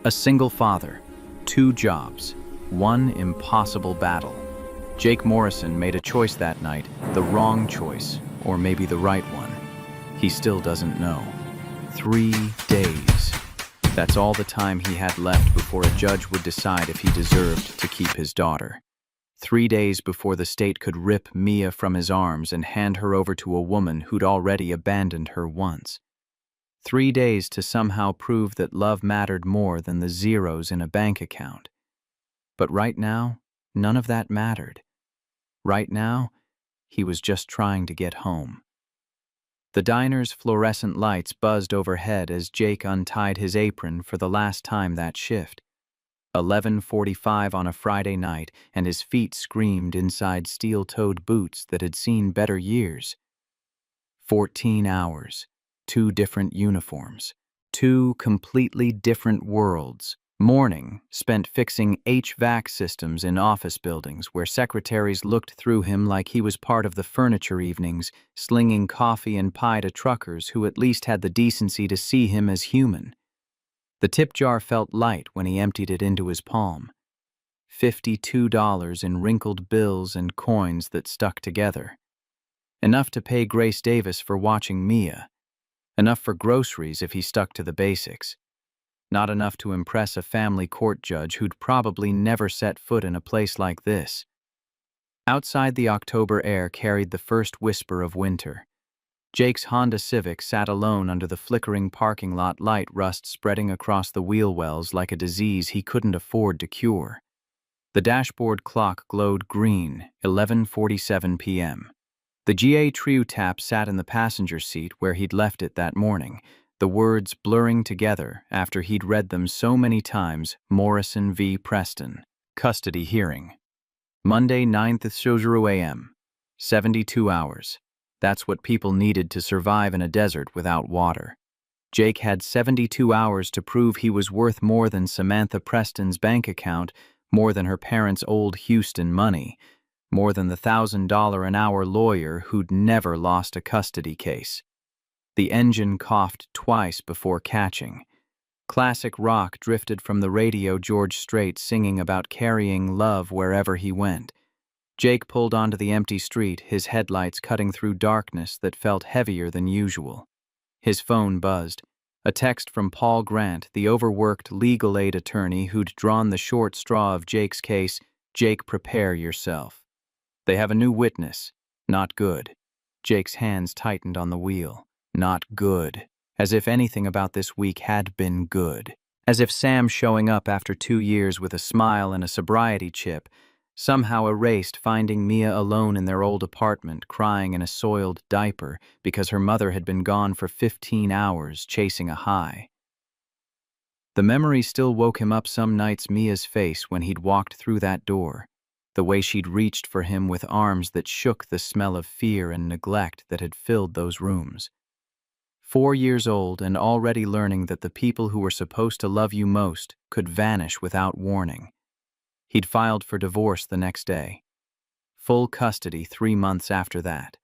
A single father, two jobs, one impossible battle. Jake Morrison made a choice that night, the wrong choice, or maybe the right one. He still doesn't know. 3 days. That's all the time he had left before a judge would decide if he deserved to keep his daughter. 3 days before the state could rip Mia from his arms and hand her over to a woman who'd already abandoned her once. 3 days to somehow prove that love mattered more than the zeros in a bank account. But right now, none of that mattered. Right now, he was just trying to get home. The diner's fluorescent lights buzzed overhead as Jake untied his apron for the last time that shift. 11:45 on a Friday night, and his feet screamed inside steel-toed boots that had seen better years. 14 hours. 2 different uniforms, 2 completely different worlds. Morning spent fixing HVAC systems in office buildings where secretaries looked through him like he was part of the furniture evenings, slinging coffee and pie to truckers who at least had the decency to see him as human. The tip jar felt light when he emptied it into his palm. $52 in wrinkled bills and coins that stuck together. Enough to pay Grace Davis for watching Mia. Enough for groceries if he stuck to the basics. Not enough to impress a family court judge who'd probably never set foot in a place like this. Outside, the October air carried the first whisper of winter. Jake's Honda Civic sat alone under the flickering parking lot light, rust spreading across the wheel wells like a disease he couldn't afford to cure. The dashboard clock glowed green, 11:47 p.m. The GA Trio tap sat in the passenger seat where he'd left it that morning, the words blurring together after he'd read them so many times. Morrison v. Preston. Custody hearing. Monday, 9th a.m. 72 hours. That's what people needed to survive in a desert without water. Jake had 72 hours to prove he was worth more than Samantha Preston's bank account, more than her parents' old Houston money, more than the $1,000 an hour lawyer who'd never lost a custody case. The engine coughed twice before catching. Classic rock drifted from the radio, George Strait singing about carrying love wherever he went. Jake pulled onto the empty street, his headlights cutting through darkness that felt heavier than usual. His phone buzzed. A text from Paul Grant, the overworked legal aid attorney who'd drawn the short straw of Jake's case. Jake, prepare yourself. They have a new witness. Not good. Jake's hands tightened on the wheel. Not good. As if anything about this week had been good. As if Sam showing up after 2 years with a smile and a sobriety chip somehow erased finding Mia alone in their old apartment, crying in a soiled diaper because her mother had been gone for 15 hours chasing a high. The memory still woke him up some nights, Mia's face when he'd walked through that door. The way she'd reached for him with arms that shook, the smell of fear and neglect that had filled those rooms. 4 years old and already learning that the people who were supposed to love you most could vanish without warning. He'd filed for divorce the next day. Full custody 3 months after that.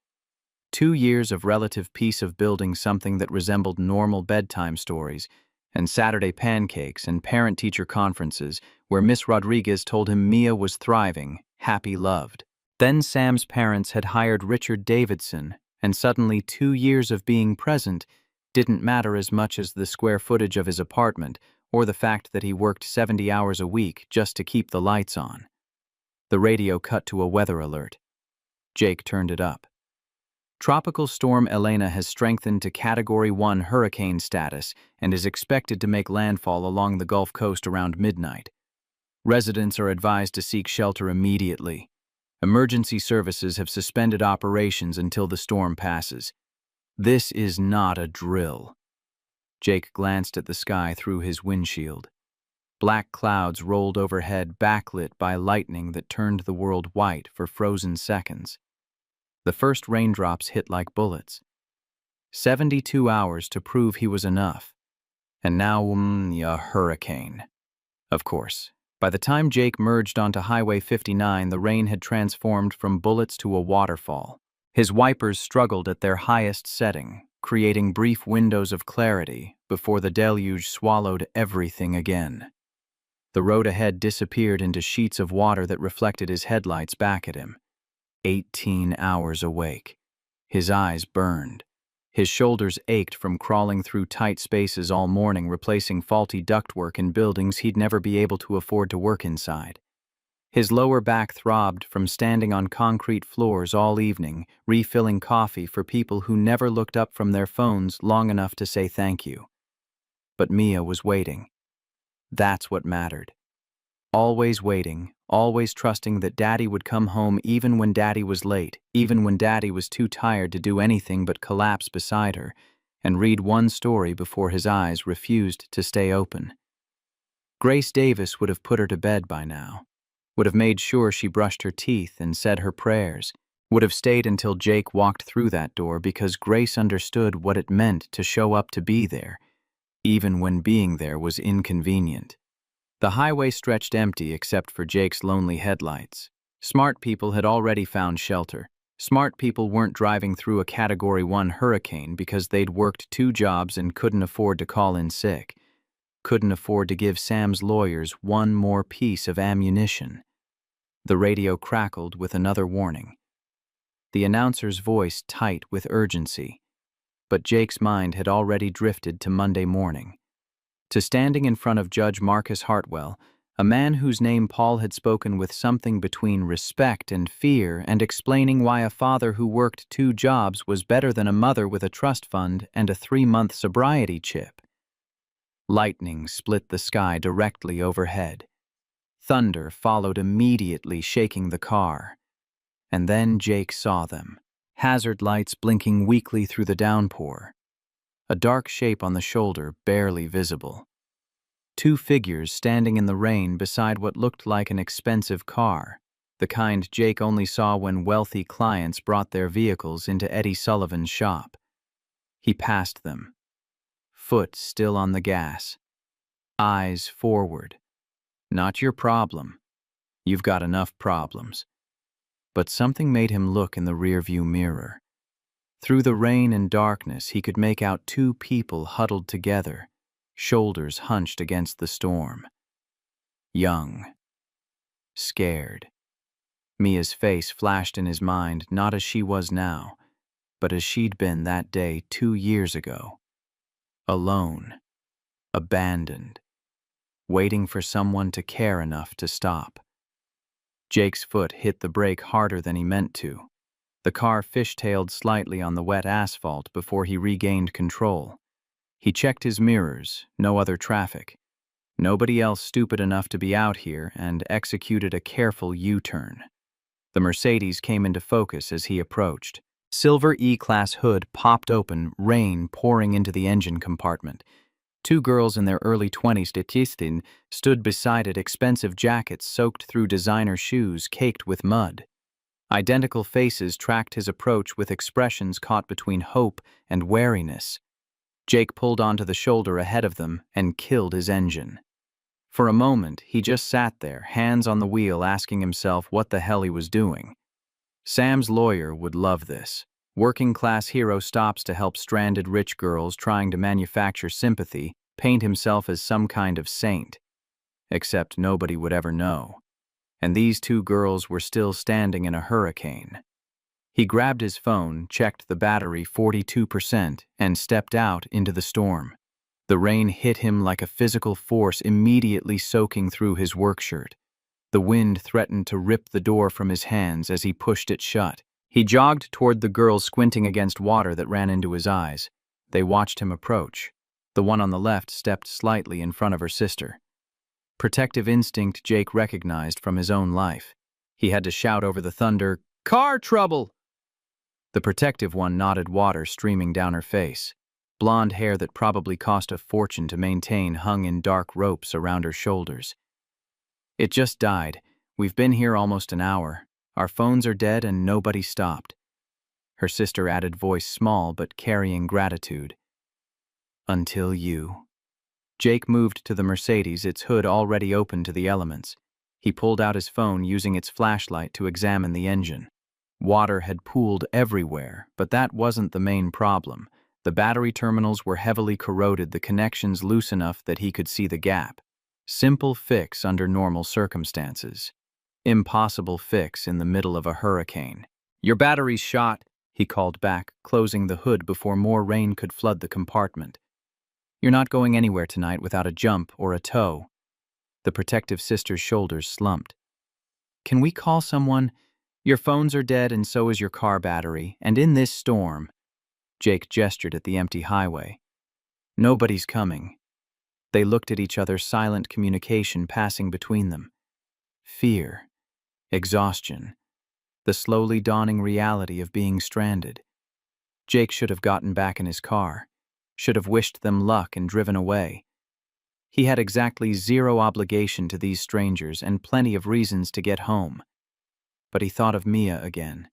2 years of relative peace of building something that resembled normal bedtime stories, and Saturday pancakes and parent-teacher conferences where Miss Rodriguez told him Mia was thriving, happy, loved. Then Sam's parents had hired Richard Davidson, and suddenly 2 years of being present didn't matter as much as the square footage of his apartment or the fact that he worked 70 hours a week just to keep the lights on. The radio cut to a weather alert. Jake turned it up. Tropical storm Elena has strengthened to Category 1 hurricane status and is expected to make landfall along the Gulf Coast around midnight. Residents are advised to seek shelter immediately. Emergency services have suspended operations until the storm passes. This is not a drill. Jake glanced at the sky through his windshield. Black clouds rolled overhead, backlit by lightning that turned the world white for frozen seconds. The first raindrops hit like bullets. 72 hours to prove he was enough. And now, a hurricane. Of course, by the time Jake merged onto Highway 59, the rain had transformed from bullets to a waterfall. His wipers struggled at their highest setting, creating brief windows of clarity before the deluge swallowed everything again. The road ahead disappeared into sheets of water that reflected his headlights back at him. 18 hours awake. His eyes burned. His shoulders ached from crawling through tight spaces all morning, replacing faulty ductwork in buildings he'd never be able to afford to work inside. His lower back throbbed from standing on concrete floors all evening, refilling coffee for people who never looked up from their phones long enough to say thank you. But Mia was waiting. That's what mattered. Always waiting, always trusting that Daddy would come home even when Daddy was late, even when Daddy was too tired to do anything but collapse beside her and read one story before his eyes refused to stay open. Grace Davis would have put her to bed by now, would have made sure she brushed her teeth and said her prayers, would have stayed until Jake walked through that door because Grace understood what it meant to show up to be there, even when being there was inconvenient. The highway stretched empty except for Jake's lonely headlights. Smart people had already found shelter. Smart people weren't driving through a Category 1 hurricane because they'd worked 2 jobs and couldn't afford to call in sick. Couldn't afford to give Sam's lawyers one more piece of ammunition. The radio crackled with another warning. The announcer's voice tight with urgency. But Jake's mind had already drifted to Monday morning. To standing in front of Judge Marcus Hartwell, a man whose name Paul had spoken with something between respect and fear, and explaining why a father who worked 2 jobs was better than a mother with a trust fund and a 3-month sobriety chip. Lightning split the sky directly overhead. Thunder followed immediately, shaking the car. And then Jake saw them, hazard lights blinking weakly through the downpour. A dark shape on the shoulder, barely visible. 2 figures standing in the rain beside what looked like an expensive car, the kind Jake only saw when wealthy clients brought their vehicles into Eddie Sullivan's shop. He passed them, foot still on the gas, eyes forward. Not your problem. You've got enough problems. But something made him look in the rearview mirror. Through the rain and darkness, he could make out 2 people huddled together, shoulders hunched against the storm. Young. Scared. Mia's face flashed in his mind, not as she was now, but as she'd been that day 2 years ago. Alone. Abandoned. Waiting for someone to care enough to stop. Jake's foot hit the brake harder than he meant to. The car fishtailed slightly on the wet asphalt before he regained control. He checked his mirrors, no other traffic. Nobody else stupid enough to be out here, and executed a careful U-turn. The Mercedes came into focus as he approached. Silver E-Class hood popped open, rain pouring into the engine compartment. 2 girls in their early 20s stood beside it, expensive jackets soaked through designer shoes caked with mud. Identical faces tracked his approach with expressions caught between hope and wariness. Jake pulled onto the shoulder ahead of them and killed his engine. For a moment, he just sat there, hands on the wheel, asking himself what the hell he was doing. Sam's lawyer would love this. Working-class hero stops to help stranded rich girls trying to manufacture sympathy, paint himself as some kind of saint. Except nobody would ever know. And these 2 girls were still standing in a hurricane. He grabbed his phone, checked the battery 42%, and stepped out into the storm. The rain hit him like a physical force, immediately soaking through his work shirt. The wind threatened to rip the door from his hands as he pushed it shut. He jogged toward the girls, squinting against water that ran into his eyes. They watched him approach. The one on the left stepped slightly in front of her sister. Protective instinct Jake recognized from his own life. He had to shout over the thunder, "Car trouble!" The protective one nodded, water streaming down her face. Blonde hair that probably cost a fortune to maintain hung in dark ropes around her shoulders. "It just died. We've been here almost an hour. Our phones are dead and nobody stopped." Her sister added, voice small but carrying gratitude. "Until you." Jake moved to the Mercedes, its hood already open to the elements. He pulled out his phone, using its flashlight to examine the engine. Water had pooled everywhere, but that wasn't the main problem. The battery terminals were heavily corroded, the connections loose enough that he could see the gap. Simple fix under normal circumstances. Impossible fix in the middle of a hurricane. "Your battery's shot," he called back, closing the hood before more rain could flood the compartment. "You're not going anywhere tonight without a jump or a tow." The protective sister's shoulders slumped. "Can we call someone? Your phones are dead and so is your car battery, and in this storm—" Jake gestured at the empty highway. "Nobody's coming." They looked at each other, silent communication passing between them. Fear. Exhaustion. The slowly dawning reality of being stranded. Jake should have gotten back in his car, should have wished them luck and driven away. He had exactly zero obligation to these strangers and plenty of reasons to get home. But he thought of Mia again.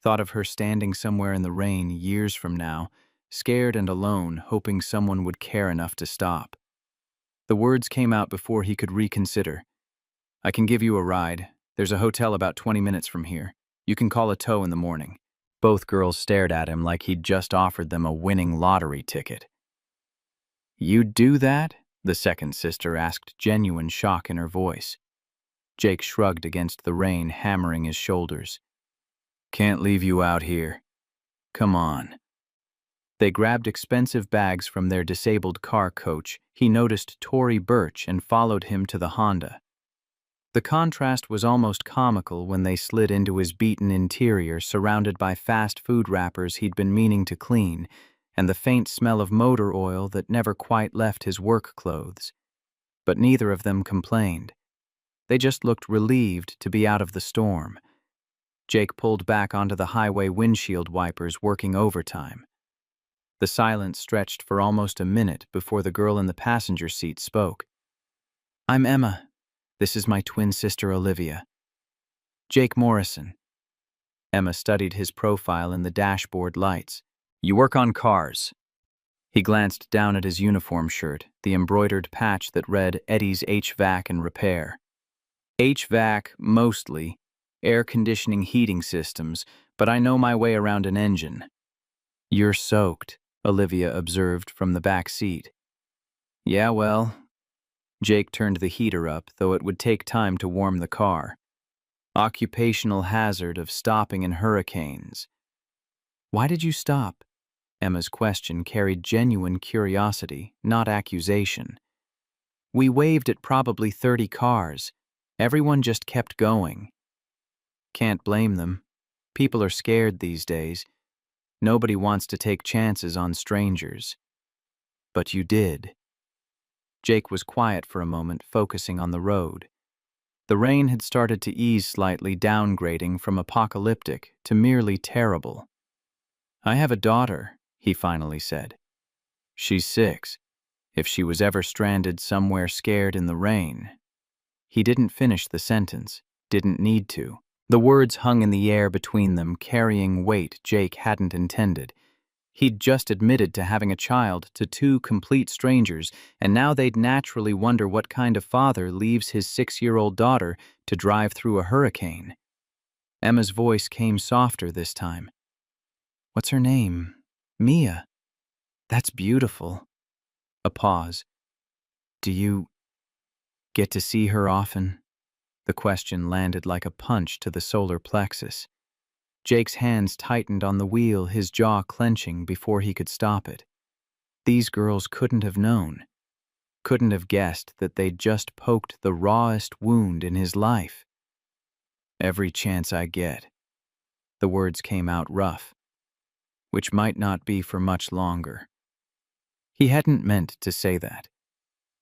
Thought of her standing somewhere in the rain years from now, scared and alone, hoping someone would care enough to stop. The words came out before he could reconsider. "I can give you a ride. There's a hotel about 20 minutes from here. You can call a tow in the morning." Both girls stared at him like he'd just offered them a winning lottery ticket. "You'd do that?" the second sister asked, genuine shock in her voice. Jake shrugged against the rain, hammering his shoulders. "Can't leave you out here. Come on." They grabbed expensive bags from their disabled car coach. He noticed Tory Burch and followed him to the Honda. The contrast was almost comical when they slid into his beaten interior, surrounded by fast food wrappers he'd been meaning to clean, and the faint smell of motor oil that never quite left his work clothes. But neither of them complained. They just looked relieved to be out of the storm. Jake pulled back onto the highway windshield wipers, working overtime. The silence stretched for almost a minute before the girl in the passenger seat spoke. "I'm Emma. This is my twin sister Olivia. Jake Morrison." Emma studied his profile in the dashboard lights. "You work on cars." He glanced down at his uniform shirt, the embroidered patch that read Eddie's HVAC and Repair. "HVAC, mostly. Air conditioning, heating systems, but I know my way around an engine." "You're soaked," Olivia observed from the back seat. "Yeah, well." Jake turned the heater up, though it would take time to warm the car. "Occupational hazard of stopping in hurricanes." "Why did you stop?" Emma's question carried genuine curiosity, not accusation. "We waved at probably 30 cars. Everyone just kept going." "Can't blame them. People are scared these days. Nobody wants to take chances on strangers." "But you did." Jake was quiet for a moment, focusing on the road. The rain had started to ease slightly, downgrading from apocalyptic to merely terrible. "I have a daughter," he finally said. "She's 6. If she was ever stranded somewhere scared in the rain." He didn't finish the sentence, didn't need to. The words hung in the air between them, carrying weight Jake hadn't intended. He'd just admitted to having a child to 2 complete strangers, and now they'd naturally wonder what kind of father leaves his 6-year-old daughter to drive through a hurricane. Emma's voice came softer this time. "What's her name?" "Mia." "That's beautiful." A pause. "Do you get to see her often?" The question landed like a punch to the solar plexus. Jake's hands tightened on the wheel, his jaw clenching before he could stop it. These girls couldn't have known, couldn't have guessed that they'd just poked the rawest wound in his life. "Every chance I get." The words came out rough. "Which might not be for much longer." He hadn't meant to say that.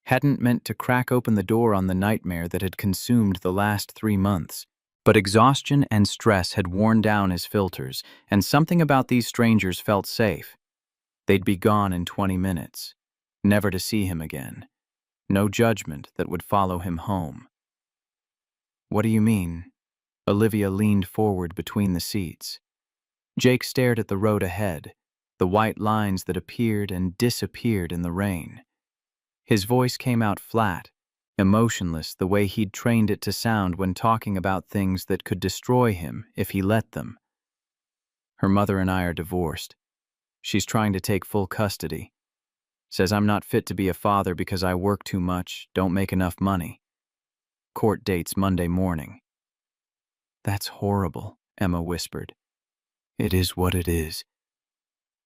Hadn't meant to crack open the door on the nightmare that had consumed the last 3 months. But exhaustion and stress had worn down his filters, and something about these strangers felt safe. They'd be gone in 20 minutes, never to see him again. No judgment that would follow him home. "What do you mean?" Olivia leaned forward between the seats. Jake stared at the road ahead, the white lines that appeared and disappeared in the rain. His voice came out flat, emotionless, the way he'd trained it to sound when talking about things that could destroy him if he let them. "Her mother and I are divorced. She's trying to take full custody. Says I'm not fit to be a father because I work too much, don't make enough money. Court dates Monday morning. That's horrible, Emma whispered. It is what it is.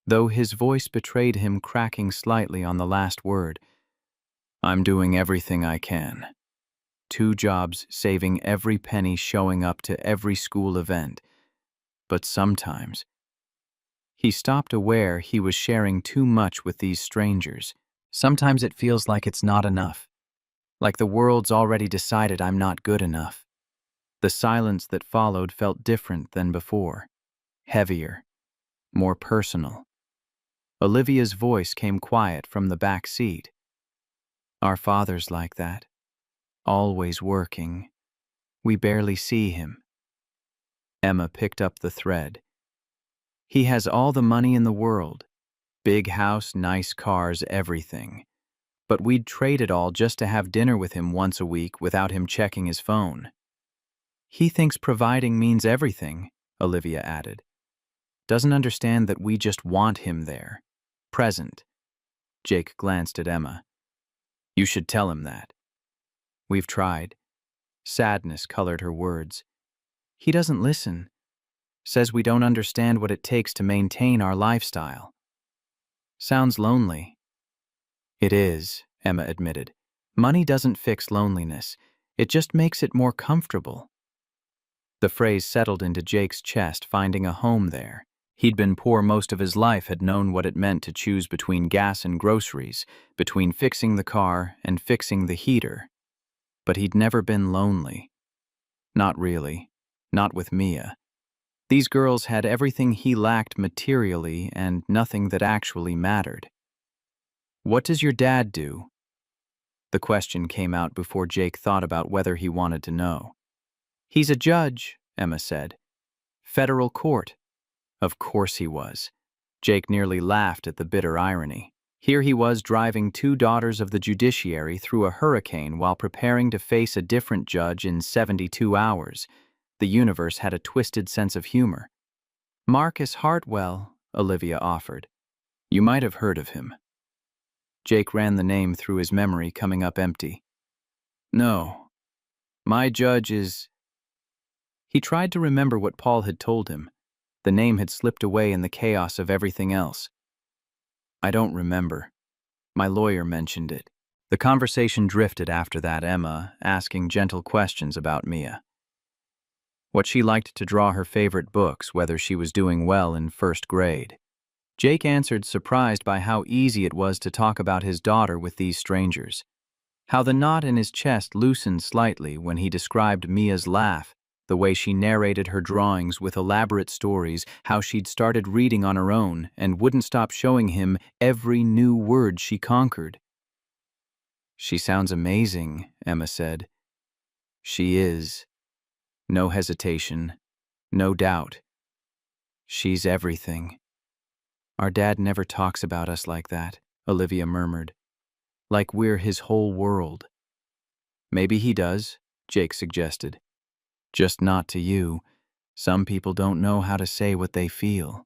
Though his voice betrayed him cracking slightly on the last word. I'm doing everything I can. 2 jobs, saving every penny, showing up to every school event. But sometimes... He stopped, aware he was sharing too much with these strangers. Sometimes it feels like it's not enough. Like the world's already decided I'm not good enough. The silence that followed felt different than before. Heavier. More personal. Olivia's voice came quiet from the back seat. Our father's like that. Always working. We barely see him. Emma picked up the thread. He has all the money in the world. Big house, nice cars, everything. But we'd trade it all just to have dinner with him once a week without him checking his phone. He thinks providing means everything, Olivia added. Doesn't understand that we just want him there. Present. Jake glanced at Emma. You should tell him that. We've tried. Sadness colored her words. He doesn't listen. Says we don't understand what it takes to maintain our lifestyle. Sounds lonely. It is, Emma admitted. Money doesn't fix loneliness. It just makes it more comfortable. The phrase settled into Jake's chest, finding a home there. He'd been poor most of his life, had known what it meant to choose between gas and groceries, between fixing the car and fixing the heater. But he'd never been lonely. Not really. Not with Mia. These girls had everything he lacked materially and nothing that actually mattered. What does your dad do? The question came out before Jake thought about whether he wanted to know. He's a judge, Emma said. Federal court. Of course he was. Jake nearly laughed at the bitter irony. Here he was driving 2 daughters of the judiciary through a hurricane while preparing to face a different judge in 72 hours. The universe had a twisted sense of humor. Marcus Hartwell, Olivia offered. You might have heard of him. Jake ran the name through his memory, coming up empty. No. My judge is... He tried to remember what Paul had told him. The name had slipped away in the chaos of everything else. I don't remember. My lawyer mentioned it. The conversation drifted after that, Emma asking gentle questions about Mia. What she liked to draw, her favorite books, whether she was doing well in 1st grade. Jake answered, surprised by how easy it was to talk about his daughter with these strangers. How the knot in his chest loosened slightly when he described Mia's laugh, the way she narrated her drawings with elaborate stories, how she'd started reading on her own and wouldn't stop showing him every new word she conquered. She sounds amazing, Emma said. She is. No hesitation, no doubt. She's everything. Our dad never talks about us like that, Olivia murmured. Like we're his whole world. Maybe he does, Jake suggested. Just not to you. Some people don't know how to say what they feel.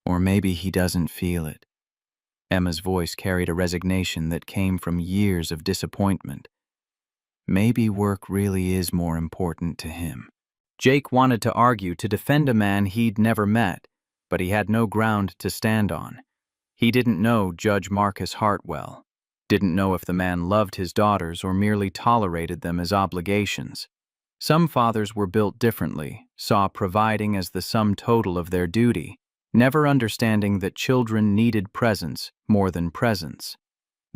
Or maybe he doesn't feel it. Emma's voice carried a resignation that came from years of disappointment. Maybe work really is more important to him. Jake wanted to argue, to defend a man he'd never met, but he had no ground to stand on. He didn't know Judge Marcus Hartwell, didn't know if the man loved his daughters or merely tolerated them as obligations. Some fathers were built differently, saw providing as the sum total of their duty, never understanding that children needed presence more than presence.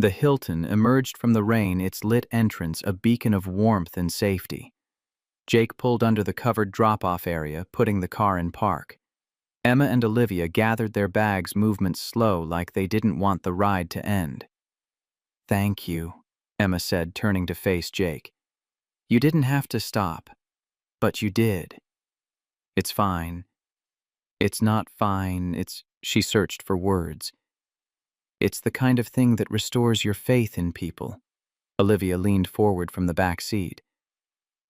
The Hilton emerged from the rain, its lit entrance a beacon of warmth and safety. Jake pulled under the covered drop-off area, putting the car in park. Emma and Olivia gathered their bags, movements slow, like they didn't want the ride to end. Thank you, Emma said, turning to face Jake. You didn't have to stop, but you did. It's fine. It's not fine, she searched for words. It's the kind of thing that restores your faith in people. Olivia leaned forward from the back seat.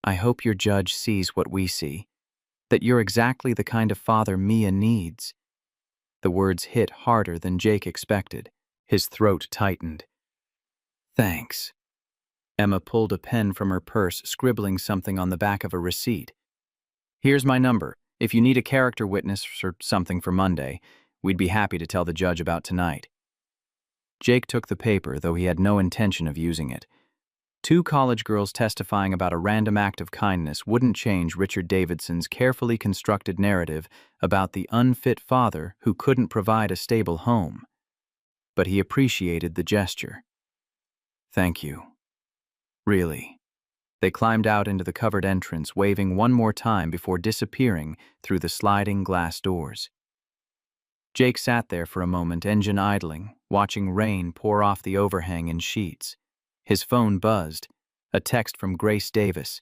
I hope your judge sees what we see, that you're exactly the kind of father Mia needs. The words hit harder than Jake expected. His throat tightened. "Thanks." Emma pulled a pen from her purse, scribbling something on the back of a receipt. "Here's my number. If you need a character witness or something for Monday, we'd be happy to tell the judge about tonight." Jake took the paper, though he had no intention of using it. Two college girls testifying about a random act of kindness wouldn't change Richard Davidson's carefully constructed narrative about the unfit father who couldn't provide a stable home. But he appreciated the gesture. "Thank you. Really." They climbed out into the covered entrance, waving one more time before disappearing through the sliding glass doors. Jake sat there for a moment, engine idling, watching rain pour off the overhang in sheets. His phone buzzed. A text from Grace Davis.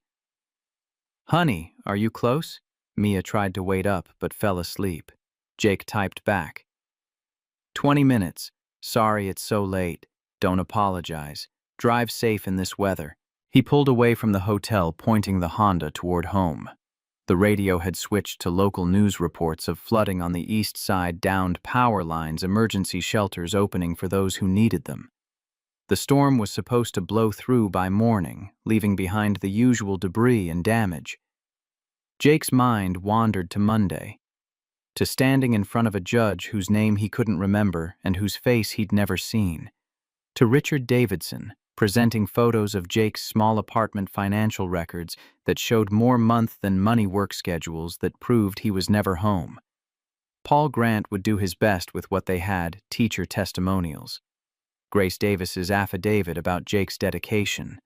"Honey, are you close?" Mia tried to wait up, but fell asleep. Jake typed back. 20 minutes. Sorry it's so late. Don't apologize. Drive safe in this weather." He pulled away from the hotel, pointing the Honda toward home. The radio had switched to local news reports of flooding on the east side, downed power lines, emergency shelters opening for those who needed them. The storm was supposed to blow through by morning, leaving behind the usual debris and damage. Jake's mind wandered to Monday, to standing in front of a judge whose name he couldn't remember and whose face he'd never seen, to Richard Davidson, presenting photos of Jake's small apartment financial records that showed more month than money work schedules that proved he was never home. Paul Grant would do his best with what they had, teacher testimonials. Grace Davis's affidavit about Jake's dedication.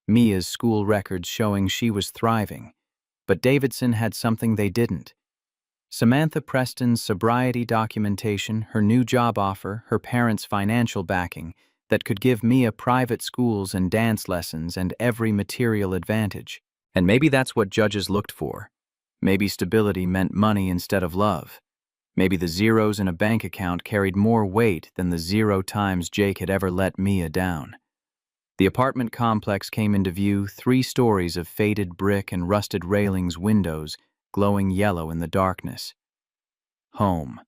Mia's school records showing she was thriving. But Davidson had something they didn't. Samantha Preston's sobriety documentation, her new job offer, her parents' financial backing, that could give Mia private schools and dance lessons and every material advantage. And maybe that's what judges looked for. Maybe stability meant money instead of love. Maybe the zeros in a bank account carried more weight than the 0 times Jake had ever let Mia down. The apartment complex came into view, 3 stories of faded brick and rusted railings, windows glowing yellow in the darkness. Home.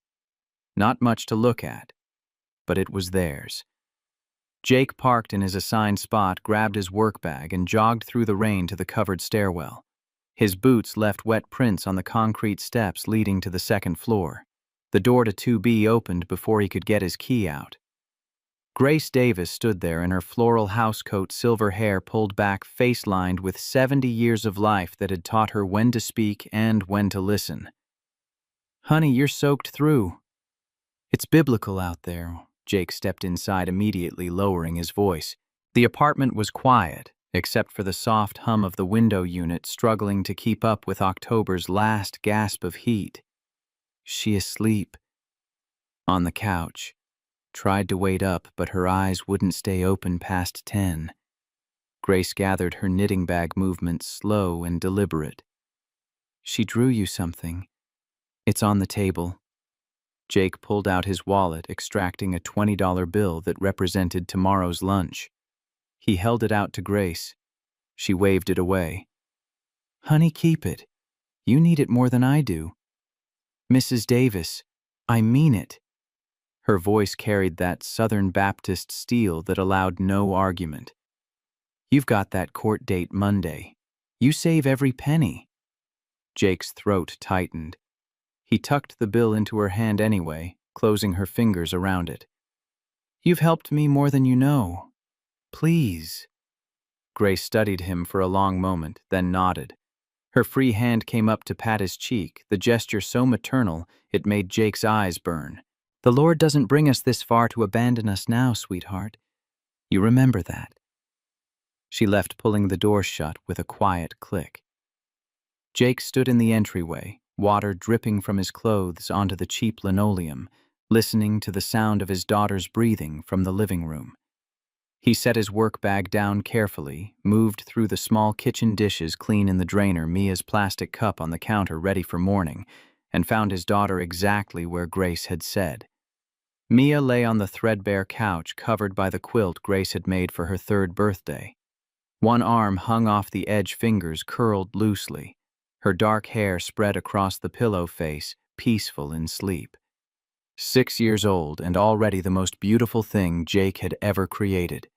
Not much to look at, but it was theirs. Jake parked in his assigned spot, grabbed his work bag, and jogged through the rain to the covered stairwell. His boots left wet prints on the concrete steps leading to the second floor. The door to 2B opened before he could get his key out. Grace Davis stood there in her floral housecoat, silver hair pulled back, face lined with 70 years of life that had taught her when to speak and when to listen. "Honey, you're soaked through." "It's biblical out there." Jake stepped inside immediately, lowering his voice. The apartment was quiet, except for the soft hum of the window unit struggling to keep up with October's last gasp of heat. "She asleep." On the couch. Tried to wait up, but her eyes wouldn't stay open past 10. Grace gathered her knitting bag movements slow and deliberate. "She drew you something. It's on the table." Jake pulled out his wallet, extracting a $20 bill that represented tomorrow's lunch. He held it out to Grace. She waved it away. "Honey, keep it. You need it more than I do." "Mrs. Davis, I mean it." Her voice carried that Southern Baptist steel that allowed no argument. "You've got that court date Monday. You save every penny." Jake's throat tightened. He tucked the bill into her hand anyway, closing her fingers around it. "You've helped me more than you know. Please." Grace studied him for a long moment, then nodded. Her free hand came up to pat his cheek, the gesture so maternal it made Jake's eyes burn. "The Lord doesn't bring us this far to abandon us now, sweetheart. You remember that." She left, pulling the door shut with a quiet click. Jake stood in the entryway, water dripping from his clothes onto the cheap linoleum, listening to the sound of his daughter's breathing from the living room. He set his work bag down carefully, moved through the small kitchen dishes clean in the drainer, Mia's plastic cup on the counter ready for morning, and found his daughter exactly where Grace had said. Mia lay on the threadbare couch covered by the quilt Grace had made for her 3rd birthday. One arm hung off the edge, fingers curled loosely. Her dark hair spread across the pillow face, peaceful in sleep. 6 years old and already the most beautiful thing Jake had ever created.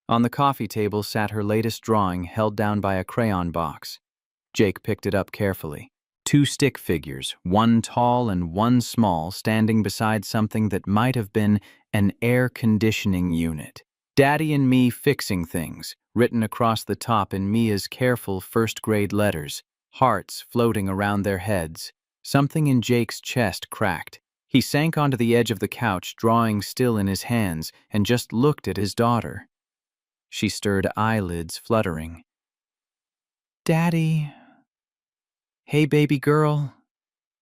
On the coffee table sat her latest drawing held down by a crayon box. Jake picked it up carefully. Two stick figures, one tall and one small, standing beside something that might have been an air conditioning unit. Daddy and me fixing things, written across the top in Mia's careful first-grade letters, hearts floating around their heads. Something in Jake's chest cracked. He sank onto the edge of the couch, drawing still in his hands, and just looked at his daughter. She stirred, eyelids fluttering. "Daddy." "Hey, baby girl."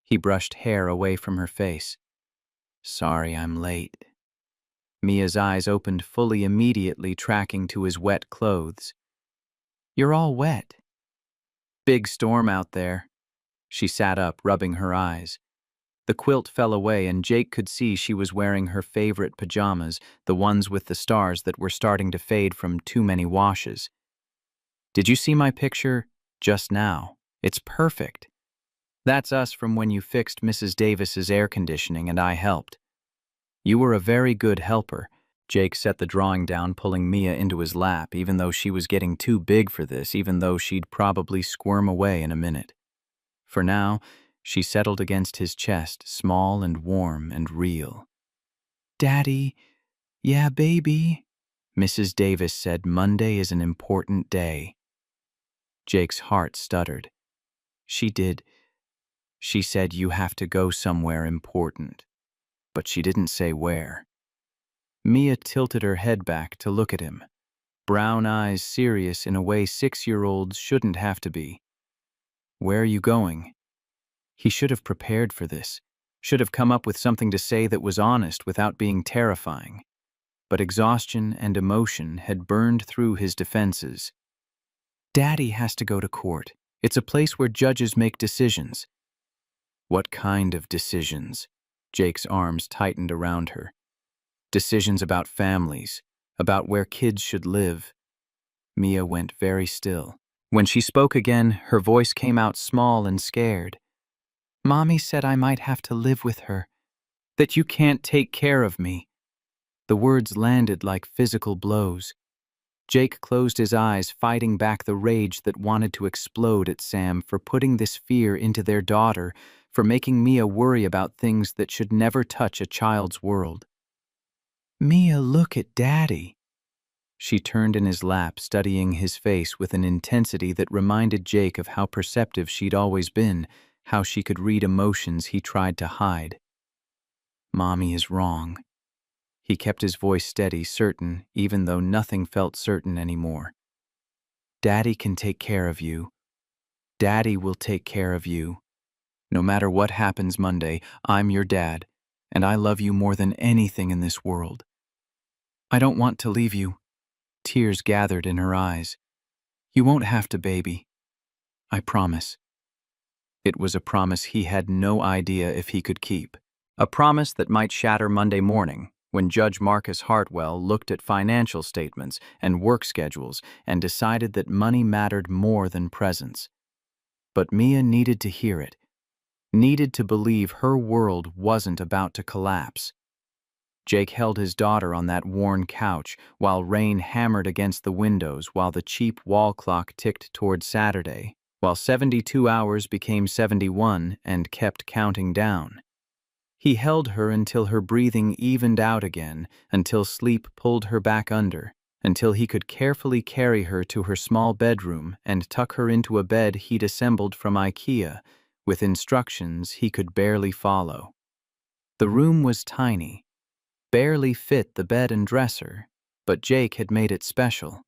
He brushed hair away from her face. "Sorry I'm late." Mia's eyes opened fully immediately, tracking to his wet clothes. "You're all wet." "Big storm out there." She sat up, rubbing her eyes. The quilt fell away and Jake could see she was wearing her favorite pajamas, the ones with the stars that were starting to fade from too many washes. "Did you see my picture just now? It's perfect. That's us from when you fixed Mrs. Davis's air conditioning and I helped." "You were a very good helper." Jake set the drawing down, pulling Mia into his lap, even though she was getting too big for this, even though she'd probably squirm away in a minute. For now, she settled against his chest, small and warm and real. "Daddy." "Yeah, baby." Mrs. Davis said Monday is an important day. Jake's heart stuttered. She said you have to go somewhere important. But she didn't say where. Mia tilted her head back to look at him, brown eyes serious in a way 6-year-olds shouldn't have to be. "Where are you going?" He should have prepared for this, should have come up with something to say that was honest without being terrifying. But exhaustion and emotion had burned through his defenses. "Daddy has to go to court. It's a place where judges make decisions." "What kind of decisions?" Jake's arms tightened around her. "Decisions about families, about where kids should live." Mia went very still. When she spoke again, her voice came out small and scared. "Mommy said I might have to live with her, that you can't take care of me." The words landed like physical blows. Jake closed his eyes, fighting back the rage that wanted to explode at Sam for putting this fear into their daughter, for making Mia worry about things that should never touch a child's world. "Mia, look at Daddy." She turned in his lap, studying his face with an intensity that reminded Jake of how perceptive she'd always been, how she could read emotions he tried to hide. "Mommy is wrong." He kept his voice steady, certain, even though nothing felt certain anymore. "Daddy can take care of you. Daddy will take care of you. No matter what happens Monday, I'm your dad, and I love you more than anything in this world. I don't want to leave you." Tears gathered in her eyes. "You won't have to, baby. I promise." It was a promise he had no idea if he could keep. A promise that might shatter Monday morning, when Judge Marcus Hartwell looked at financial statements and work schedules and decided that money mattered more than presents. But Mia needed to hear it, needed to believe her world wasn't about to collapse. Jake held his daughter on that worn couch while rain hammered against the windows, while the cheap wall clock ticked toward Saturday, while 72 hours became 71 and kept counting down. He held her until her breathing evened out again, until sleep pulled her back under, until he could carefully carry her to her small bedroom and tuck her into a bed he'd assembled from IKEA, with instructions he could barely follow. The room was tiny, barely fit the bed and dresser, but Jake had made it special.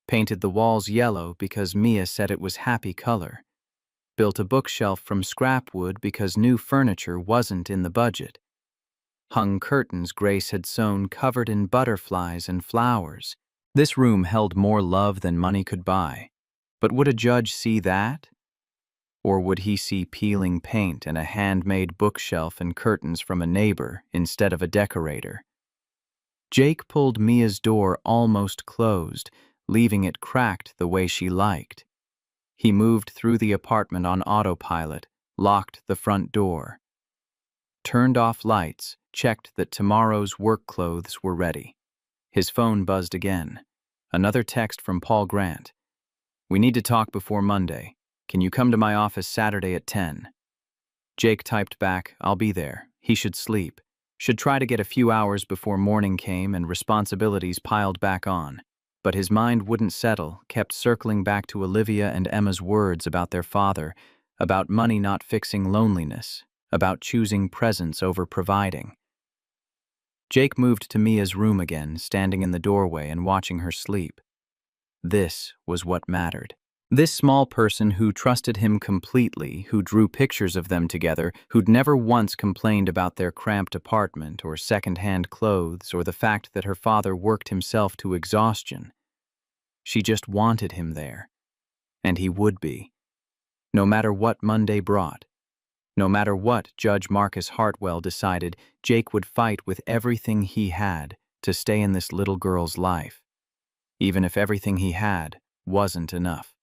Painted the walls yellow because Mia said it was happy color. Built a bookshelf from scrap wood because new furniture wasn't in the budget. Hung curtains Grace had sewn covered in butterflies and flowers. This room held more love than money could buy. But would a judge see that? Or would he see peeling paint and a handmade bookshelf and curtains from a neighbor instead of a decorator? Jake pulled Mia's door almost closed, leaving it cracked the way she liked. He moved through the apartment on autopilot, locked the front door. turned off lights, checked that tomorrow's work clothes were ready. His phone buzzed again. Another text from Paul Grant. "We need to talk before Monday. Can you come to my office Saturday at 10? Jake typed back, "I'll be there. He should sleep. Should try to get a few hours before morning came and responsibilities piled back on." But his mind wouldn't settle, kept circling back to Olivia and Emma's words about their father, about money not fixing loneliness, about choosing presence over providing. Jake moved to Mia's room again, standing in the doorway and watching her sleep. This was what mattered. This small person who trusted him completely, who drew pictures of them together, who'd never once complained about their cramped apartment or second-hand clothes or the fact that her father worked himself to exhaustion. She just wanted him there. And he would be. No matter what Monday brought. No matter what Judge Marcus Hartwell decided, Jake would fight with everything he had to stay in this little girl's life, even if everything he had wasn't enough.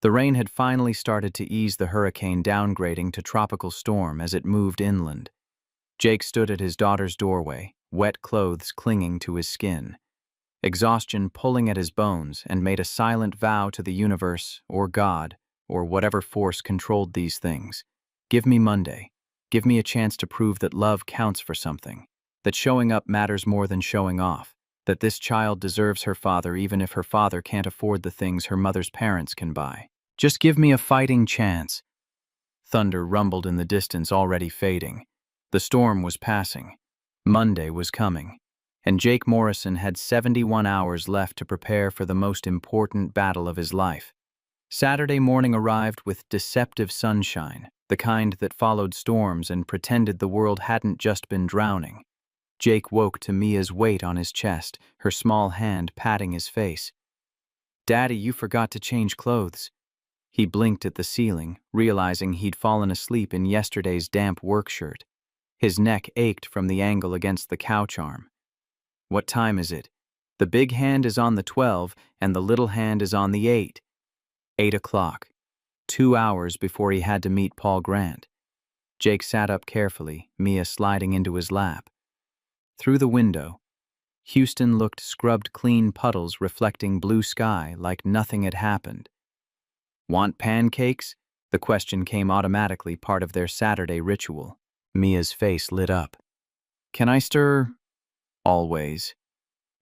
The rain had finally started to ease the hurricane, downgrading to tropical storm as it moved inland. Jake stood at his daughter's doorway, wet clothes clinging to his skin, exhaustion pulling at his bones, and made a silent vow to the universe, or God, or whatever force controlled these things. Give me Monday. Give me a chance to prove that love counts for something, that showing up matters more than showing off, that this child deserves her father even if her father can't afford the things her mother's parents can buy. Just give me a fighting chance. Thunder rumbled in the distance, already fading. The storm was passing. Monday was coming. And Jake Morrison had 71 hours left to prepare for the most important battle of his life. Saturday morning arrived with deceptive sunshine, the kind that followed storms and pretended the world hadn't just been drowning. Jake woke to Mia's weight on his chest, her small hand patting his face. "Daddy, you forgot to change clothes." He blinked at the ceiling, realizing he'd fallen asleep in yesterday's damp work shirt. His neck ached from the angle against the couch arm. "What time is it?" "The big hand is on the 12 and the little hand is on the 8. 8 o'clock. 2 hours before he had to meet Paul Grant. Jake sat up carefully, Mia sliding into his lap. Through the window, Houston looked scrubbed clean puddles reflecting blue sky like nothing had happened. "Want pancakes?" The question came automatically, part of their Saturday ritual. Mia's face lit up. "Can I stir?" "Always."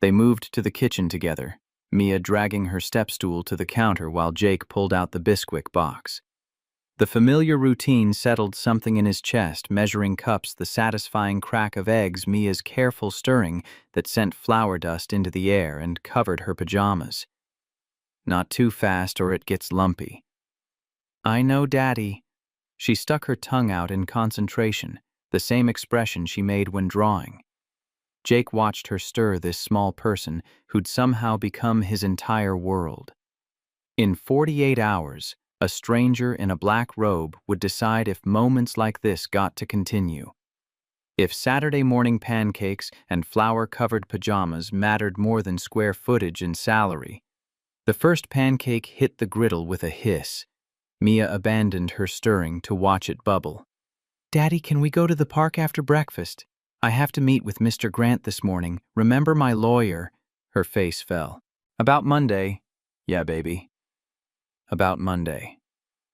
They moved to the kitchen together, Mia dragging her step stool to the counter while Jake pulled out the Bisquick box. The familiar routine settled something in his chest, measuring cups, the satisfying crack of eggs, Mia's careful stirring that sent flour dust into the air and covered her pajamas. "Not too fast or it gets lumpy." "I know, Daddy." She stuck her tongue out in concentration, the same expression she made when drawing. Jake watched her stir this small person who'd somehow become his entire world. In 48 hours, a stranger in a black robe would decide if moments like this got to continue. If Saturday morning pancakes and flour-covered pajamas mattered more than square footage and salary. The first pancake hit the griddle with a hiss. Mia abandoned her stirring to watch it bubble. "Daddy, can we go to the park after breakfast? I have to meet with Mr. Grant this morning. Remember my lawyer?" Her face fell. "About Monday." "Yeah, baby." About Monday.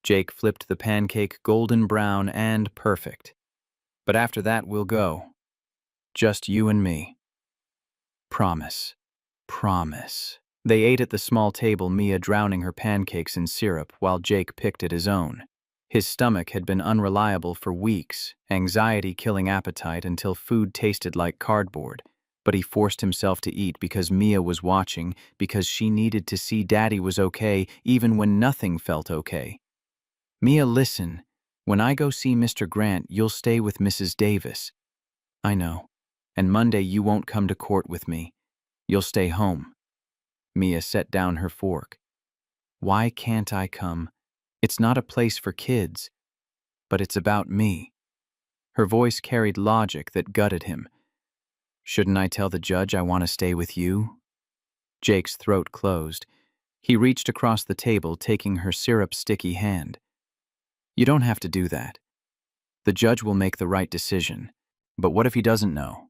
Jake flipped the pancake golden brown and perfect. "But after that, we'll go. Just you and me." "Promise. Promise." They ate at the small table, Mia drowning her pancakes in syrup while Jake picked at his own. His stomach had been unreliable for weeks, anxiety killing appetite until food tasted like cardboard. But he forced himself to eat because Mia was watching, because she needed to see Daddy was okay even when nothing felt okay. "Mia, listen. When I go see Mr. Grant, you'll stay with Mrs. Davis." "I know. And Monday you won't come to court with me. You'll stay home." Mia set down her fork. "Why can't I come? It's not a place for kids. But it's about me." Her voice carried logic that gutted him. "Shouldn't I tell the judge I want to stay with you?" Jake's throat closed. He reached across the table, taking her syrup-sticky hand. "You don't have to do that. The judge will make the right decision. But what if he doesn't know?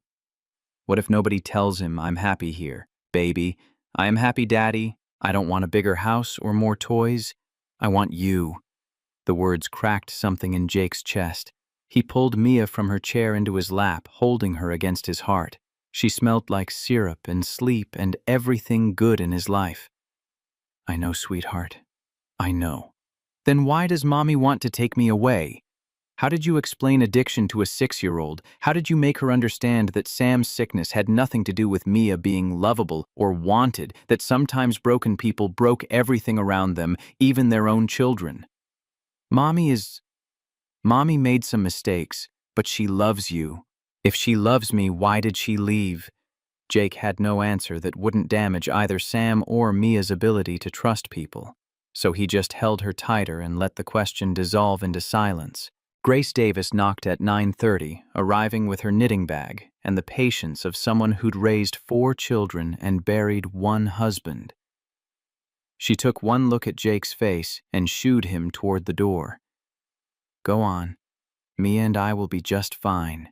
What if nobody tells him, I'm happy here, baby? I am happy, Daddy. I don't want a bigger house or more toys. I want you. The words cracked something in Jake's chest. He pulled Mia from her chair into his lap, holding her against his heart. She smelled like syrup and sleep and everything good in his life. I know, sweetheart. I know. Then why does Mommy want to take me away? How did you explain addiction to a 6-year-old? How did you make her understand that Sam's sickness had nothing to do with Mia being lovable or wanted, that sometimes broken people broke everything around them, even their own children? Mommy made some mistakes, but she loves you. If she loves me, why did she leave? Jake had no answer that wouldn't damage either Sam or Mia's ability to trust people. So he just held her tighter and let the question dissolve into silence. Grace Davis knocked at 9:30, arriving with her knitting bag and the patience of someone who'd raised 4 children and buried 1 husband. She took one look at Jake's face and shooed him toward the door. Go on. Mia and I will be just fine.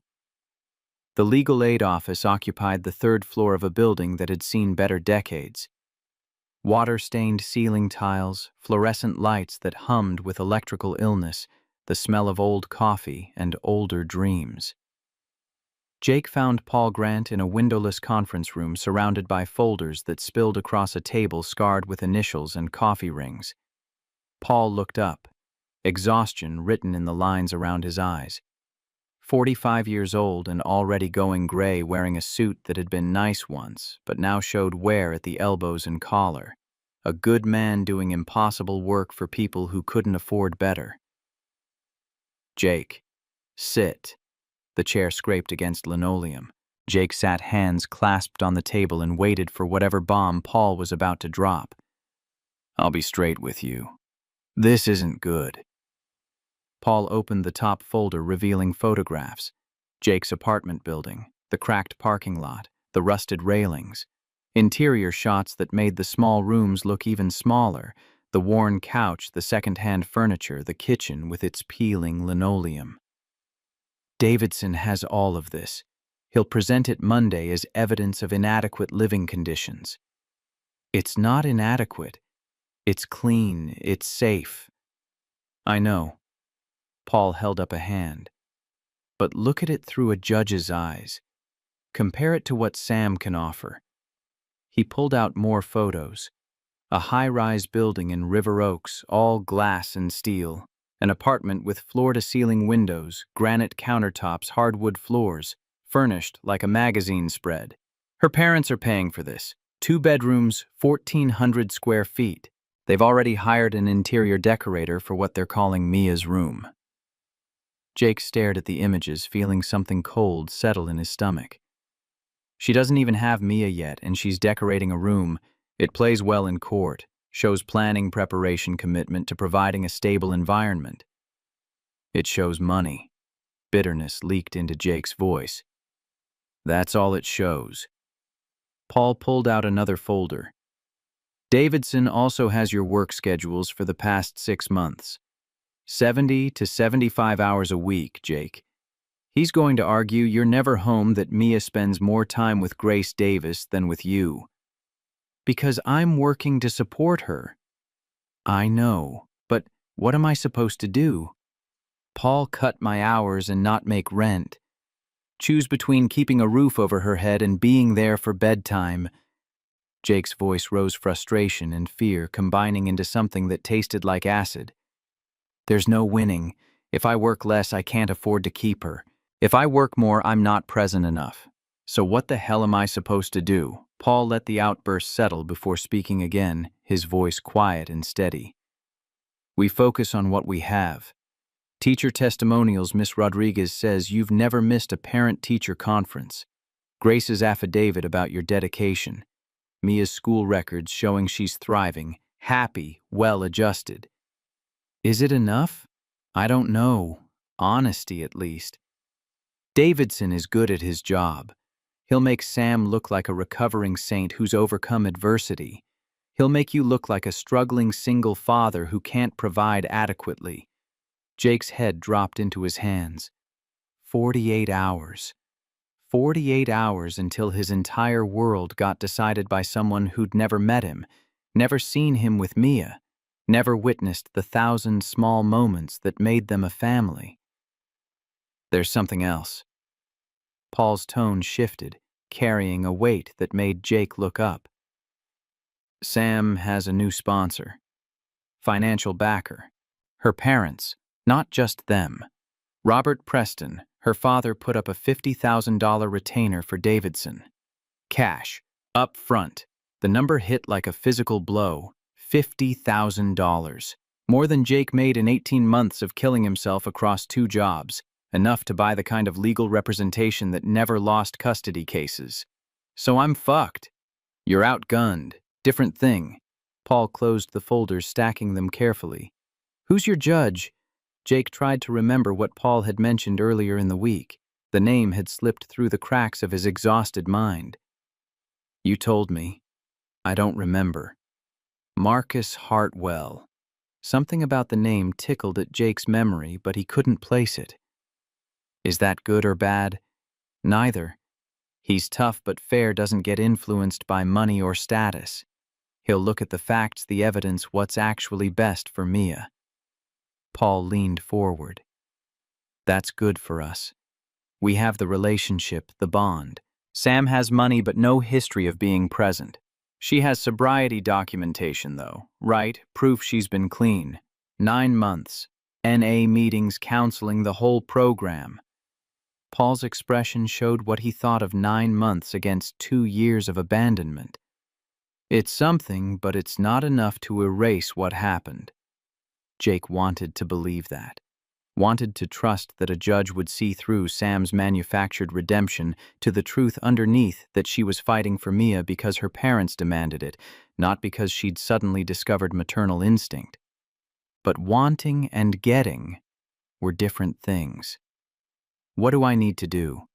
The legal aid office occupied the 3rd floor of a building that had seen better decades. Water-stained ceiling tiles, fluorescent lights that hummed with electrical illness, the smell of old coffee and older dreams. Jake found Paul Grant in a windowless conference room surrounded by folders that spilled across a table scarred with initials and coffee rings. Paul looked up, exhaustion written in the lines around his eyes. 45 years old and already going gray, wearing a suit that had been nice once, but now showed wear at the elbows and collar. A good man doing impossible work for people who couldn't afford better. Jake, sit. The chair scraped against linoleum. Jake sat, hands clasped on the table, and waited for whatever bomb Paul was about to drop. I'll be straight with you. This isn't good. Paul opened the top folder, revealing photographs. Jake's apartment building, the cracked parking lot, the rusted railings. Interior shots that made the small rooms look even smaller, the worn couch, the second-hand furniture, the kitchen with its peeling linoleum. Davidson has all of this. He'll present it Monday as evidence of inadequate living conditions. It's not inadequate. It's clean. It's safe. I know. Paul held up a hand. But look at it through a judge's eyes. Compare it to what Sam can offer. He pulled out more photos. A high-rise building in River Oaks, all glass and steel. An apartment with floor-to-ceiling windows, granite countertops, hardwood floors, furnished like a magazine spread. Her parents are paying for this. 2 bedrooms, 1,400 square feet. They've already hired an interior decorator for what they're calling Mia's room. Jake stared at the images, feeling something cold settle in his stomach. She doesn't even have Mia yet, and she's decorating a room. It plays well in court, shows planning, preparation, commitment to providing a stable environment. It shows money. Bitterness leaked into Jake's voice. That's all it shows. Paul pulled out another folder. Davidson also has your work schedules for the past 6 months. 70 to 75 hours a week, Jake. He's going to argue you're never home, that Mia spends more time with Grace Davis than with you. Because I'm working to support her. I know, but what am I supposed to do? Paul cut my hours and not make rent. Choose between keeping a roof over her head and being there for bedtime. Jake's voice rose, frustration and fear combining into something that tasted like acid. There's no winning. If I work less, I can't afford to keep her. If I work more, I'm not present enough. So what the hell am I supposed to do? Paul let the outburst settle before speaking again, his voice quiet and steady. We focus on what we have. Teacher testimonials. Miss Rodriguez says you've never missed a parent-teacher conference. Grace's affidavit about your dedication. Mia's school records showing she's thriving, happy, well-adjusted. Is it enough? I don't know. Honesty, at least. Davidson is good at his job. He'll make Sam look like a recovering saint who's overcome adversity. He'll make you look like a struggling single father who can't provide adequately. Jake's head dropped into his hands. 48 hours. 48 hours until his entire world got decided by someone who'd never met him, never seen him with Mia, never witnessed the 1,000 small moments that made them a family. There's something else. Paul's tone shifted, carrying a weight that made Jake look up. Sam has a new sponsor. Financial backer. Her parents, not just them. Robert Preston, her father, put up a $50,000 retainer for Davidson. Cash, up front. The number hit like a physical blow. $50,000. More than Jake made in 18 months of killing himself across 2 jobs. Enough to buy the kind of legal representation that never lost custody cases. So I'm fucked. You're outgunned. Different thing. Paul closed the folders, stacking them carefully. Who's your judge? Jake tried to remember what Paul had mentioned earlier in the week. The name had slipped through the cracks of his exhausted mind. You told me. I don't remember. Marcus Hartwell. Something about the name tickled at Jake's memory, but he couldn't place it. Is that good or bad? Neither. He's tough, but fair doesn't get influenced by money or status. He'll look at the facts, the evidence, what's actually best for Mia. Paul leaned forward. That's good for us. We have the relationship, the bond. Sam has money but no history of being present. She has sobriety documentation, though, right? Proof she's been clean. 9 months. NA meetings, counseling, the whole program. Paul's expression showed what he thought of 9 months against 2 years of abandonment. It's something, but it's not enough to erase what happened. Jake wanted to believe that. Wanted to trust that a judge would see through Sam's manufactured redemption to the truth underneath, that she was fighting for Mia because her parents demanded it, not because she'd suddenly discovered maternal instinct. But wanting and getting were different things. What do I need to do?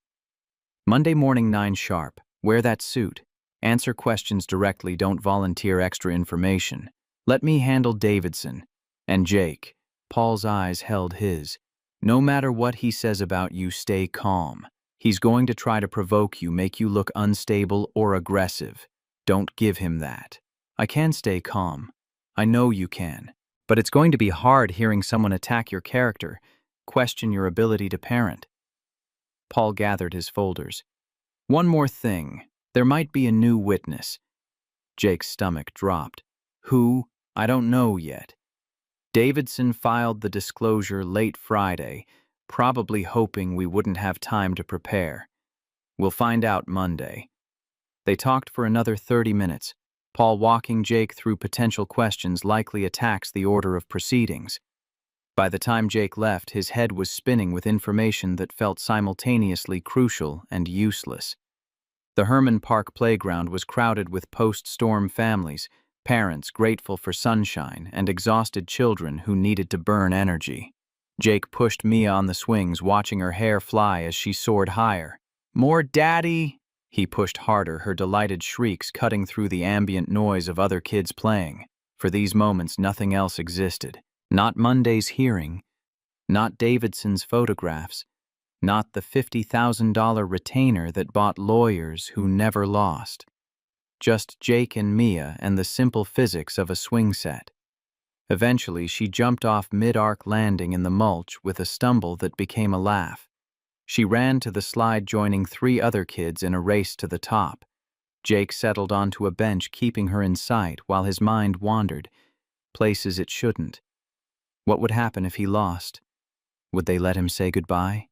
Monday morning, 9 sharp. Wear that suit. Answer questions directly, don't volunteer extra information. Let me handle Davidson. And Jake. Paul's eyes held his. No matter what he says about you, stay calm. He's going to try to provoke you, make you look unstable or aggressive. Don't give him that. I can stay calm. I know you can. But it's going to be hard hearing someone attack your character, question your ability to parent. Paul gathered his folders. One more thing. There might be a new witness. Jake's stomach dropped. Who? I don't know yet. Davidson filed the disclosure late Friday, probably hoping we wouldn't have time to prepare. We'll find out Monday. They talked for another 30 minutes, Paul walking Jake through potential questions, likely attacks, the order of proceedings. By the time Jake left, his head was spinning with information that felt simultaneously crucial and useless. The Herman Park playground was crowded with post-storm families, parents grateful for sunshine, and exhausted children who needed to burn energy. Jake pushed Mia on the swings, watching her hair fly as she soared higher. More daddy! He pushed harder, her delighted shrieks cutting through the ambient noise of other kids playing. For these moments, nothing else existed. Not Monday's hearing, not Davidson's photographs, not the $50,000 retainer that bought lawyers who never lost. Just Jake and Mia and the simple physics of a swing set. Eventually, she jumped off mid-arc landing in the mulch with a stumble that became a laugh. She ran to the slide, joining 3 other kids in a race to the top. Jake settled onto a bench, keeping her in sight while his mind wandered, places it shouldn't. What would happen if he lost? Would they let him say goodbye?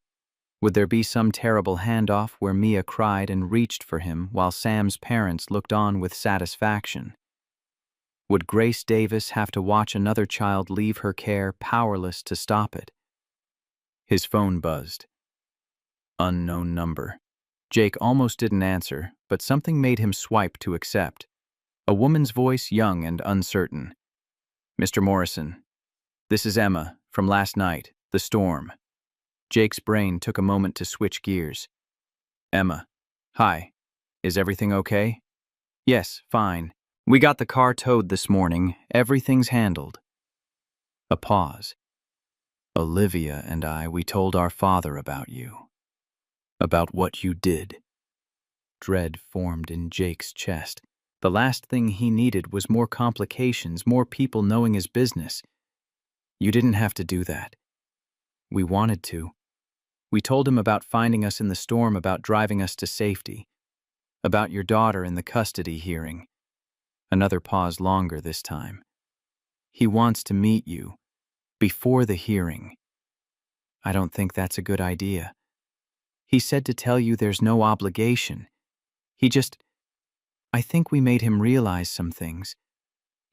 Would there be some terrible handoff where Mia cried and reached for him while Sam's parents looked on with satisfaction? Would Grace Davis have to watch another child leave her care, powerless to stop it? His phone buzzed. Unknown number. Jake almost didn't answer, but something made him swipe to accept. A woman's voice, young and uncertain. Mr. Morrison. This is Emma, from last night, the storm. Jake's brain took a moment to switch gears. Emma. Hi. Is everything okay? Yes, fine. We got the car towed this morning. Everything's handled. A pause. Olivia and we told our father about you. About what you did. Dread formed in Jake's chest. The last thing he needed was more complications, more people knowing his business. You didn't have to do that. We wanted to. We told him about finding us in the storm, about driving us to safety, about your daughter in the custody hearing. Another pause longer this time. He wants to meet you before the hearing. I don't think that's a good idea. He said to tell you there's no obligation. I think we made him realize some things.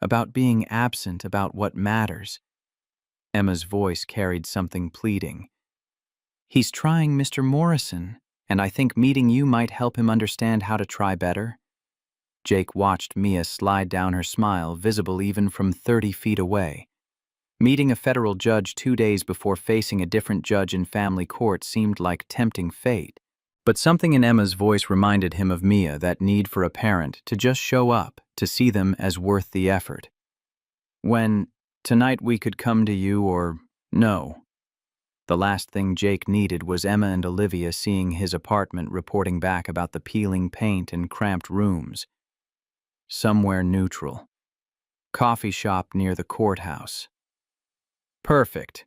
About being absent, about what matters. Emma's voice carried something pleading. He's trying, Mr. Morrison, and I think meeting you might help him understand how to try better. Jake watched Mia slide down her smile, visible even from 30 feet away. Meeting a federal judge 2 days before facing a different judge in family court seemed like tempting fate. But something in Emma's voice reminded him of Mia, that need for a parent to just show up, to see them as worth the effort. When, tonight we could come to you or no. The last thing Jake needed was Emma and Olivia seeing his apartment, reporting back about the peeling paint and cramped rooms. Somewhere neutral. Coffee shop near the courthouse. Perfect.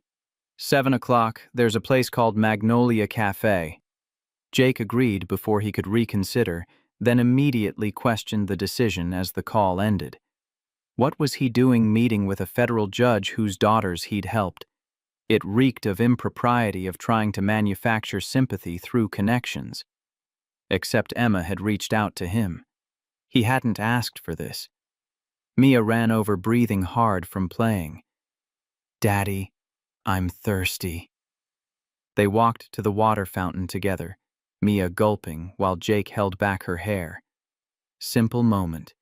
7 o'clock, there's a place called Magnolia Cafe. Jake agreed before he could reconsider, then immediately questioned the decision as the call ended. What was he doing meeting with a federal judge whose daughters he'd helped? It reeked of impropriety, of trying to manufacture sympathy through connections. Except Emma had reached out to him. He hadn't asked for this. Mia ran over, breathing hard from playing. Daddy, I'm thirsty. They walked to the water fountain together, Mia gulping while Jake held back her hair. Simple moment,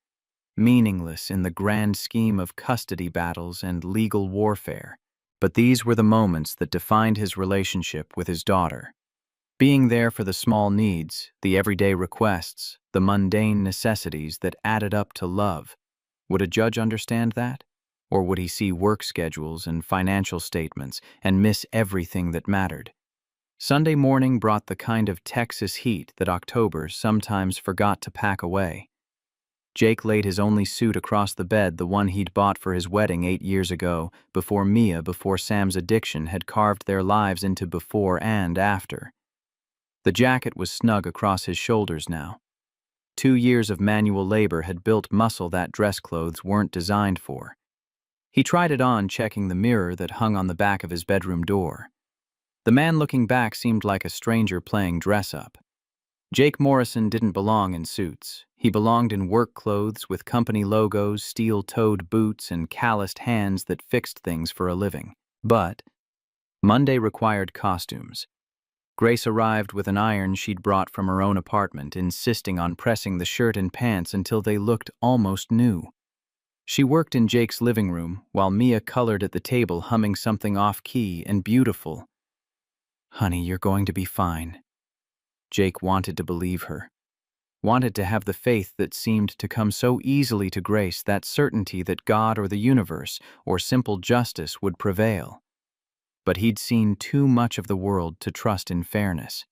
meaningless in the grand scheme of custody battles and legal warfare, but these were the moments that defined his relationship with his daughter. Being there for the small needs, the everyday requests, the mundane necessities that added up to love. Would a judge understand that? Or would he see work schedules and financial statements and miss everything that mattered? Sunday morning brought the kind of Texas heat that October sometimes forgot to pack away. Jake laid his only suit across the bed, the one he'd bought for his wedding 8 years ago, before Sam's addiction had carved their lives into before and after. The jacket was snug across his shoulders now. 2 years of manual labor had built muscle that dress clothes weren't designed for. He tried it on, checking the mirror that hung on the back of his bedroom door. The man looking back seemed like a stranger playing dress-up. Jake Morrison didn't belong in suits. He belonged in work clothes with company logos, steel-toed boots, and calloused hands that fixed things for a living. But Monday required costumes. Grace arrived with an iron she'd brought from her own apartment, insisting on pressing the shirt and pants until they looked almost new. She worked in Jake's living room, while Mia colored at the table, humming something off-key and beautiful. Honey, you're going to be fine. Jake wanted to believe her. Wanted to have the faith that seemed to come so easily to Grace, that certainty that God or the universe or simple justice would prevail. But he'd seen too much of the world to trust in fairness.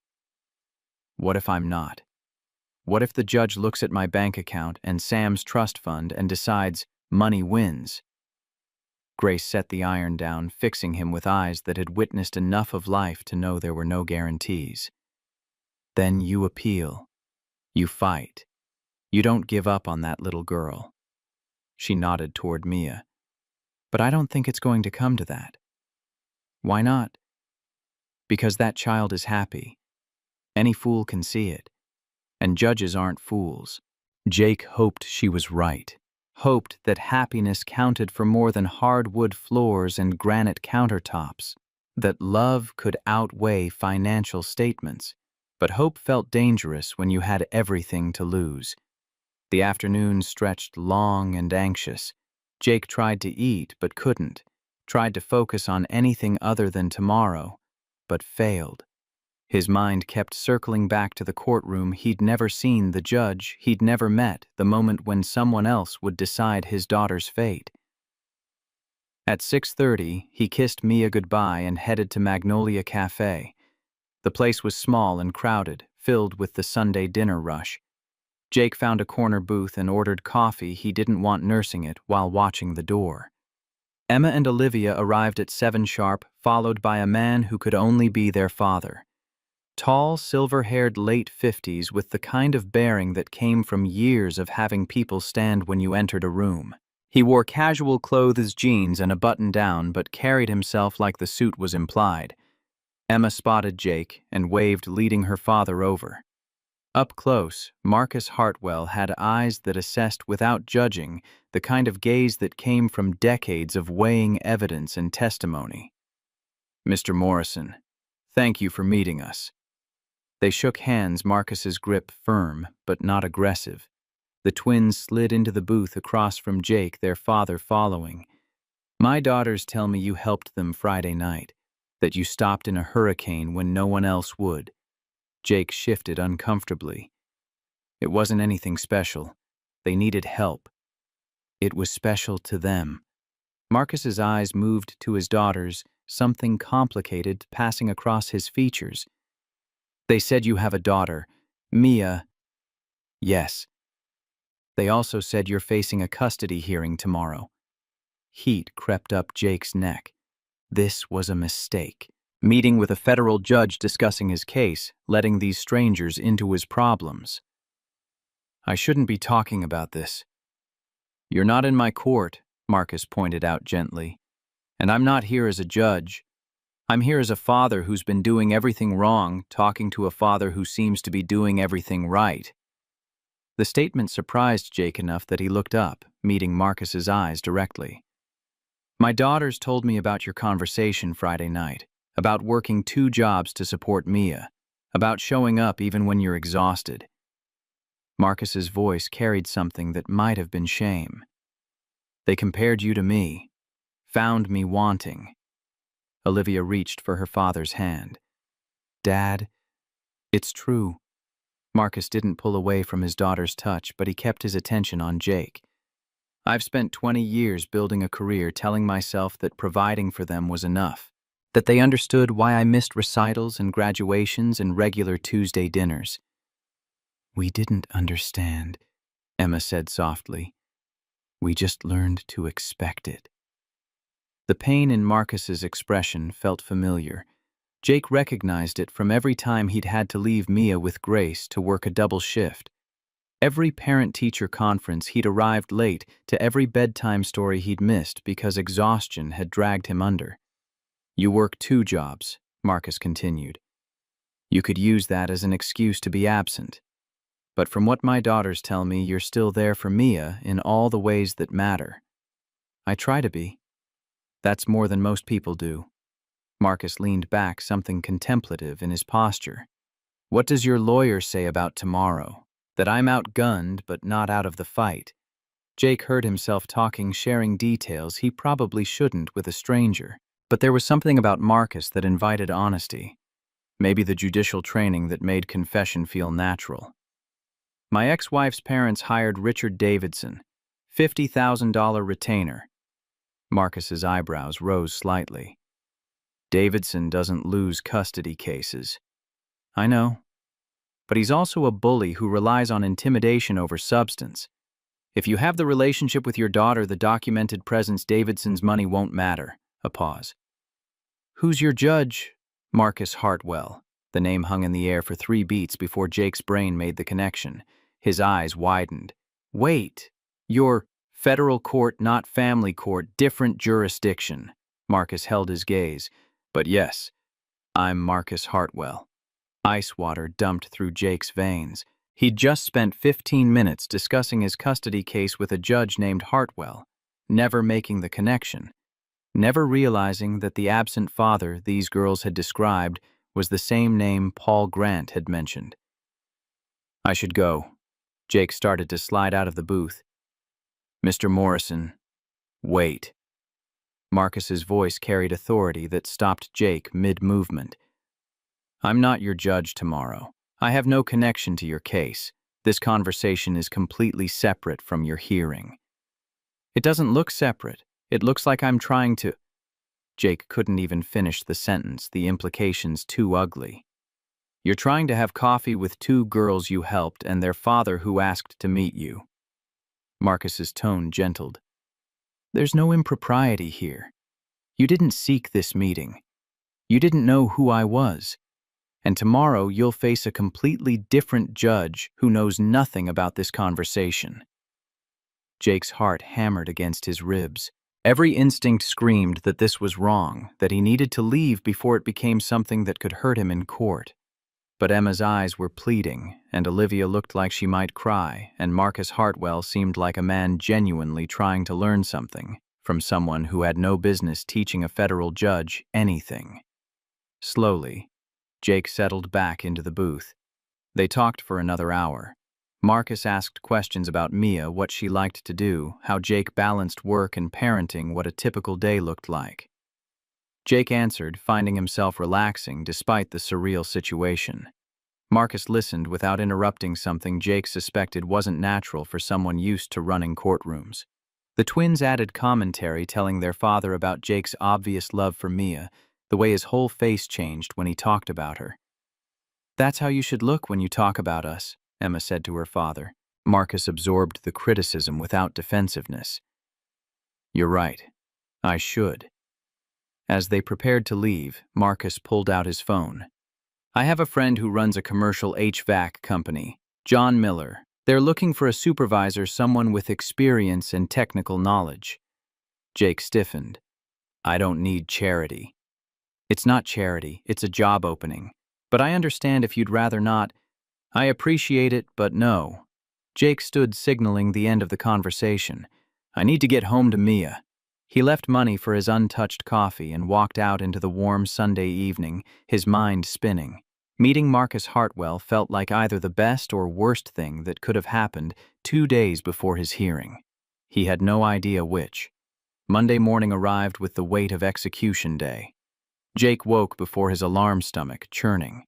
What if I'm not? What if the judge looks at my bank account and Sam's trust fund and decides money wins? Grace set the iron down, fixing him with eyes that had witnessed enough of life to know there were no guarantees. Then you appeal. You fight. You don't give up on that little girl. She nodded toward Mia. But I don't think it's going to come to that. Why not? Because that child is happy. Any fool can see it. And judges aren't fools. Jake hoped she was right. Hoped that happiness counted for more than hardwood floors and granite countertops. That love could outweigh financial statements. But hope felt dangerous when you had everything to lose. The afternoon stretched long and anxious. Jake tried to eat but couldn't. Tried to focus on anything other than tomorrow, but failed. His mind kept circling back to the courtroom. He'd never seen the judge, he'd never met, the moment when someone else would decide his daughter's fate. At 6:30, he kissed Mia goodbye and headed to Magnolia Cafe. The place was small and crowded, filled with the Sunday dinner rush. Jake found a corner booth and ordered coffee he didn't want nursing it while watching the door. Emma and Olivia arrived at 7 sharp, followed by a man who could only be their father. Tall, silver-haired late 50s with the kind of bearing that came from years of having people stand when you entered a room. He wore casual clothes, jeans, and a button-down, but carried himself like the suit was implied. Emma spotted Jake and waved, leading her father over. Up close, Marcus Hartwell had eyes that assessed without judging, the kind of gaze that came from decades of weighing evidence and testimony. "Mr. Morrison, thank you for meeting us." They shook hands, Marcus's grip firm, but not aggressive. The twins slid into the booth across from Jake, their father following. "My daughters tell me you helped them Friday night, that you stopped in a hurricane when no one else would." Jake shifted uncomfortably. "It wasn't anything special. They needed help. It was special to them." Marcus's eyes moved to his daughters, something complicated passing across his features. "They said you have a daughter, Mia." "Yes. They also said you're facing a custody hearing tomorrow." Heat crept up Jake's neck. This was a mistake. Meeting with a federal judge discussing his case, letting these strangers into his problems. "I shouldn't be talking about this." "You're not in my court," Marcus pointed out gently. "And I'm not here as a judge. I'm here as a father who's been doing everything wrong, talking to a father who seems to be doing everything right." The statement surprised Jake enough that he looked up, meeting Marcus's eyes directly. "My daughters told me about your conversation Friday night, about working 2 jobs to support Mia, about showing up even when you're exhausted." Marcus's voice carried something that might have been shame. "They compared you to me, found me wanting." Olivia reached for her father's hand. "Dad, it's true." Marcus didn't pull away from his daughter's touch, but he kept his attention on Jake. "I've spent 20 years building a career telling myself that providing for them was enough, that they understood why I missed recitals and graduations and regular Tuesday dinners." "We didn't understand," Emma said softly. "We just learned to expect it." The pain in Marcus's expression felt familiar. Jake recognized it from every time he'd had to leave Mia with Grace to work a double shift. Every parent-teacher conference he'd arrived late, to every bedtime story he'd missed because exhaustion had dragged him under. "You work 2 jobs," Marcus continued. "You could use that as an excuse to be absent. But from what my daughters tell me, you're still there for Mia in all the ways that matter." "I try to be. That's more than most people do." Marcus leaned back, something contemplative in his posture. "What does your lawyer say about tomorrow? That I'm outgunned but not out of the fight?" Jake heard himself talking, sharing details he probably shouldn't with a stranger. But there was something about Marcus that invited honesty. Maybe the judicial training that made confession feel natural. "My ex-wife's parents hired Richard Davidson, $50,000 retainer." Marcus's eyebrows rose slightly. "Davidson doesn't lose custody cases." "I know. But he's also a bully who relies on intimidation over substance. If you have the relationship with your daughter, the documented presence, Davidson's money won't matter." A pause. "Who's your judge?" "Marcus Hartwell." The name hung in the air for 3 beats before Jake's brain made the connection. His eyes widened. "Wait, you're federal court, not family court, different jurisdiction." Marcus held his gaze. "But yes, I'm Marcus Hartwell." Ice water dumped through Jake's veins. He'd just spent 15 minutes discussing his custody case with a judge named Hartwell, never making the connection, never realizing that the absent father these girls had described was the same name Paul Grant had mentioned. "I should go." Jake started to slide out of the booth. "Mr. Morrison, wait." Marcus's voice carried authority that stopped Jake mid-movement. "I'm not your judge tomorrow. I have no connection to your case. This conversation is completely separate from your hearing." "It doesn't look separate. It looks like I'm trying to— Jake couldn't even finish the sentence, the implications too ugly. You're trying to have coffee with two girls you helped and their father who asked to meet you. Marcus's tone gentled. There's no impropriety here. You didn't seek this meeting. You didn't know who I was. And tomorrow you'll face a completely different judge who knows nothing about this conversation. Jake's heart hammered against his ribs. Every instinct screamed that this was wrong, that he needed to leave before it became something that could hurt him in court. But Emma's eyes were pleading, and Olivia looked like she might cry, and Marcus Hartwell seemed like a man genuinely trying to learn something from someone who had no business teaching a federal judge anything. Slowly, Jake settled back into the booth. They talked for another hour. Marcus asked questions about Mia, what she liked to do, how Jake balanced work and parenting, what a typical day looked like. Jake answered, finding himself relaxing despite the surreal situation. Marcus listened without interrupting something Jake suspected wasn't natural for someone used to running courtrooms. The twins added commentary telling their father about Jake's obvious love for Mia, the way his whole face changed when he talked about her. That's how you should look when you talk about us, Emma said to her father. Marcus absorbed the criticism without defensiveness. You're right. I should. As they prepared to leave, Marcus pulled out his phone. I have a friend who runs a commercial HVAC company, John Miller. They're looking for a supervisor, someone with experience and technical knowledge. Jake stiffened. I don't need charity. It's not charity, it's a job opening. But I understand if you'd rather not. I appreciate it, but no. Jake stood signaling the end of the conversation. I need to get home to Mia. He left money for his untouched coffee and walked out into the warm Sunday evening, his mind spinning. Meeting Marcus Hartwell felt like either the best or worst thing that could have happened 2 days before his hearing. He had no idea which. Monday morning arrived with the weight of execution day. Jake woke before his alarm stomach churning.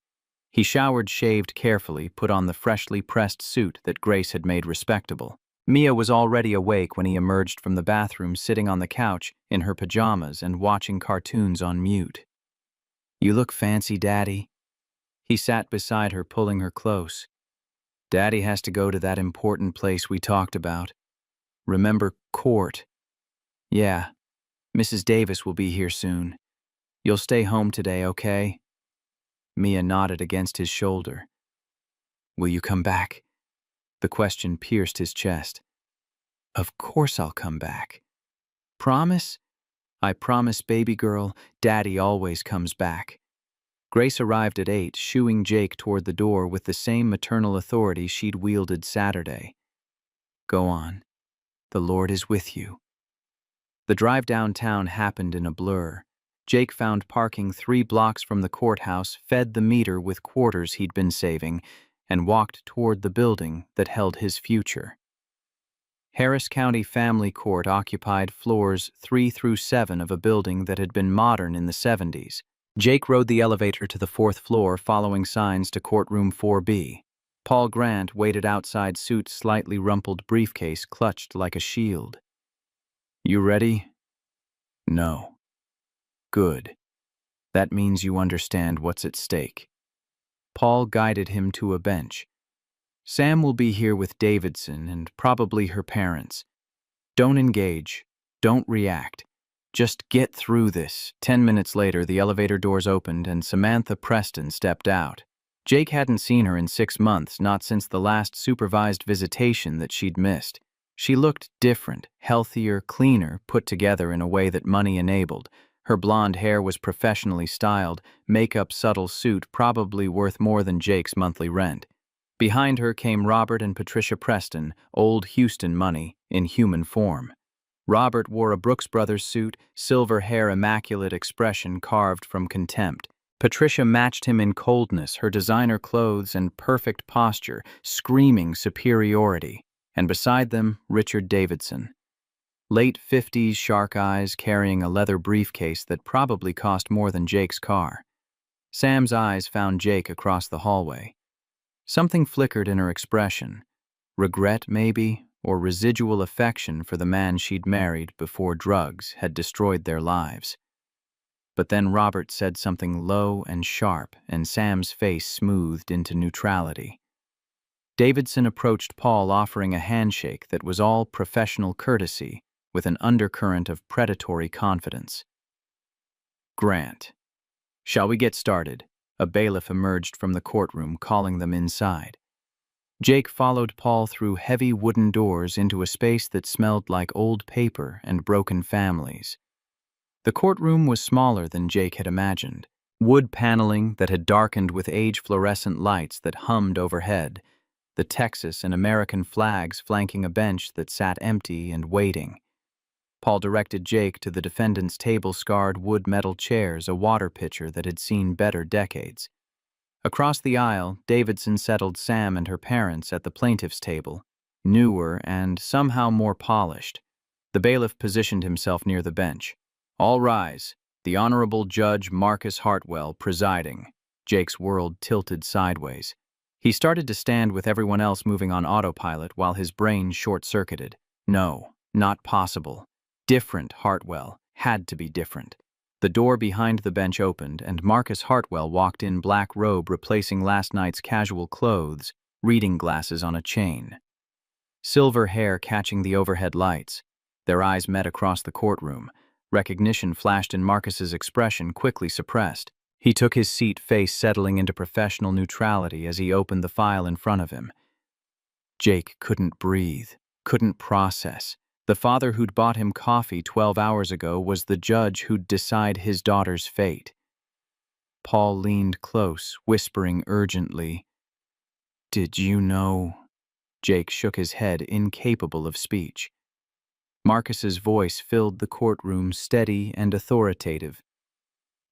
He showered, shaved carefully, put on the freshly pressed suit that Grace had made respectable. Mia was already awake when he emerged from the bathroom, sitting on the couch in her pajamas and watching cartoons on mute. You look fancy, Daddy. He sat beside her, pulling her close. Daddy has to go to that important place we talked about. Remember, court. Yeah, Mrs. Davis will be here soon. You'll stay home today, okay? Mia nodded against his shoulder. Will you come back? The question pierced his chest. Of course I'll come back. Promise? I promise, baby girl. Daddy always comes back. Grace arrived at 8, shooing Jake toward the door with the same maternal authority she'd wielded Saturday. Go on. The Lord is with you. The drive downtown happened in a blur. Jake found parking 3 blocks from the courthouse, fed the meter with quarters he'd been saving, and walked toward the building that held his future. Harris County Family Court occupied floors 3 through 7 of a building that had been modern in the 70s. Jake rode the elevator to the 4th floor, following signs to courtroom 4B. Paul Grant waited outside, suit slightly rumpled briefcase clutched like a shield. You ready? No. Good. That means you understand what's at stake. Paul guided him to a bench. Sam will be here with Davidson and probably her parents. Don't engage. Don't react. Just get through this. 10 minutes later, the elevator doors opened and Samantha Preston stepped out. Jake hadn't seen her in 6 months, not since the last supervised visitation that she'd missed. She looked different, healthier, cleaner, put together in a way that money enabled. Her blonde hair was professionally styled, makeup subtle, suit probably worth more than Jake's monthly rent. Behind her came Robert and Patricia Preston, old Houston money, in human form. Robert wore a Brooks Brothers suit, silver hair, immaculate expression carved from contempt. Patricia matched him in coldness, her designer clothes and perfect posture, screaming superiority. And beside them, Richard Davidson. Late 50s, shark eyes, carrying a leather briefcase that probably cost more than Jake's car. Sam's eyes found Jake across the hallway. Something flickered in her expression. Regret, maybe, or residual affection for the man she'd married before drugs had destroyed their lives. But then Robert said something low and sharp, and Sam's face smoothed into neutrality. Davidson approached Paul, offering a handshake that was all professional courtesy, with an undercurrent of predatory confidence. "Grant, shall we get started?" A bailiff emerged from the courtroom, calling them inside. Jake followed Paul through heavy wooden doors into a space that smelled like old paper and broken families. The courtroom was smaller than Jake had imagined. Wood paneling that had darkened with age-fluorescent lights that hummed overhead, the Texas and American flags flanking a bench that sat empty and waiting. Paul directed Jake to the defendant's table-scarred wood-metal chairs, a water pitcher that had seen better decades. Across the aisle, Davidson settled Sam and her parents at the plaintiff's table, newer and somehow more polished. The bailiff positioned himself near the bench. "All rise. The Honorable Judge Marcus Hartwell presiding." Jake's world tilted sideways. He started to stand with everyone else moving on autopilot while his brain short-circuited. No, not possible. Different Hartwell. Had to be different. The door behind the bench opened, and Marcus Hartwell walked in, black robe replacing last night's casual clothes, reading glasses on a chain. Silver hair catching the overhead lights. Their eyes met across the courtroom. Recognition flashed in Marcus's expression, quickly suppressed. He took his seat, face settling into professional neutrality as he opened the file in front of him. Jake couldn't breathe, couldn't process. The father who'd bought him coffee 12 hours ago was the judge who'd decide his daughter's fate. Paul leaned close, whispering urgently, "Did you know?" Jake shook his head, incapable of speech. Marcus's voice filled the courtroom, steady and authoritative.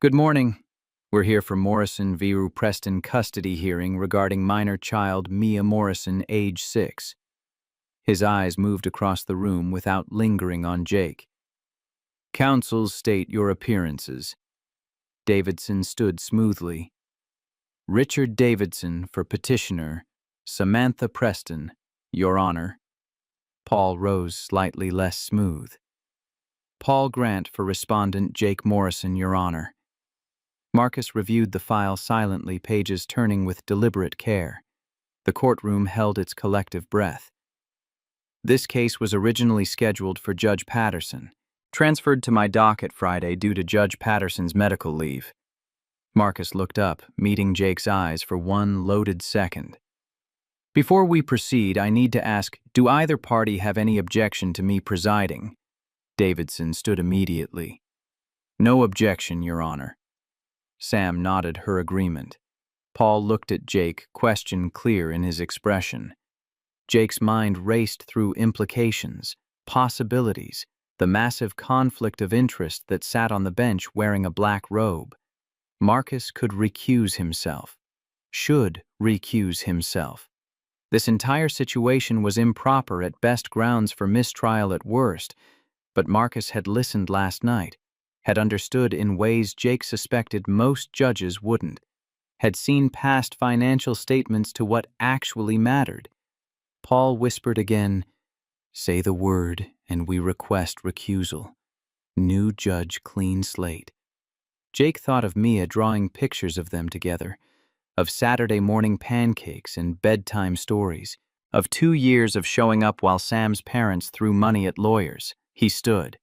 "Good morning. We're here for Morrison v. Preston custody hearing regarding minor child Mia Morrison, age 6. His eyes moved across the room without lingering on Jake. "Counsel, state your appearances." Davidson stood smoothly. "Richard Davidson for petitioner, Samantha Preston, Your Honor." Paul rose slightly less smooth. "Paul Grant for respondent, Jake Morrison, Your Honor." Marcus reviewed the file silently, pages turning with deliberate care. The courtroom held its collective breath. "This case was originally scheduled for Judge Patterson, transferred to my docket Friday due to Judge Patterson's medical leave." Marcus looked up, meeting Jake's eyes for one loaded second. "Before we proceed, I need to ask, do either party have any objection to me presiding?" Davidson stood immediately. "No objection, Your Honor." Sam nodded her agreement. Paul looked at Jake, question clear in his expression. Jake's mind raced through implications, possibilities, the massive conflict of interest that sat on the bench wearing a black robe. Marcus could recuse himself. Should recuse himself. This entire situation was improper at best, grounds for mistrial at worst, but Marcus had listened last night, had understood in ways Jake suspected most judges wouldn't, had seen past financial statements to what actually mattered. Paul whispered again, "Say the word, and we request recusal. New judge, clean slate." Jake thought of Mia drawing pictures of them together, of Saturday morning pancakes and bedtime stories, of 2 years of showing up while Sam's parents threw money at lawyers. He stood.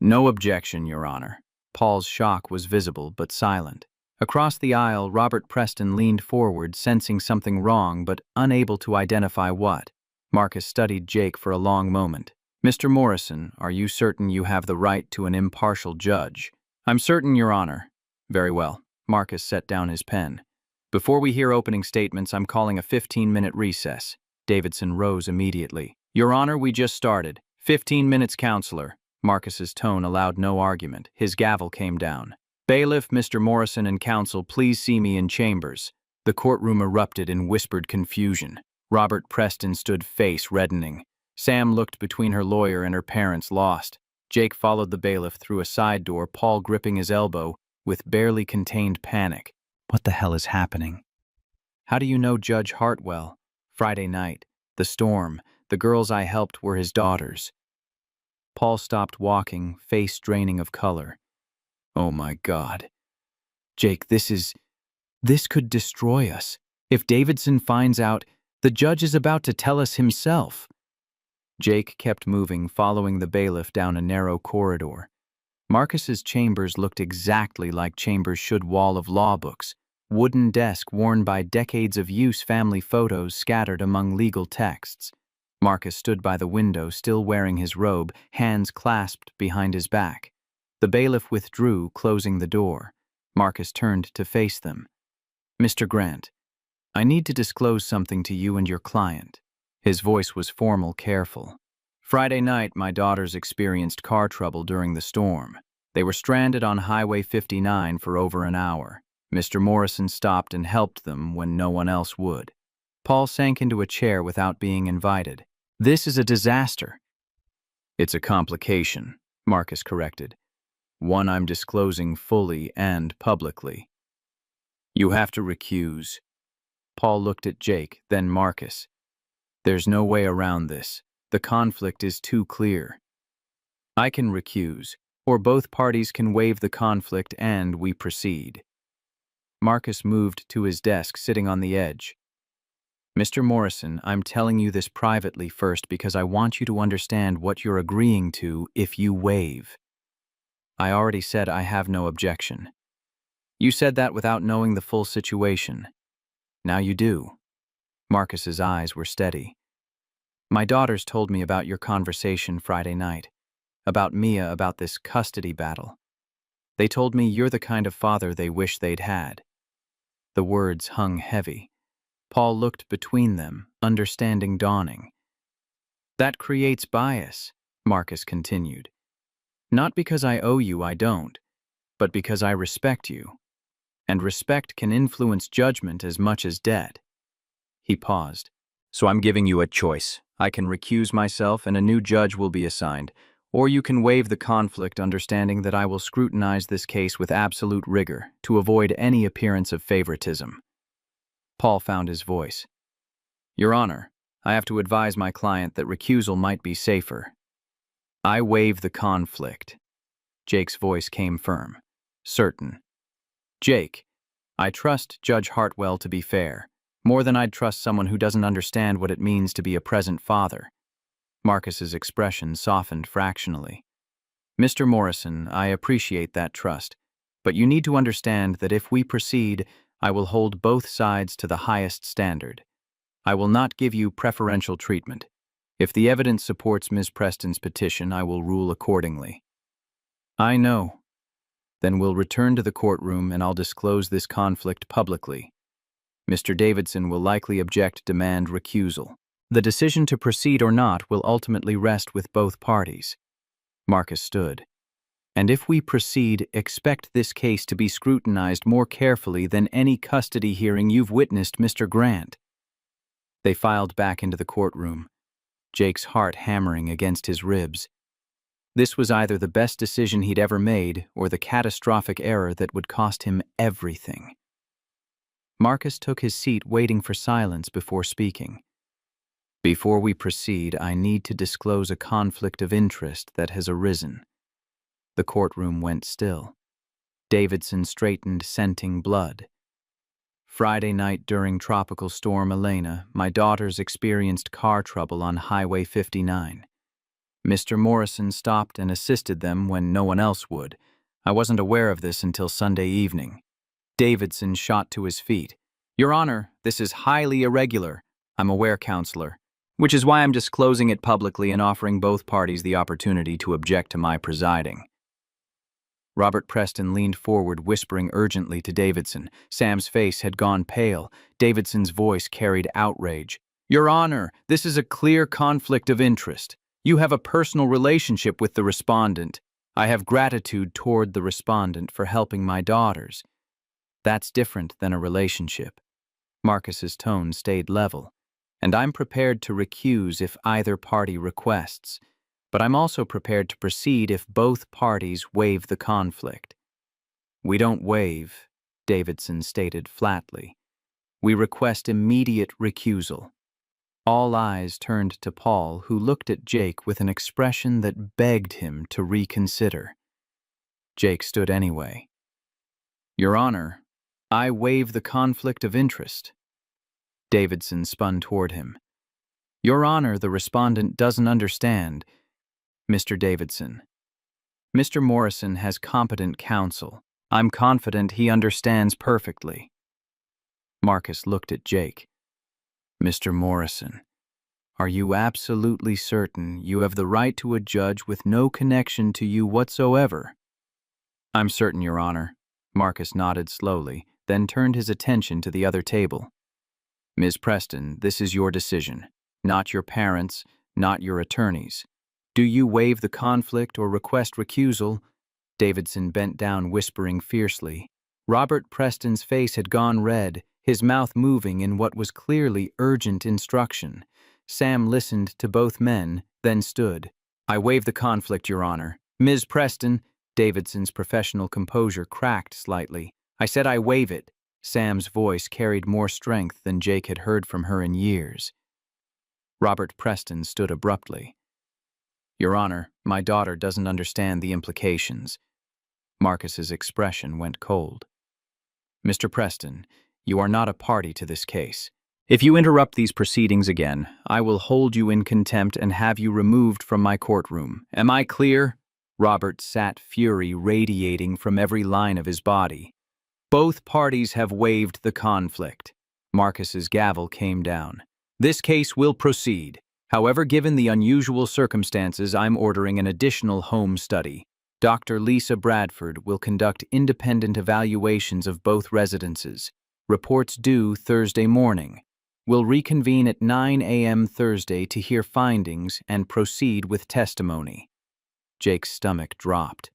"No objection, Your Honor." Paul's shock was visible but silent. Across the aisle, Robert Preston leaned forward, sensing something wrong but unable to identify what. Marcus studied Jake for a long moment. "Mr. Morrison, are you certain you have the right to an impartial judge?" "I'm certain, Your Honor." "Very well." Marcus set down his pen. "Before we hear opening statements, I'm calling a 15-minute recess." Davidson rose immediately. "Your Honor, we just started. 15 minutes, Counselor." Marcus's tone allowed no argument. His gavel came down. "Bailiff, Mr. Morrison, and counsel, please see me in chambers." The courtroom erupted in whispered confusion. Robert Preston stood, face reddening. Sam looked between her lawyer and her parents, lost. Jake followed the bailiff through a side door, Paul gripping his elbow with barely contained panic. What the hell is happening? "How do you know Judge Hartwell?" Friday night. The storm, The girls I helped were his daughters. Paul stopped walking, face draining of color. Oh my God. Jake, this could destroy us. If Davidson finds out, the judge is about to tell us himself. Jake kept moving, following the bailiff down a narrow corridor. Marcus's chambers looked exactly like chambers should: wall of law books, wooden desk worn by decades of use, family photos scattered among legal texts. Marcus stood by the window, still wearing his robe, hands clasped behind his back. The bailiff withdrew, closing the door. Marcus turned to face them. Mr. Grant, I need to disclose something to you and your client. His voice was formal, careful. Friday night, my daughters experienced car trouble during the storm. They were stranded on Highway 59 for over an hour. Mr. Morrison stopped and helped them when no one else would. Paul sank into a chair without being invited. This is a disaster. It's a complication, Marcus corrected. One I'm disclosing fully and publicly. You have to recuse. Paul looked at Jake, then Marcus. There's no way around this. The conflict is too clear. I can recuse, or both parties can waive the conflict and we proceed. Marcus moved to his desk, sitting on the edge. Mr. Morrison, I'm telling you this privately first because I want you to understand what you're agreeing to if you waive. I already said I have no objection. You said that without knowing the full situation. Now you do. Marcus's eyes were steady. My daughters told me about your conversation Friday night, about Mia, about this custody battle. They told me you're the kind of father they wish they'd had. The words hung heavy. Paul looked between them, understanding dawning. That creates bias, Marcus continued. Not because I owe you, I don't, but because I respect you. And respect can influence judgment as much as debt. He paused. So I'm giving you a choice. I can recuse myself and a new judge will be assigned, or you can waive the conflict, understanding that I will scrutinize this case with absolute rigor to avoid any appearance of favoritism. Paul found his voice. Your Honor, I have to advise my client that recusal might be safer. I waive the conflict. Jake's voice came firm, certain. Jake, I trust Judge Hartwell to be fair, more than I'd trust someone who doesn't understand what it means to be a present father. Marcus's expression softened fractionally. Mr. Morrison, I appreciate that trust, but you need to understand that if we proceed, I will hold both sides to the highest standard. I will not give you preferential treatment. If the evidence supports Ms. Preston's petition, I will rule accordingly. I know. Then we'll return to the courtroom and I'll disclose this conflict publicly. Mr. Davidson will likely object, demand recusal. The decision to proceed or not will ultimately rest with both parties. Marcus stood. And if we proceed, expect this case to be scrutinized more carefully than any custody hearing you've witnessed, Mr. Grant. They filed back into the courtroom, Jake's heart hammering against his ribs. This was either the best decision he'd ever made or the catastrophic error that would cost him everything. Marcus took his seat, waiting for silence before speaking. Before we proceed, I need to disclose a conflict of interest that has arisen. The courtroom went still. Davidson straightened, scenting blood. Friday night during Tropical Storm Elena, my daughters experienced car trouble on Highway 59. Mr. Morrison stopped and assisted them when no one else would. I wasn't aware of this until Sunday evening. Davidson shot to his feet. Your Honor, this is highly irregular. I'm aware, Counselor, which is why I'm disclosing it publicly and offering both parties the opportunity to object to my presiding. Robert Preston leaned forward, whispering urgently to Davidson. Sam's face had gone pale. Davidson's voice carried outrage. Your Honor, this is a clear conflict of interest. You have a personal relationship with the respondent. I have gratitude toward the respondent for helping my daughters. That's different than a relationship. Marcus's tone stayed level. And I'm prepared to recuse if either party requests. But I'm also prepared to proceed if both parties waive the conflict. We don't waive, Davidson stated flatly. We request immediate recusal. All eyes turned to Paul, who looked at Jake with an expression that begged him to reconsider. Jake stood anyway. "Your Honor, I waive the conflict of interest." Davidson spun toward him. "Your Honor, the respondent doesn't understand." "Mr. Davidson, Mr. Morrison has competent counsel. I'm confident he understands perfectly." Marcus looked at Jake. "Mr. Morrison, are you absolutely certain you have the right to a judge with no connection to you whatsoever?" "I'm certain, Your Honor." Marcus nodded slowly, then turned his attention to the other table. "Ms. Preston, this is your decision, not your parents', not your attorney's. Do you waive the conflict or request recusal?" Davidson bent down, whispering fiercely. Robert Preston's face had gone red, his mouth moving in what was clearly urgent instruction. Sam listened to both men, then stood. "I waive the conflict, Your Honor." "Ms. Preston," Davidson's professional composure cracked slightly. "I said I waive it." Sam's voice carried more strength than Jake had heard from her in years. Robert Preston stood abruptly. "Your Honor, my daughter doesn't understand the implications." Marcus's expression went cold. "Mr. Preston, you are not a party to this case. If you interrupt these proceedings again, I will hold you in contempt and have you removed from my courtroom. Am I clear?" Robert sat, fury radiating from every line of his body. "Both parties have waived the conflict." Marcus's gavel came down. "This case will proceed. However, given the unusual circumstances, I'm ordering an additional home study. Dr. Lisa Bradford will conduct independent evaluations of both residences. Reports due Thursday morning. We'll reconvene at 9 a.m. Thursday to hear findings and proceed with testimony." Jake's stomach dropped.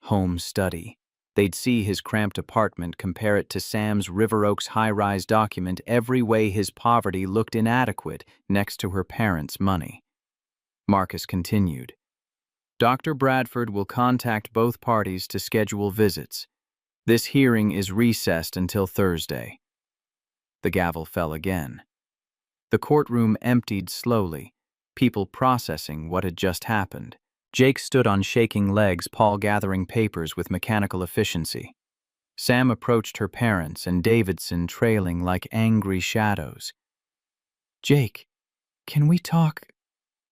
Home study. They'd see his cramped apartment, compare it to Sam's River Oaks high-rise document every way his poverty looked inadequate next to her parents' money. Marcus continued. "Dr. Bradford will contact both parties to schedule visits. This hearing is recessed until Thursday." The gavel fell again. The courtroom emptied slowly, people processing what had just happened. Jake stood on shaking legs, Paul gathering papers with mechanical efficiency. Sam approached her parents and Davidson trailing like angry shadows. "Jake, can we talk?"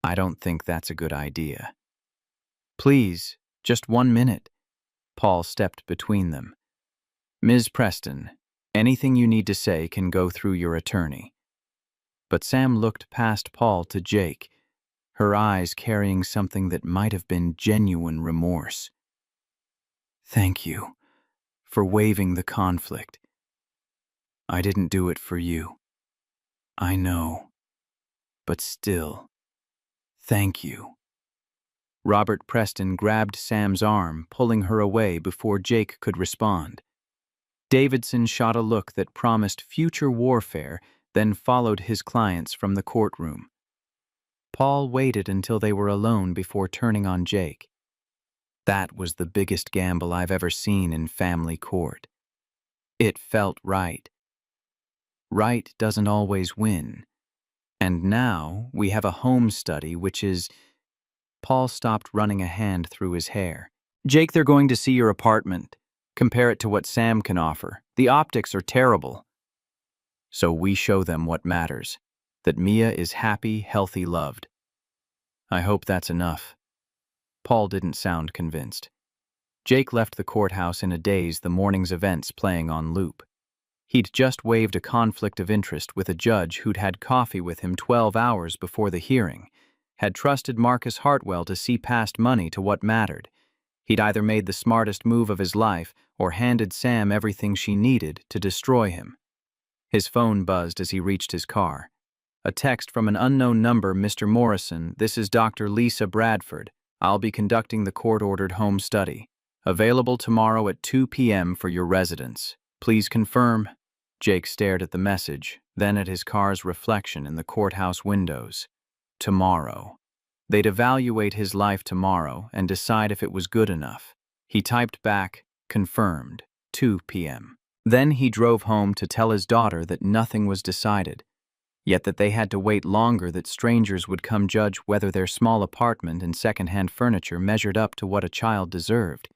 "I don't think that's a good idea." "Please, just 1 minute." Paul stepped between them. "Ms. Preston, anything you need to say can go through your attorney." But Sam looked past Paul to Jake, her eyes carrying something that might have been genuine remorse. "Thank you for waiving the conflict. I didn't do it for you. I know. But still, thank you." Robert Preston grabbed Sam's arm, pulling her away before Jake could respond. Davidson shot a look that promised future warfare, then followed his clients from the courtroom. Paul waited until they were alone before turning on Jake. "That was the biggest gamble I've ever seen in family court. It felt right. Right doesn't always win. And now we have a home study which is—" Paul stopped, running a hand through his hair. "Jake, they're going to see your apartment. Compare it to what Sam can offer. The optics are terrible." "So we show them what matters. That Mia is happy, healthy, loved. I hope that's enough." Paul didn't sound convinced. Jake left the courthouse in a daze, the morning's events playing on loop. He'd just waived a conflict of interest with a judge who'd had coffee with him 12 hours before the hearing, had trusted Marcus Hartwell to see past money to what mattered. He'd either made the smartest move of his life or handed Sam everything she needed to destroy him. His phone buzzed as he reached his car. A text from an unknown number. "Mr. Morrison, this is Dr. Lisa Bradford. I'll be conducting the court-ordered home study. Available tomorrow at 2 p.m. for your residence. Please confirm." Jake stared at the message, then at his car's reflection in the courthouse windows. Tomorrow. They'd evaluate his life tomorrow and decide if it was good enough. He typed back, "Confirmed, 2 p.m." Then he drove home to tell his daughter that nothing was decided. Yet that they had to wait longer that strangers would come judge whether their small apartment and second-hand furniture measured up to what a child deserved.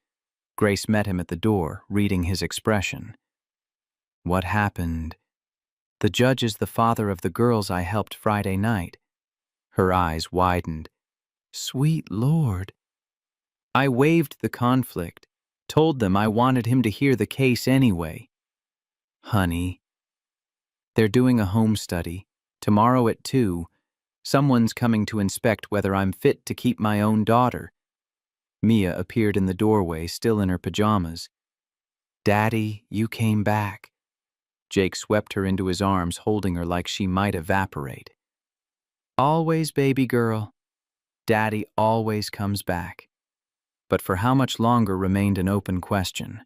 Grace met him at the door, reading his expression. "What happened?" "The judge is the father of the girls I helped Friday night." Her eyes widened. "Sweet Lord." "I waived the conflict, told them I wanted him to hear the case anyway." "Honey." "They're doing a home study. Tomorrow at 2. Someone's coming to inspect whether I'm fit to keep my own daughter." Mia appeared in the doorway, still in her pajamas. "Daddy, you came back." Jake swept her into his arms, holding her like she might evaporate. "Always, baby girl. Daddy always comes back." But for how much longer remained an open question.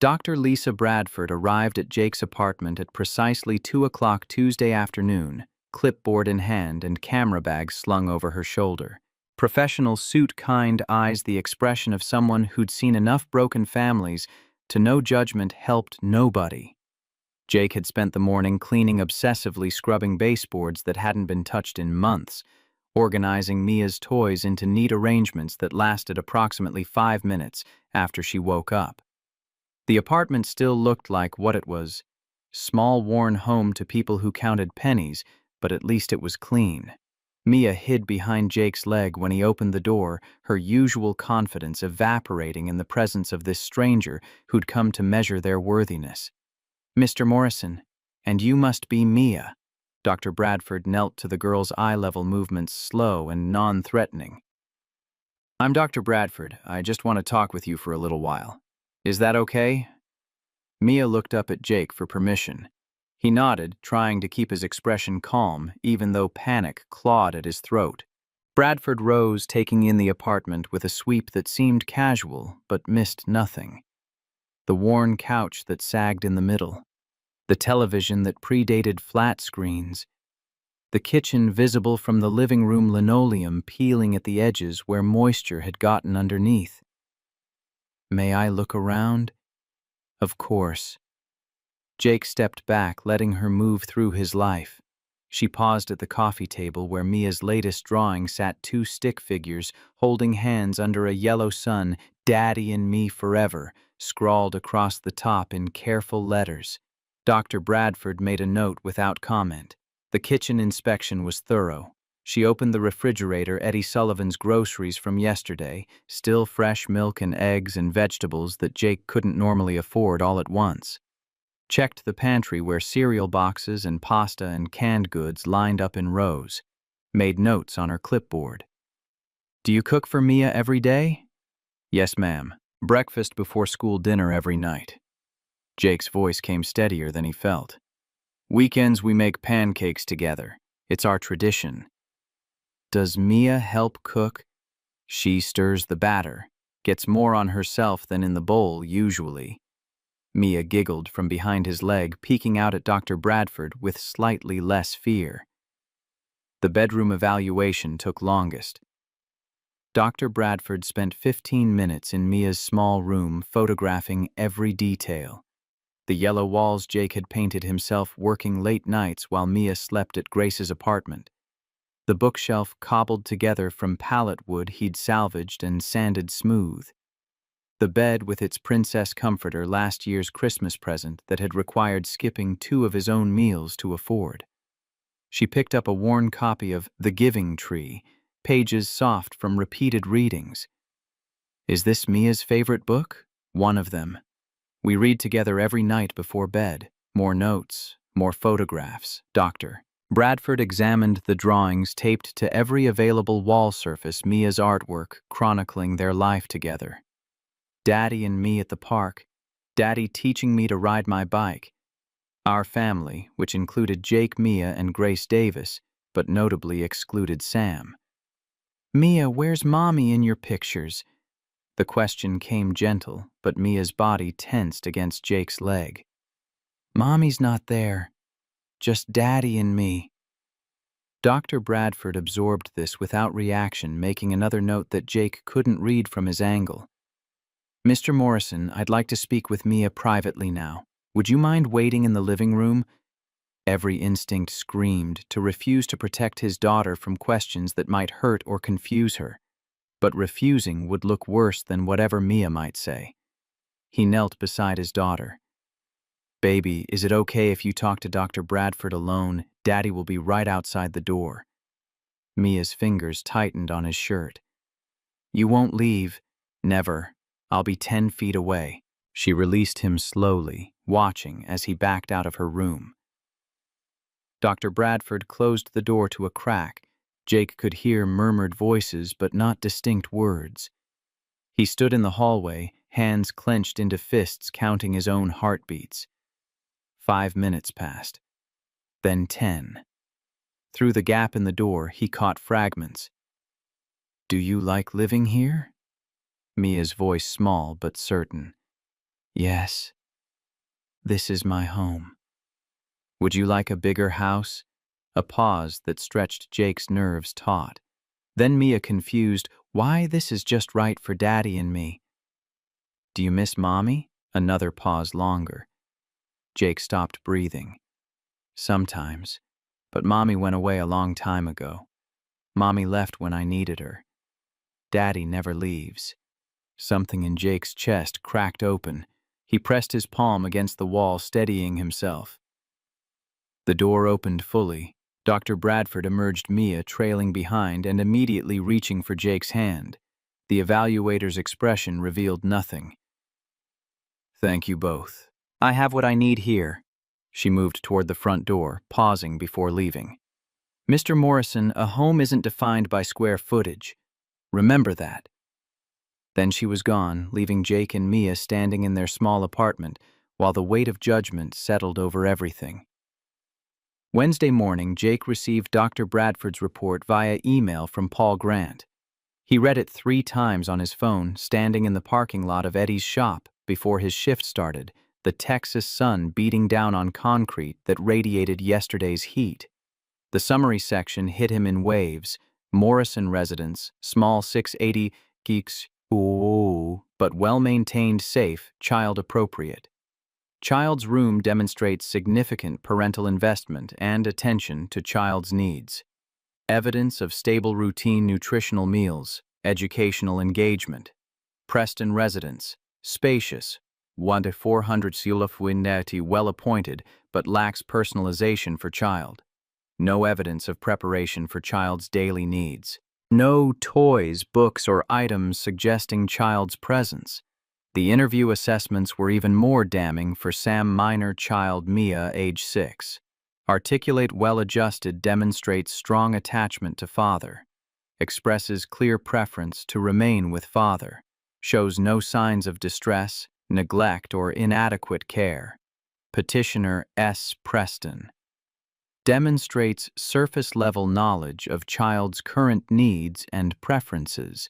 Dr. Lisa Bradford arrived at Jake's apartment at precisely 2 o'clock Tuesday afternoon, clipboard in hand and camera bag slung over her shoulder. Professional suit-kind eyes, the expression of someone who'd seen enough broken families to know judgment helped nobody. Jake had spent the morning cleaning obsessively, scrubbing baseboards that hadn't been touched in months, organizing Mia's toys into neat arrangements that lasted approximately 5 minutes after she woke up. The apartment still looked like what it was: small, worn home to people who counted pennies, but at least it was clean. Mia hid behind Jake's leg when he opened the door, her usual confidence evaporating in the presence of this stranger who'd come to measure their worthiness. "Mr. Morrison, and you must be Mia." Dr. Bradford knelt to the girl's eye-level movements, slow and non-threatening. "I'm Dr. Bradford. I just want to talk with you for a little while. Is that okay?" Mia looked up at Jake for permission. He nodded, trying to keep his expression calm, even though panic clawed at his throat. Bradford rose, taking in the apartment with a sweep that seemed casual, but missed nothing. The worn couch that sagged in the middle. The television that predated flat screens. The kitchen visible from the living room linoleum peeling at the edges where moisture had gotten underneath. "May I look around?" "Of course." Jake stepped back, letting her move through his life. She paused at the coffee table where Mia's latest drawing sat 2 stick figures holding hands under a yellow sun, "Daddy and me forever," scrawled across the top in careful letters. Dr. Bradford made a note without comment. The kitchen inspection was thorough. She opened the refrigerator, Eddie Sullivan's groceries from yesterday, still fresh milk and eggs and vegetables that Jake couldn't normally afford all at once. Checked the pantry where cereal boxes and pasta and canned goods lined up in rows. Made notes on her clipboard. "Do you cook for Mia every day?" "Yes, ma'am. Breakfast before school, dinner every night." Jake's voice came steadier than he felt. "Weekends we make pancakes together. It's our tradition." "Does Mia help cook?" "She stirs the batter. Gets more on herself than in the bowl, usually." Mia giggled from behind his leg, peeking out at Dr. Bradford with slightly less fear. The bedroom evaluation took longest. Dr. Bradford spent 15 minutes in Mia's small room, photographing every detail. The yellow walls Jake had painted himself, working late nights while Mia slept at Grace's apartment. The bookshelf cobbled together from pallet wood he'd salvaged and sanded smooth. The bed with its princess comforter, last year's Christmas present that had required skipping 2 of his own meals to afford. She picked up a worn copy of The Giving Tree, pages soft from repeated readings. "Is this Mia's favorite book?" "One of them. We read together every night before bed. More notes, more photographs." Dr. Bradford examined the drawings taped to every available wall surface, Mia's artwork chronicling their life together. "Daddy and me at the park. Daddy teaching me to ride my bike. Our family, which included Jake, Mia, and Grace Davis, but notably excluded Sam." "Mia, where's Mommy in your pictures?" The question came gentle, but Mia's body tensed against Jake's leg. "Mommy's not there. Just Daddy and me." Dr. Bradford absorbed this without reaction, making another note that Jake couldn't read from his angle. "Mr. Morrison, I'd like to speak with Mia privately now. Would you mind waiting in the living room?" Every instinct screamed to refuse to protect his daughter from questions that might hurt or confuse her, but refusing would look worse than whatever Mia might say. He knelt beside his daughter. "Baby, is it okay if you talk to Dr. Bradford alone? Daddy will be right outside the door." Mia's fingers tightened on his shirt. "You won't leave." "Never. I'll be 10 feet away." She released him slowly, watching as he backed out of her room. Dr. Bradford closed the door to a crack. Jake could hear murmured voices but not distinct words. He stood in the hallway, hands clenched into fists, counting his own heartbeats. 5 minutes passed. Then 10. Through the gap in the door, he caught fragments. "Do you like living here?" Mia's voice small but certain. "Yes. This is my home." "Would you like a bigger house?" A pause that stretched Jake's nerves taut. Then Mia confused, "Why, this is just right for Daddy and me." "Do you miss Mommy?" Another pause longer. Jake stopped breathing. "Sometimes, but Mommy went away a long time ago. Mommy left when I needed her. Daddy never leaves." Something in Jake's chest cracked open. He pressed his palm against the wall, steadying himself. The door opened fully. Dr. Bradford emerged, Mia trailing behind and immediately reaching for Jake's hand. The evaluator's expression revealed nothing. "Thank you both. I have what I need here." She moved toward the front door, pausing before leaving. "Mr. Morrison, a home isn't defined by square footage. Remember that." Then she was gone, leaving Jake and Mia standing in their small apartment while the weight of judgment settled over everything. Wednesday morning, Jake received Dr. Bradford's report via email from Paul Grant. He read it 3 times on his phone, standing in the parking lot of Eddie's shop before his shift started, the Texas sun beating down on concrete that radiated yesterday's heat. The summary section hit him in waves. Morrison residence, small 680 geeks, but well-maintained, safe, child-appropriate. Child's room demonstrates significant parental investment and attention to child's needs. Evidence of stable routine nutritional meals, educational engagement. Preston residence, spacious, 1 to 400 Sulafwineti, well-appointed, but lacks personalization for child. No evidence of preparation for child's daily needs. No toys, books, or items suggesting child's presence. The interview assessments were even more damning for Sam minor child Mia, age 6. Articulate, well-adjusted, demonstrates strong attachment to father. Expresses clear preference to remain with father. Shows no signs of distress, neglect, or inadequate care. Petitioner S. Preston. Demonstrates surface-level knowledge of child's current needs and preferences.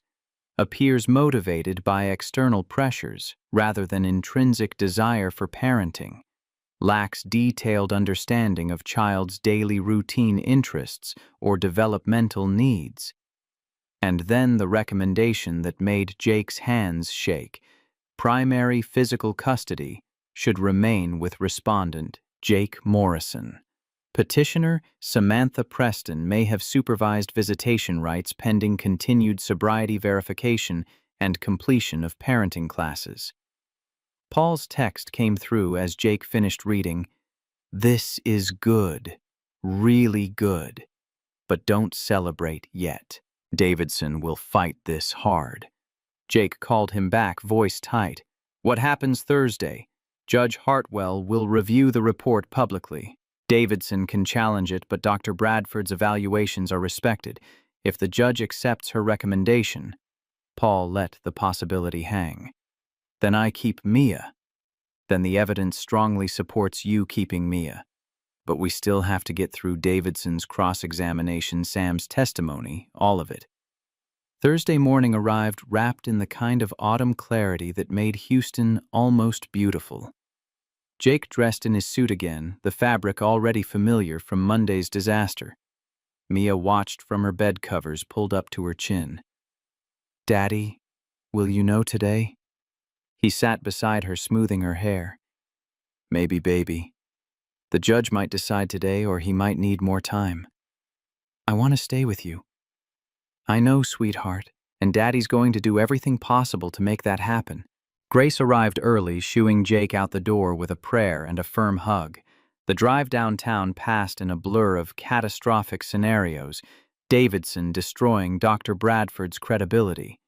Appears motivated by external pressures rather than intrinsic desire for parenting. Lacks detailed understanding of child's daily routine interests or developmental needs. And then the recommendation that made Jake's hands shake. Primary physical custody should remain with respondent Jake Morrison. Petitioner Samantha Preston may have supervised visitation rights pending continued sobriety verification and completion of parenting classes. Paul's text came through as Jake finished reading, "This is good, really good, but don't celebrate yet. Davidson will fight this hard." Jake called him back, voice tight. "What happens Thursday? Judge Hartwell will review the report publicly. Davidson can challenge it, but Dr. Bradford's evaluations are respected. If the judge accepts her recommendation," Paul let the possibility hang, "then I keep Mia. Then the evidence strongly supports you keeping Mia. But we still have to get through Davidson's cross-examination, Sam's testimony, all of it." Thursday morning arrived wrapped in the kind of autumn clarity that made Houston almost beautiful. Jake dressed in his suit again, the fabric already familiar from Monday's disaster. Mia watched from her bed covers pulled up to her chin. "Daddy, will you know today?" He sat beside her, smoothing her hair. "Maybe, baby. The judge might decide today, or he might need more time. I want to stay with you. I know, sweetheart, and Daddy's going to do everything possible to make that happen. Grace arrived early, shooing Jake out the door with a prayer and a firm hug. The drive downtown passed in a blur of catastrophic scenarios, Davidson destroying Dr. Bradford's credibility.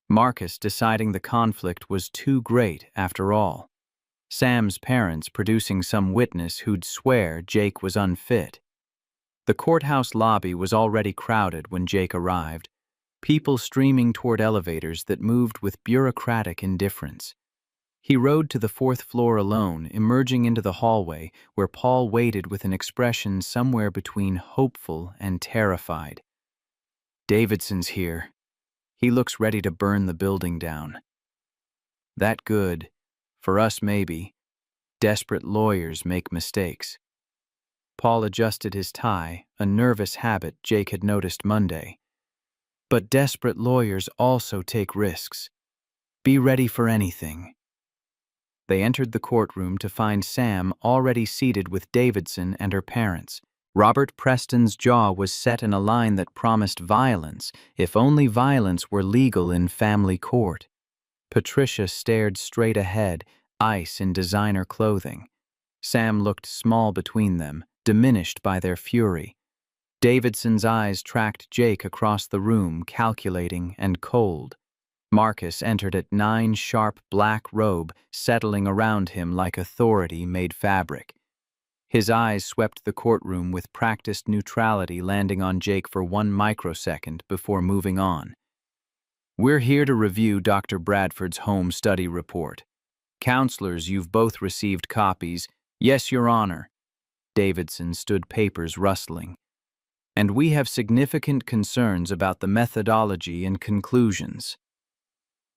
Marcus deciding the conflict was too great after all. Sam's parents producing some witness who'd swear Jake was unfit. The courthouse lobby was already crowded when Jake arrived, people streaming toward elevators that moved with bureaucratic indifference. He rode to the 4th floor alone, emerging into the hallway where Paul waited with an expression somewhere between hopeful and terrified. Davidson's here. He looks ready to burn the building down. That good. For us, maybe. Desperate lawyers make mistakes. Paul adjusted his tie, a nervous habit Jake had noticed Monday. But desperate lawyers also take risks. Be ready for anything. They entered the courtroom to find Sam already seated with Davidson and her parents. Robert Preston's jaw was set in a line that promised violence, if only violence were legal in family court. Patricia stared straight ahead, ice in designer clothing. Sam looked small between them, diminished by their fury. Davidson's eyes tracked Jake across the room, calculating and cold. Marcus entered at 9 sharp black robe, settling around him like authority made fabric. His eyes swept the courtroom with practiced neutrality, landing on Jake for 1 microsecond before moving on. We're here to review Dr. Bradford's home study report. Counselors, you've both received copies. Yes, Your Honor. Davidson stood, papers rustling. And we have significant concerns about the methodology and conclusions.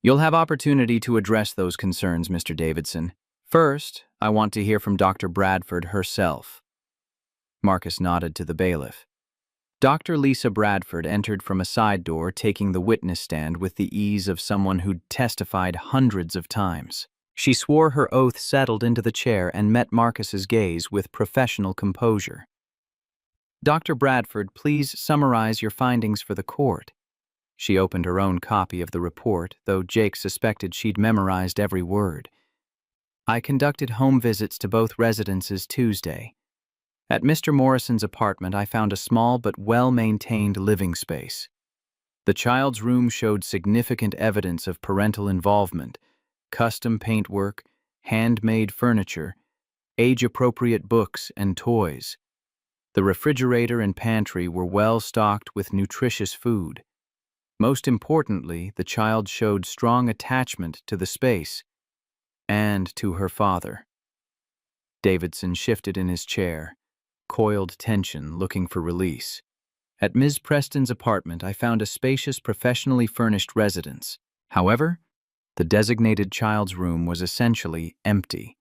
You'll have opportunity to address those concerns, Mr. Davidson. First, I want to hear from Dr. Bradford herself. Marcus nodded to the bailiff. Dr. Lisa Bradford entered from a side door, taking the witness stand with the ease of someone who'd testified hundreds of times. She swore her oath, settled into the chair, and met Marcus's gaze with professional composure. Dr. Bradford, please summarize your findings for the court. She opened her own copy of the report, though Jake suspected she'd memorized every word. I conducted home visits to both residences Tuesday. At Mr. Morrison's apartment, I found a small but well-maintained living space. The child's room showed significant evidence of parental involvement: custom paintwork, handmade furniture, age-appropriate books and toys. The refrigerator and pantry were well stocked with nutritious food. Most importantly, the child showed strong attachment to the space and to her father. Davidson shifted in his chair, coiled tension, looking for release. At Ms. Preston's apartment, I found a spacious, professionally furnished residence. However, the designated child's room was essentially empty.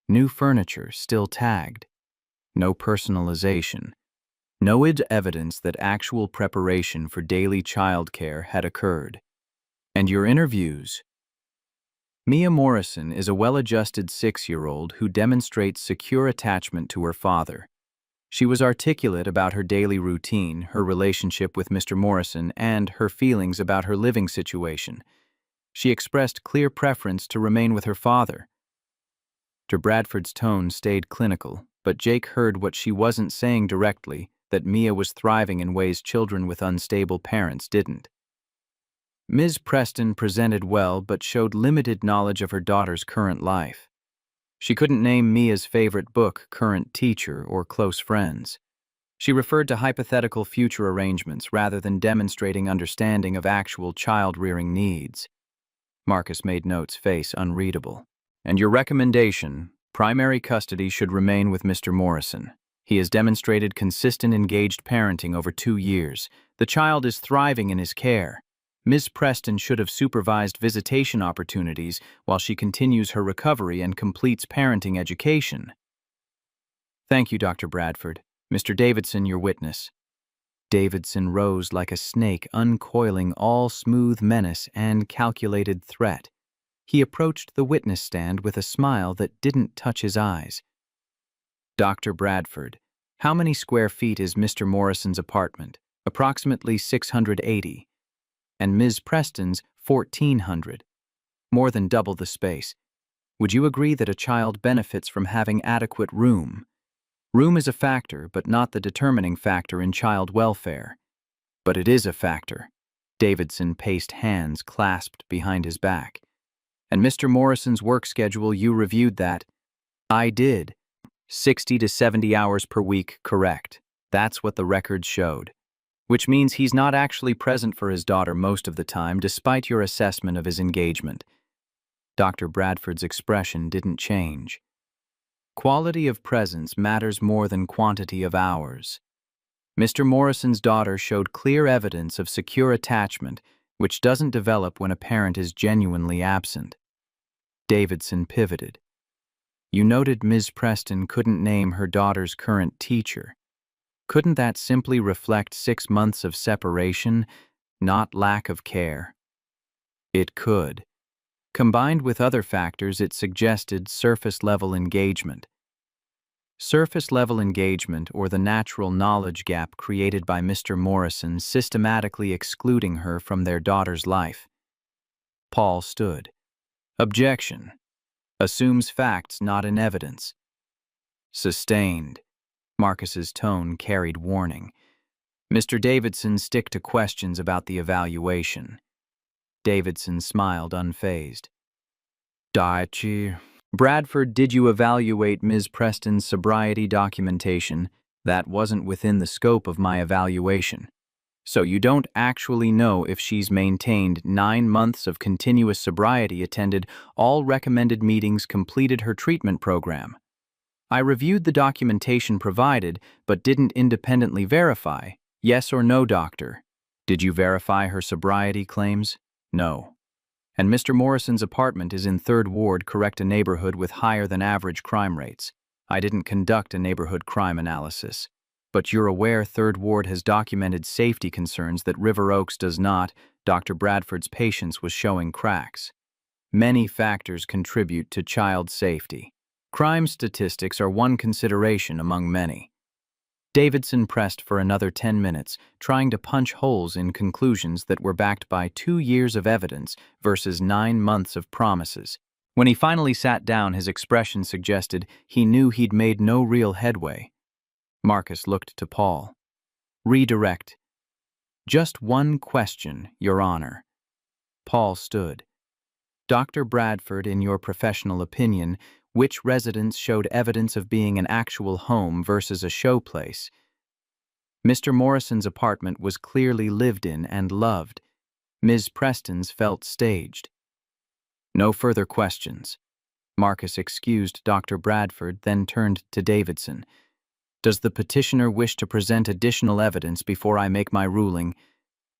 New furniture still tagged. No personalization. No evidence that actual preparation for daily childcare had occurred. And your interviews? Mia Morrison is a well-adjusted 6-year-old who demonstrates secure attachment to her father. She was articulate about her daily routine, her relationship with Mr. Morrison, and her feelings about her living situation. She expressed clear preference to remain with her father. Dr. Bradford's tone stayed clinical, but Jake heard what she wasn't saying directly, that Mia was thriving in ways children with unstable parents didn't. Ms. Preston presented well but showed limited knowledge of her daughter's current life. She couldn't name Mia's favorite book, current teacher, or close friends. She referred to hypothetical future arrangements rather than demonstrating understanding of actual child-rearing needs. Marcus made notes, face unreadable. And your recommendation: primary custody should remain with Mr. Morrison. He has demonstrated consistent, engaged parenting over 2 years. The child is thriving in his care. Ms. Preston should have supervised visitation opportunities while she continues her recovery and completes parenting education. Thank you, Dr. Bradford. Mr. Davidson, your witness. Davidson rose like a snake, uncoiling all smooth menace and calculated threat. He approached the witness stand with a smile that didn't touch his eyes. Dr. Bradford, how many square feet is Mr. Morrison's apartment? Approximately 680. And Ms. Preston's 1,400. More than double the space. Would you agree that a child benefits from having adequate room? Room is a factor, but not the determining factor in child welfare. But it is a factor. Davidson paced, hands clasped behind his back. And Mr. Morrison's work schedule, you reviewed that? I did. 60 to 70 hours per week, correct. That's what the records showed. Which means he's not actually present for his daughter most of the time, despite your assessment of his engagement. Dr. Bradford's expression didn't change. Quality of presence matters more than quantity of hours. Mr. Morrison's daughter showed clear evidence of secure attachment, which doesn't develop when a parent is genuinely absent. Davidson pivoted. You noted Ms. Preston couldn't name her daughter's current teacher. Couldn't that simply reflect 6 months of separation, not lack of care? It could. Combined with other factors, it suggested surface-level engagement. Surface-level engagement, or the natural knowledge gap created by Mr. Morrison systematically excluding her from their daughter's life. Paul stood. Objection. Assumes facts not in evidence. Sustained. Marcus's tone carried warning. Mr. Davidson, stick to questions about the evaluation. Davidson smiled unfazed. Daichi. Bradford, did you evaluate Ms. Preston's sobriety documentation? That wasn't within the scope of my evaluation. So you don't actually know if she's maintained 9 months of continuous sobriety, attended all recommended meetings, completed her treatment program. I reviewed the documentation provided, but didn't independently verify. Yes or no, doctor? Did you verify her sobriety claims? No. And Mr. Morrison's apartment is in 3rd Ward, correct, a neighborhood with higher than average crime rates. I didn't conduct a neighborhood crime analysis. But you're aware 3rd Ward has documented safety concerns that River Oaks does not. Dr. Bradford's patience was showing cracks. Many factors contribute to child safety. Crime statistics are one consideration among many. Davidson pressed for another 10 minutes, trying to punch holes in conclusions that were backed by 2 years of evidence versus 9 months of promises. When he finally sat down, his expression suggested he knew he'd made no real headway. Marcus looked to Paul. Redirect. Just one question, Your Honor. Paul stood. Dr. Bradford, in your professional opinion, which residence showed evidence of being an actual home versus a showplace? Mr. Morrison's apartment was clearly lived in and loved. Ms. Preston's felt staged. No further questions. Marcus excused Dr. Bradford, then turned to Davidson. Does the petitioner wish to present additional evidence before I make my ruling?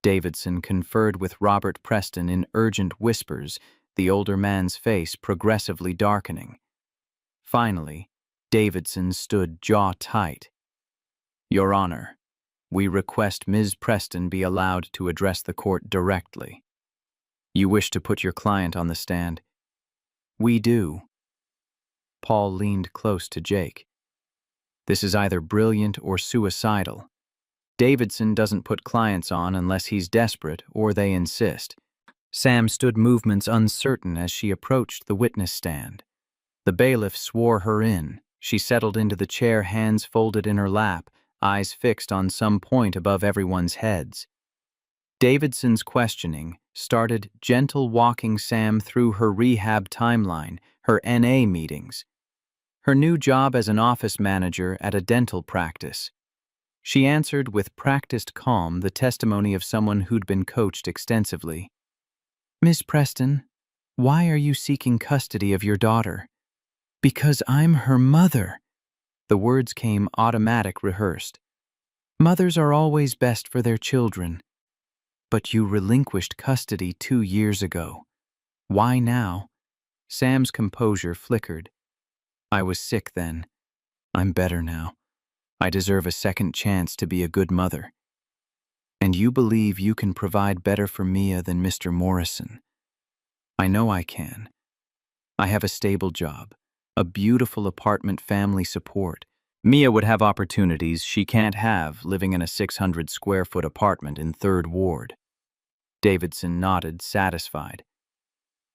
Davidson conferred with Robert Preston in urgent whispers, the older man's face progressively darkening. Finally, Davidson stood jaw tight. Your Honor, we request Ms. Preston be allowed to address the court directly. You wish to put your client on the stand? We do. Paul leaned close to Jake. This is either brilliant or suicidal. Davidson doesn't put clients on unless he's desperate or they insist. Sam stood, movements uncertain as she approached the witness stand. The bailiff swore her in. She settled into the chair, hands folded in her lap, eyes fixed on some point above everyone's heads. Davidson's questioning started, gentle walking Sam through her rehab timeline, her NA meetings, her new job as an office manager at a dental practice. She answered with practiced calm, the testimony of someone who'd been coached extensively. Miss Preston, why are you seeking custody of your daughter? Because I'm her mother. The words came automatic, rehearsed. Mothers are always best for their children. But you relinquished custody 2 years ago. Why now? Sam's composure flickered. I was sick then. I'm better now. I deserve a second chance to be a good mother. And you believe you can provide better for Mia than Mr. Morrison. I know I can. I have a stable job, a beautiful apartment, family support, Mia would have opportunities she can't have living in a 600-square-foot apartment in 3rd Ward. Davidson nodded, satisfied.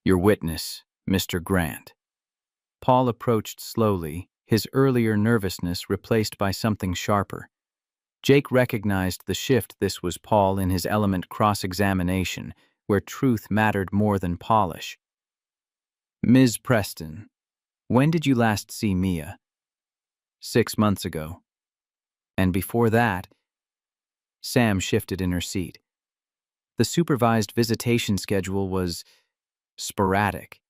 Your witness, Mr. Grant. Paul approached slowly, his earlier nervousness replaced by something sharper. Jake recognized the shift. This was Paul in his element cross-examination, where truth mattered more than polish. Ms. Preston, when did you last see Mia? 6 months ago. And before that? Sam shifted in her seat. The supervised visitation schedule was sporadic.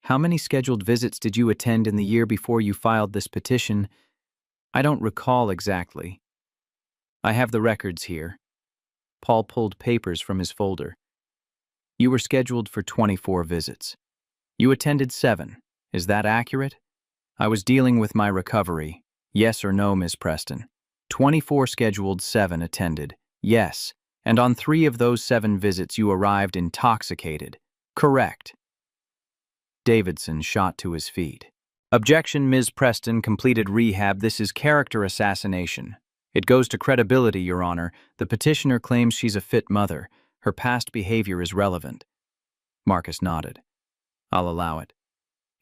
How many scheduled visits did you attend in the year before you filed this petition? I don't recall exactly. I have the records here. Paul pulled papers from his folder. You were scheduled for 24 visits. You attended 7. Is that accurate? I was dealing with my recovery. Yes or no, Ms. Preston? 24 scheduled, 7 attended. Yes. And on 3 of those 7 visits you arrived intoxicated. Correct. Davidson shot to his feet. Objection, Ms. Preston completed rehab. This is character assassination. It goes to credibility, Your Honor. The petitioner claims she's a fit mother. Her past behavior is relevant. Marcus nodded. I'll allow it.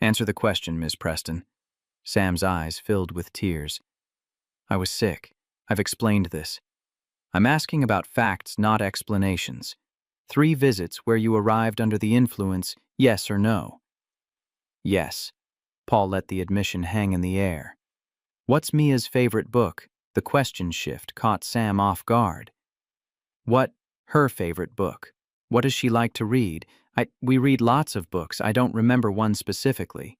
Answer the question, Ms. Preston. Sam's eyes filled with tears. I was sick. I've explained this. I'm asking about facts, not explanations. 3 visits where you arrived under the influence, yes or no? Yes. Paul let the admission hang in the air. What's Mia's favorite book? The question shift caught Sam off guard. What? Her favorite book. What does she like to read? We read lots of books. I don't remember one specifically.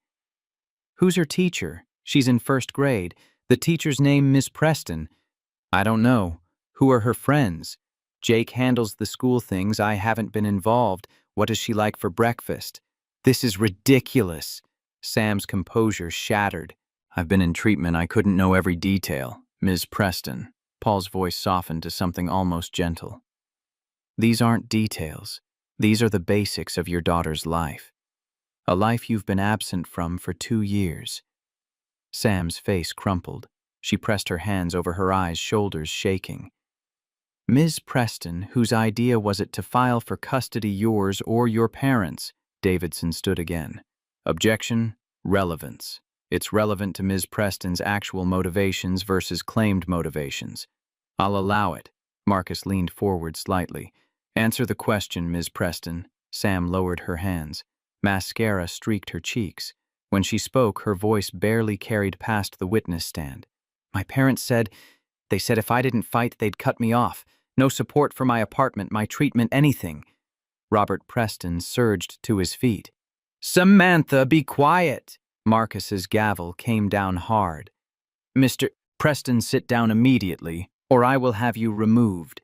Who's her teacher? She's in 1st grade. The teacher's name, Miss Preston. I don't know. Who are her friends? Jake handles the school things. I haven't been involved. What does she like for breakfast? This is ridiculous. Sam's composure shattered. I've been in treatment. I couldn't know every detail. Ms. Preston. Paul's voice softened to something almost gentle. These aren't details. These are the basics of your daughter's life. A life you've been absent from for 2 years. Sam's face crumpled. She pressed her hands over her eyes, shoulders shaking. Ms. Preston, whose idea was it to file for custody, yours or your parents'? Davidson stood again. Objection, relevance. It's relevant to Ms. Preston's actual motivations versus claimed motivations. I'll allow it. Marcus leaned forward slightly. Answer the question, Ms. Preston. Sam lowered her hands. Mascara streaked her cheeks. When she spoke, her voice barely carried past the witness stand. My parents said if I didn't fight, they'd cut me off. No support for my apartment, my treatment, anything. Robert Preston surged to his feet. Samantha, be quiet! Marcus's gavel came down hard. Mr. Preston, sit down immediately, or I will have you removed.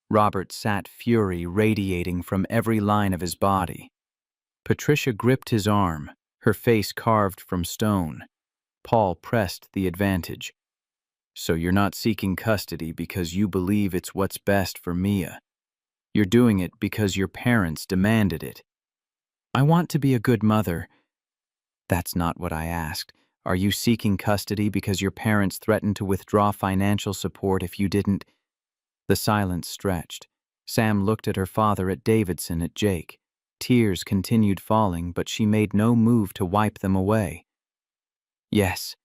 Robert sat, fury radiating from every line of his body. Patricia gripped his arm, her face carved from stone. Paul pressed the advantage. So you're not seeking custody because you believe it's what's best for Mia. You're doing it because your parents demanded it. I want to be a good mother. That's not what I asked. Are you seeking custody because your parents threatened to withdraw financial support if you didn't? The silence stretched. Sam looked at her father, at Davidson, at Jake. Tears continued falling, but she made no move to wipe them away. Yes.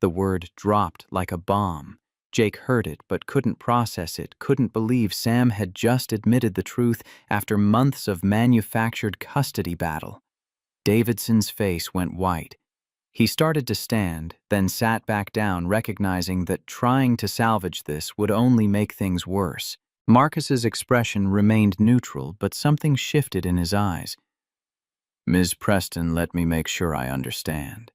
The word dropped like a bomb. Jake heard it, but couldn't process it, couldn't believe Sam had just admitted the truth after months of manufactured custody battle. Davidson's face went white. He started to stand, then sat back down, recognizing that trying to salvage this would only make things worse. Marcus's expression remained neutral, but something shifted in his eyes. Ms. Preston, let me make sure I understand.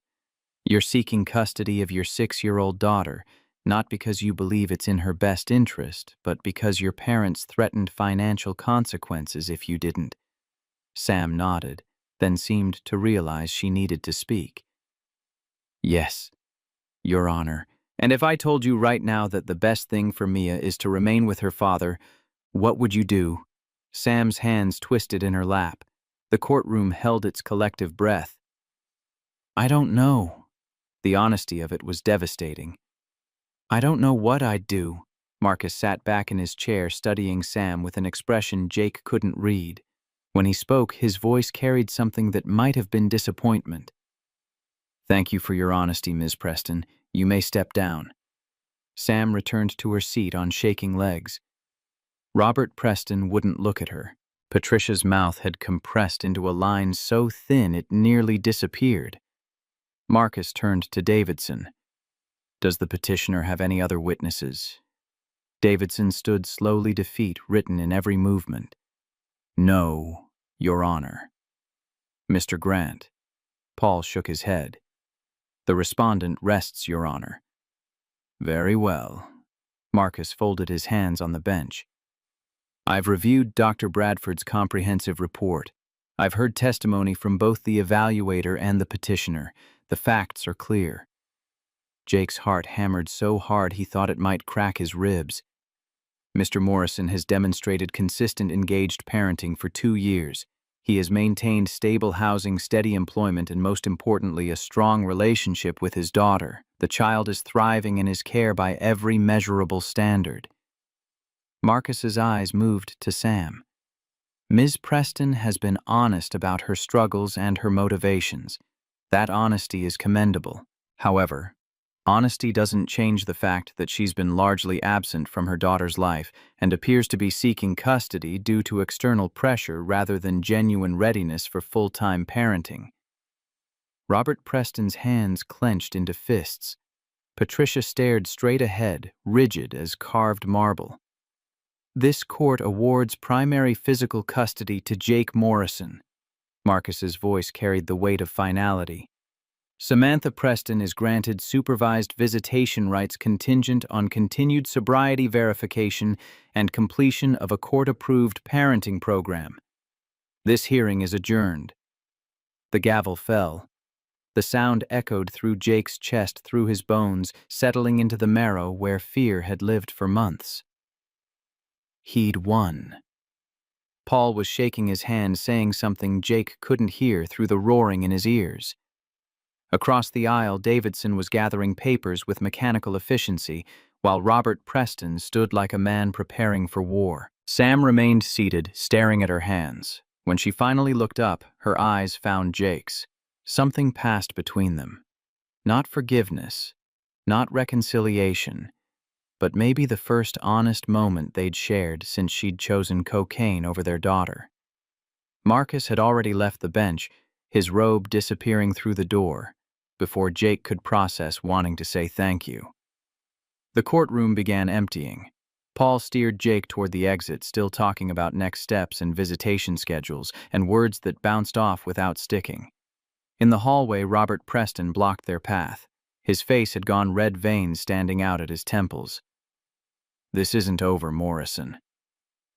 You're seeking custody of your 6-year-old daughter, not because you believe it's in her best interest, but because your parents threatened financial consequences if you didn't. Sam nodded, then seemed to realize she needed to speak. Yes, Your Honor. And if I told you right now that the best thing for Mia is to remain with her father, what would you do? Sam's hands twisted in her lap. The courtroom held its collective breath. I don't know. The honesty of it was devastating. "I don't know what I'd do." Marcus sat back in his chair studying Sam with an expression Jake couldn't read. When he spoke, his voice carried something that might have been disappointment. "Thank you for your honesty, Ms. Preston. You may step down." Sam returned to her seat on shaking legs. Robert Preston wouldn't look at her. Patricia's mouth had compressed into a line so thin it nearly disappeared. Marcus turned to Davidson. "Does the petitioner have any other witnesses?" Davidson stood slowly, defeat written in every movement. "No, Your Honor." "Mr. Grant." Paul shook his head. "The respondent rests, Your Honor." "Very well." Marcus folded his hands on the bench. "I've reviewed Dr. Bradford's comprehensive report. I've heard testimony from both the evaluator and the petitioner. The facts are clear." Jake's heart hammered so hard he thought it might crack his ribs. "Mr. Morrison has demonstrated consistent engaged parenting for 2 years. He has maintained stable housing, steady employment, and most importantly, a strong relationship with his daughter. The child is thriving in his care by every measurable standard." Marcus's eyes moved to Sam. "Ms. Preston has been honest about her struggles and her motivations. That honesty is commendable. However, honesty doesn't change the fact that she's been largely absent from her daughter's life and appears to be seeking custody due to external pressure rather than genuine readiness for full-time parenting." Robert Preston's hands clenched into fists. Patricia stared straight ahead, rigid as carved marble. "This court awards primary physical custody to Jake Morrison." Marcus's voice carried the weight of finality. "Samantha Preston is granted supervised visitation rights contingent on continued sobriety verification and completion of a court-approved parenting program. This hearing is adjourned." The gavel fell. The sound echoed through Jake's chest, through his bones, settling into the marrow where fear had lived for months. He'd won. Paul was shaking his hand, saying something Jake couldn't hear through the roaring in his ears. Across the aisle, Davidson was gathering papers with mechanical efficiency, while Robert Preston stood like a man preparing for war. Sam remained seated, staring at her hands. When she finally looked up, her eyes found Jake's. Something passed between them. Not forgiveness, not reconciliation, but maybe the first honest moment they'd shared since she'd chosen cocaine over their daughter. Marcus had already left the bench, his robe disappearing through the door, before Jake could process wanting to say thank you. The courtroom began emptying. Paul steered Jake toward the exit, still talking about next steps and visitation schedules, and words that bounced off without sticking. In the hallway, Robert Preston blocked their path. His face had gone red, veins standing out at his temples. "This isn't over, Morrison."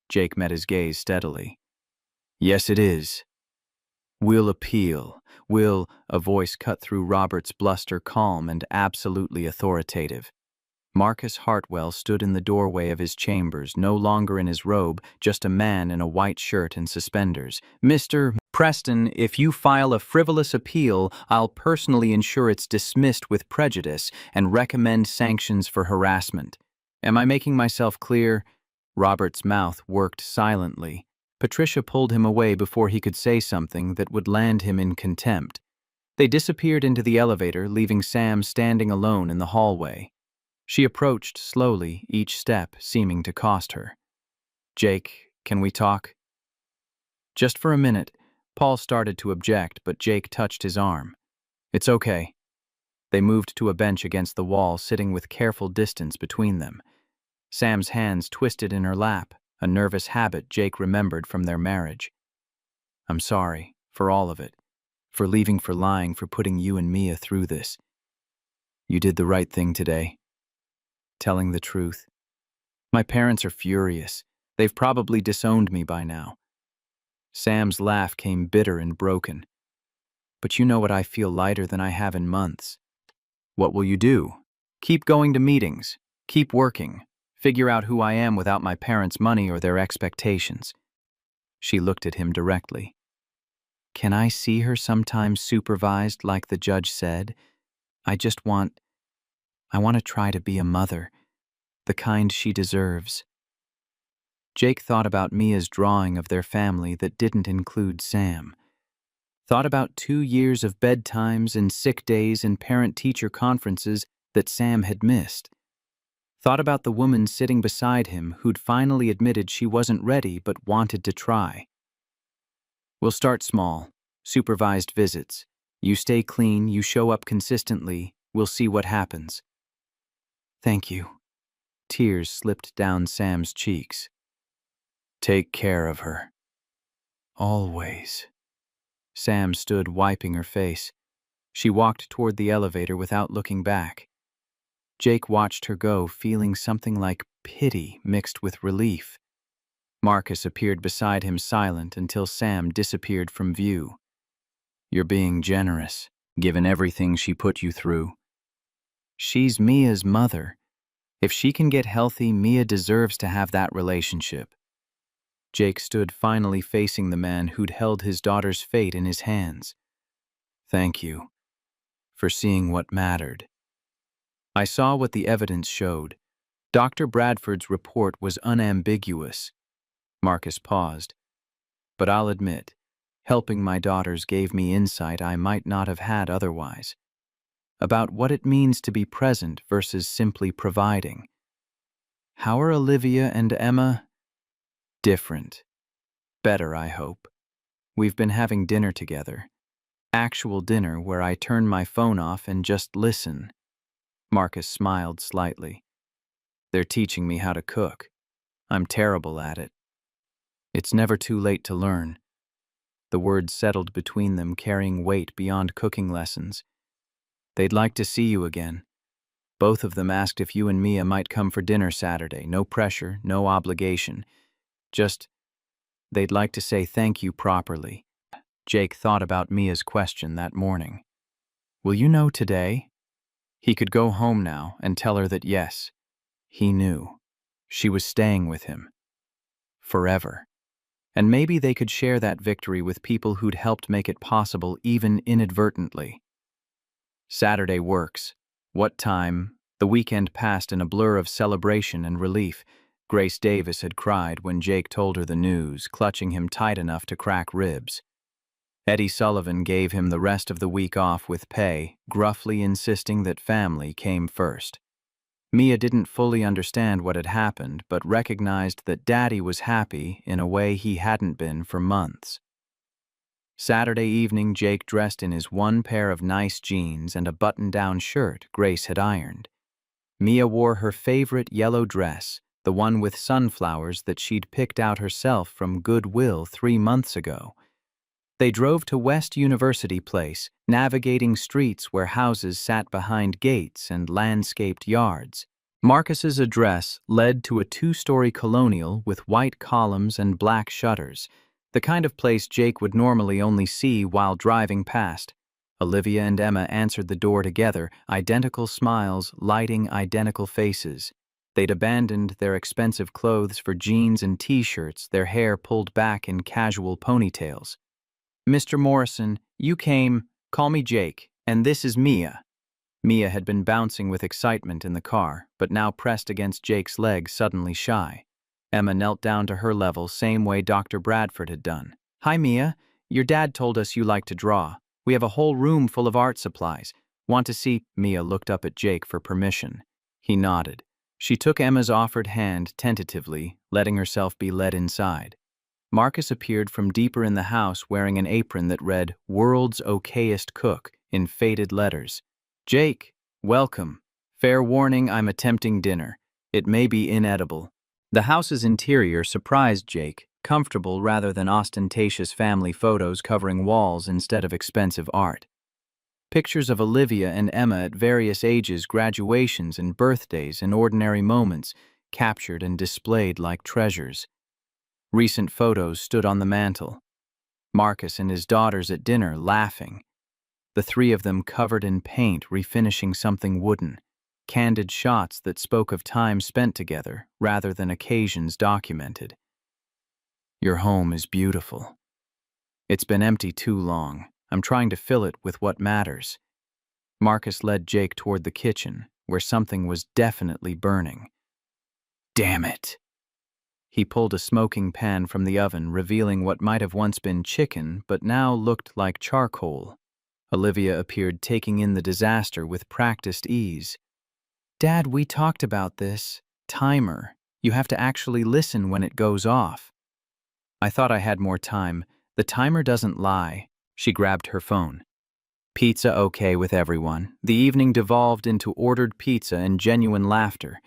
Jake met his gaze steadily. "Yes, it is. We'll appeal. A voice cut through Robert's bluster, calm and absolutely authoritative. Marcus Hartwell stood in the doorway of his chambers, no longer in his robe, just a man in a white shirt and suspenders. "Mr. Preston, if you file a frivolous appeal, I'll personally ensure it's dismissed with prejudice and recommend sanctions for harassment. Am I making myself clear?" Robert's mouth worked silently. Patricia pulled him away before he could say something that would land him in contempt. They disappeared into the elevator, leaving Sam standing alone in the hallway. She approached slowly, each step seeming to cost her. "Jake, can we talk?" "Just for a minute." Paul started to object, but Jake touched his arm. "It's okay." They moved to a bench against the wall, sitting with careful distance between them. Sam's hands twisted in her lap, a nervous habit Jake remembered from their marriage. "I'm sorry, for all of it. For leaving, for lying, for putting you and Mia through this. You did the right thing today. Telling the truth. My parents are furious. They've probably disowned me by now." Sam's laugh came bitter and broken. "But you know what, I feel lighter than I have in months." "What will you do?" "Keep going to meetings. Keep working. Figure out who I am without my parents' money or their expectations." She looked at him directly. "Can I see her sometimes supervised like the judge said?" I just want, I want to try to be a mother, the kind she deserves. Jake thought about Mia's drawing of their family that didn't include Sam. Thought about 2 years of bedtimes and sick days and parent-teacher conferences that Sam had missed. Thought about the woman sitting beside him who'd finally admitted she wasn't ready but wanted to try. We'll start small, supervised visits. You stay clean, you show up consistently, we'll see what happens. Thank you. Tears slipped down Sam's cheeks. Take care of her. Always. Sam stood wiping her face. She walked toward the elevator without looking back. Jake watched her go, feeling something like pity mixed with relief. Marcus appeared beside him silent until Sam disappeared from view. You're being generous, given everything she put you through. She's Mia's mother. If she can get healthy, Mia deserves to have that relationship. Jake stood finally facing the man who'd held his daughter's fate in his hands. Thank you for seeing what mattered. I saw what the evidence showed. Dr. Bradford's report was unambiguous. Marcus paused. But I'll admit, helping my daughters gave me insight I might not have had otherwise. About what it means to be present versus simply providing. How are Olivia and Emma? Different. Better, I hope. We've been having dinner together. Actual dinner where I turn my phone off and just listen. Marcus smiled slightly. They're teaching me how to cook. I'm terrible at it. It's never too late to learn. The words settled between them, carrying weight beyond cooking lessons. They'd like to see you again. Both of them asked if you and Mia might come for dinner Saturday. No pressure, no obligation. Just, they'd like to say thank you properly. Jake thought about Mia's question that morning. Will you know today? He could go home now and tell her that yes, he knew. She was staying with him. Forever. And maybe they could share that victory with people who'd helped make it possible even inadvertently. Saturday works. What time? The weekend passed in a blur of celebration and relief. Grace Davis had cried when Jake told her the news, clutching him tight enough to crack ribs. Eddie Sullivan gave him the rest of the week off with pay, gruffly insisting that family came first. Mia didn't fully understand what had happened, but recognized that Daddy was happy in a way he hadn't been for months. Saturday evening, Jake dressed in his one pair of nice jeans and a button-down shirt Grace had ironed. Mia wore her favorite yellow dress, the one with sunflowers that she'd picked out herself from Goodwill 3 months ago. They drove to West University Place, navigating streets where houses sat behind gates and landscaped yards. Marcus's address led to a 2-story colonial with white columns and black shutters, the kind of place Jake would normally only see while driving past. Olivia and Emma answered the door together, identical smiles lighting identical faces. They'd abandoned their expensive clothes for jeans and t-shirts, their hair pulled back in casual ponytails. Mr. Morrison, you came, call me Jake, and this is Mia. Mia had been bouncing with excitement in the car, but now pressed against Jake's leg, suddenly shy. Emma knelt down to her level, same way Dr. Bradford had done. Hi, Mia. Your dad told us you like to draw. We have a whole room full of art supplies. Want to see? Mia looked up at Jake for permission. He nodded. She took Emma's offered hand tentatively, letting herself be led inside. Marcus appeared from deeper in the house wearing an apron that read, World's Okayest Cook, in faded letters. Jake, welcome. Fair warning, I'm attempting dinner. It may be inedible. The house's interior surprised Jake, comfortable rather than ostentatious family photos covering walls instead of expensive art. Pictures of Olivia and Emma at various ages, graduations and birthdays and ordinary moments, captured and displayed like treasures. Recent photos stood on the mantel. Marcus and his daughters at dinner, laughing. The 3 of them covered in paint, refinishing something wooden. Candid shots that spoke of time spent together, rather than occasions documented. Your home is beautiful. It's been empty too long. I'm trying to fill it with what matters. Marcus led Jake toward the kitchen, where something was definitely burning. Damn it! He pulled a smoking pan from the oven, revealing what might have once been chicken, but now looked like charcoal. Olivia appeared, taking in the disaster with practiced ease. Dad, we talked about this. Timer. You have to actually listen when it goes off. I thought I had more time. The timer doesn't lie. She grabbed her phone. Pizza okay with everyone. The evening devolved into ordered pizza and genuine laughter.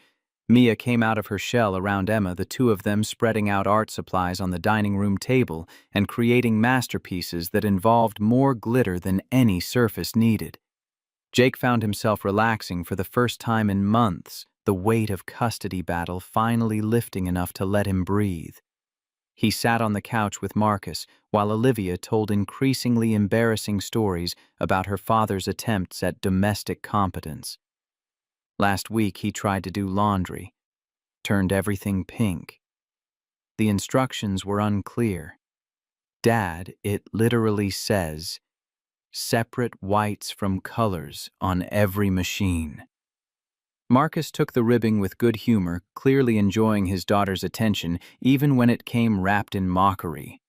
Mia came out of her shell around Emma, the two of them spreading out art supplies on the dining room table and creating masterpieces that involved more glitter than any surface needed. Jake found himself relaxing for the first time in months, the weight of custody battle finally lifting enough to let him breathe. He sat on the couch with Marcus while Olivia told increasingly embarrassing stories about her father's attempts at domestic competence. Last week he tried to do laundry, turned everything pink. The instructions were unclear. Dad, it literally says, separate whites from colors on every machine. Marcus took the ribbing with good humor, clearly enjoying his daughter's attention even when it came wrapped in mockery.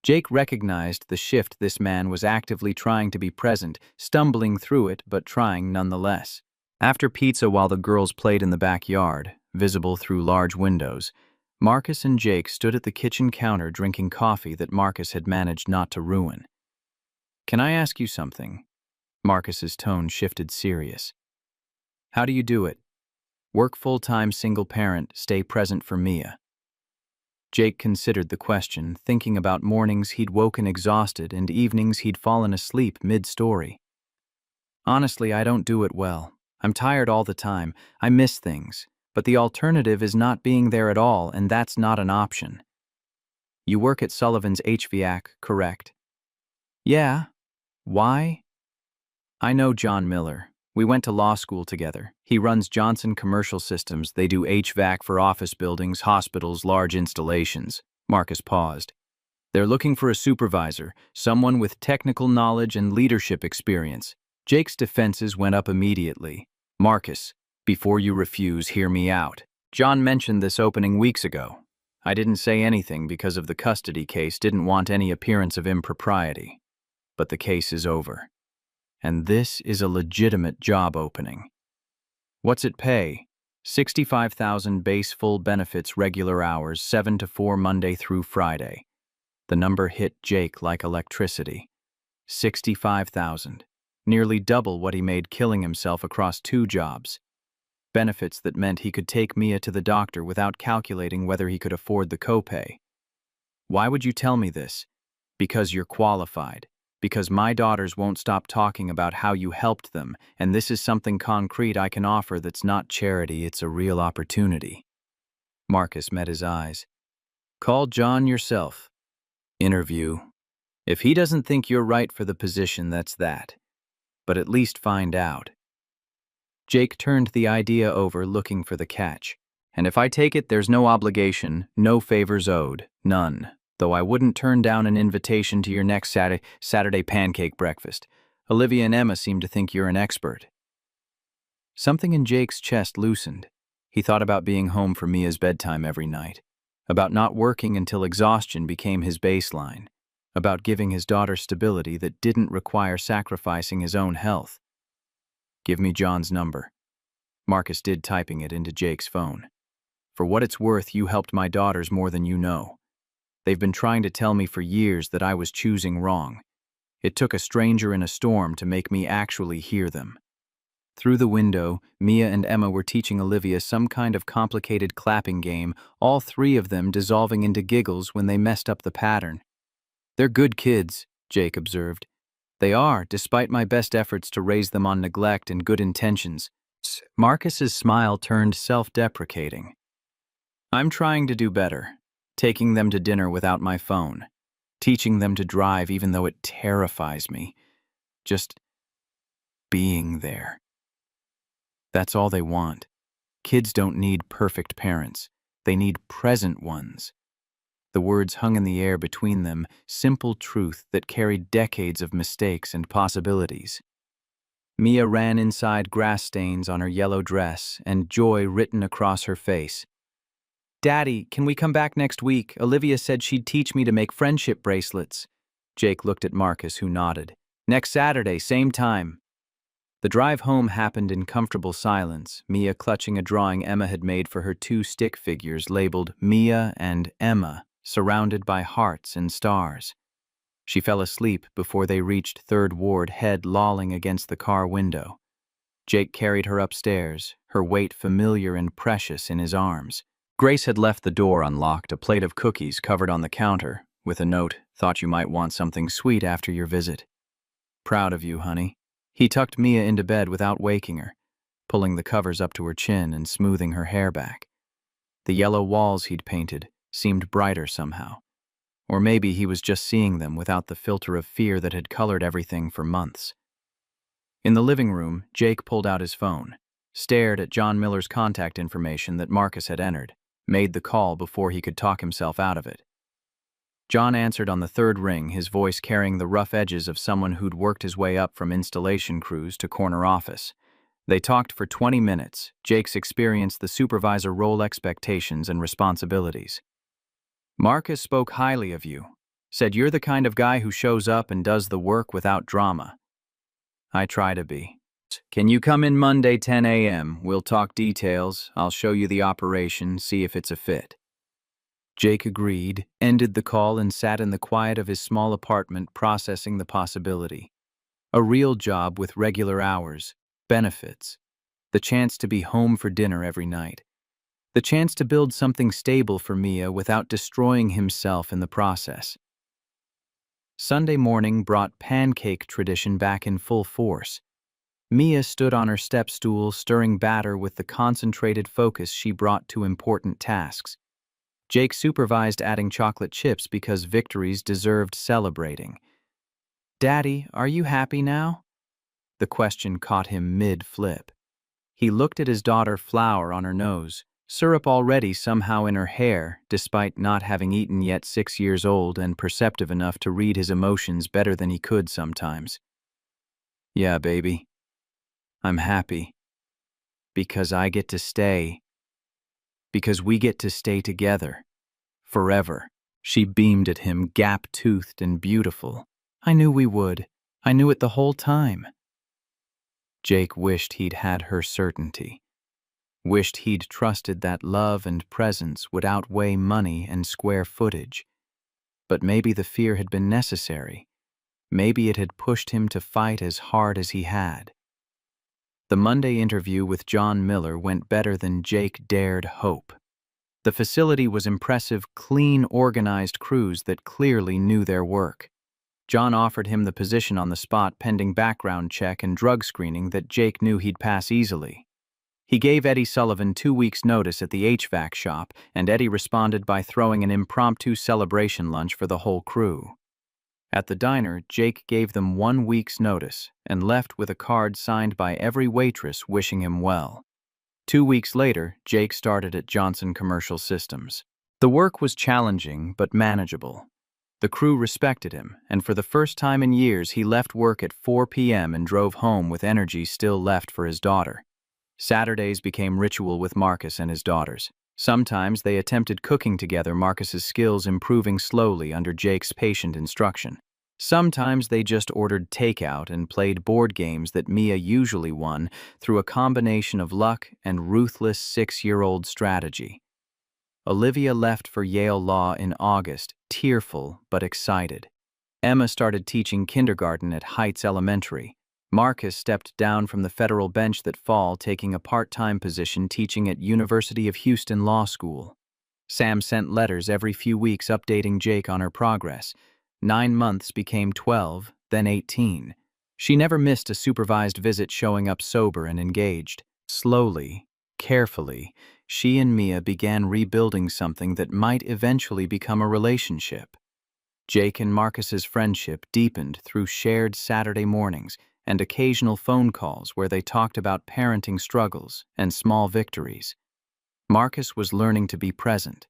Jake recognized the shift this man was actively trying to be present, stumbling through it but trying nonetheless. After pizza, while the girls played in the backyard, visible through large windows, Marcus and Jake stood at the kitchen counter drinking coffee that Marcus had managed not to ruin. Can I ask you something? Marcus's tone shifted serious. How do you do it? Work full-time single parent, stay present for Mia. Jake considered the question, thinking about mornings he'd woken exhausted and evenings he'd fallen asleep mid-story. Honestly, I don't do it well. I'm tired all the time. I miss things. But the alternative is not being there at all, and that's not an option. You work at Sullivan's HVAC, correct? Yeah. Why? I know John Miller. We went to law school together. He runs Johnson Commercial Systems. They do HVAC for office buildings, hospitals, large installations. Marcus paused. They're looking for a supervisor, someone with technical knowledge and leadership experience. Jake's defenses went up immediately. Marcus, before you refuse, hear me out. John mentioned this opening weeks ago. I didn't say anything because of the custody case, didn't want any appearance of impropriety. But the case is over. And this is a legitimate job opening. What's it pay? $65,000 base, full benefits, regular hours, 7 to 4 Monday through Friday. The number hit Jake like electricity. $65,000. Nearly double what he made killing himself across 2 jobs. Benefits that meant he could take Mia to the doctor without calculating whether he could afford the copay. Why would you tell me this? Because you're qualified. Because my daughters won't stop talking about how you helped them, and this is something concrete I can offer that's not charity, it's a real opportunity. Marcus met his eyes. Call John yourself. Interview. If he doesn't think you're right for the position, that's that. But at least find out. Jake turned the idea over, looking for the catch. And if I take it, there's no obligation, no favors owed, none. Though I wouldn't turn down an invitation to your next Saturday pancake breakfast. Olivia and Emma seem to think you're an expert. Something in Jake's chest loosened. He thought about being home for Mia's bedtime every night, about not working until exhaustion became his baseline, about giving his daughter stability that didn't require sacrificing his own health. Give me John's number. Marcus did, typing it into Jake's phone. For what it's worth, you helped my daughters more than you know. They've been trying to tell me for years that I was choosing wrong. It took a stranger in a storm to make me actually hear them. Through the window, Mia and Emma were teaching Olivia some kind of complicated clapping game, all 3 of them dissolving into giggles when they messed up the pattern. They're good kids, Jake observed. They are, despite my best efforts to raise them on neglect and good intentions. Marcus's smile turned self-deprecating. I'm trying to do better. Taking them to dinner without my phone. Teaching them to drive even though it terrifies me. Just being there. That's all they want. Kids don't need perfect parents. They need present ones. The words hung in the air between them, simple truth that carried decades of mistakes and possibilities. Mia ran inside, grass stains on her yellow dress and joy written across her face. "Daddy, can we come back next week? Olivia said she'd teach me to make friendship bracelets." Jake looked at Marcus, who nodded. "Next Saturday, same time." The drive home happened in comfortable silence, Mia clutching a drawing Emma had made for her two stick figures labeled Mia and Emma, surrounded by hearts and stars. She fell asleep before they reached Third Ward, head lolling against the car window. Jake carried her upstairs, her weight familiar and precious in his arms. Grace had left the door unlocked, a plate of cookies covered on the counter, with a note, "Thought you might want something sweet after your visit." "Proud of you, honey." He tucked Mia into bed without waking her, pulling the covers up to her chin and smoothing her hair back. The yellow walls he'd painted seemed brighter somehow. Or maybe he was just seeing them without the filter of fear that had colored everything for months. In the living room, Jake pulled out his phone, stared at John Miller's contact information that Marcus had entered, made the call before he could talk himself out of it. John answered on the third ring, his voice carrying the rough edges of someone who'd worked his way up from installation crews to corner office. They talked for 20 minutes. Jake's experienced the supervisor role expectations and responsibilities. "Marcus spoke highly of you. Said you're the kind of guy who shows up and does the work without drama." "I try to be." "Can you come in Monday 10 a.m.? We'll talk details. I'll show you the operation, see if it's a fit." Jake agreed, ended the call, and sat in the quiet of his small apartment processing the possibility. A real job with regular hours, benefits, the chance to be home for dinner every night, the chance to build something stable for Mia without destroying himself in the process. Sunday morning brought pancake tradition back in full force. Mia stood on her step stool, stirring batter with the concentrated focus she brought to important tasks. Jake supervised adding chocolate chips because victories deserved celebrating. "Daddy, are you happy now?" The question caught him mid-flip. He looked at his daughter, flour on her nose, syrup already somehow in her hair, despite not having eaten yet, 6 years old and perceptive enough to read his emotions better than he could sometimes. "Yeah, baby. I'm happy. Because I get to stay. Because we get to stay together. Forever." She beamed at him, gap-toothed and beautiful. "I knew we would. I knew it the whole time." Jake wished he'd had her certainty. Wished he'd trusted that love and presence would outweigh money and square footage. But maybe the fear had been necessary. Maybe it had pushed him to fight as hard as he had. The Monday interview with John Miller went better than Jake dared hope. The facility was impressive, clean, organized crews that clearly knew their work. John offered him the position on the spot pending background check and drug screening that Jake knew he'd pass easily. He gave Eddie Sullivan 2 weeks' notice at the HVAC shop, and Eddie responded by throwing an impromptu celebration lunch for the whole crew. At the diner, Jake gave them 1 week's notice and left with a card signed by every waitress wishing him well. 2 weeks later, Jake started at Johnson Commercial Systems. The work was challenging but manageable. The crew respected him, and for the first time in years he left work at 4 p.m. and drove home with energy still left for his daughter. Saturdays became ritual with Marcus and his daughters. Sometimes they attempted cooking together, Marcus's skills improving slowly under Jake's patient instruction. Sometimes they just ordered takeout and played board games that Mia usually won through a combination of luck and ruthless 6-year-old strategy. Olivia left for Yale Law in August, tearful but excited. Emma started teaching kindergarten at Heights Elementary. Marcus stepped down from the federal bench that fall, taking a part-time position teaching at University of Houston Law School. Sam sent letters every few weeks updating Jake on her progress. 9 months became 12, then 18. She never missed a supervised visit, showing up sober and engaged. Slowly, carefully, she and Mia began rebuilding something that might eventually become a relationship. Jake and Marcus's friendship deepened through shared Saturday mornings and occasional phone calls where they talked about parenting struggles and small victories. Marcus was learning to be present.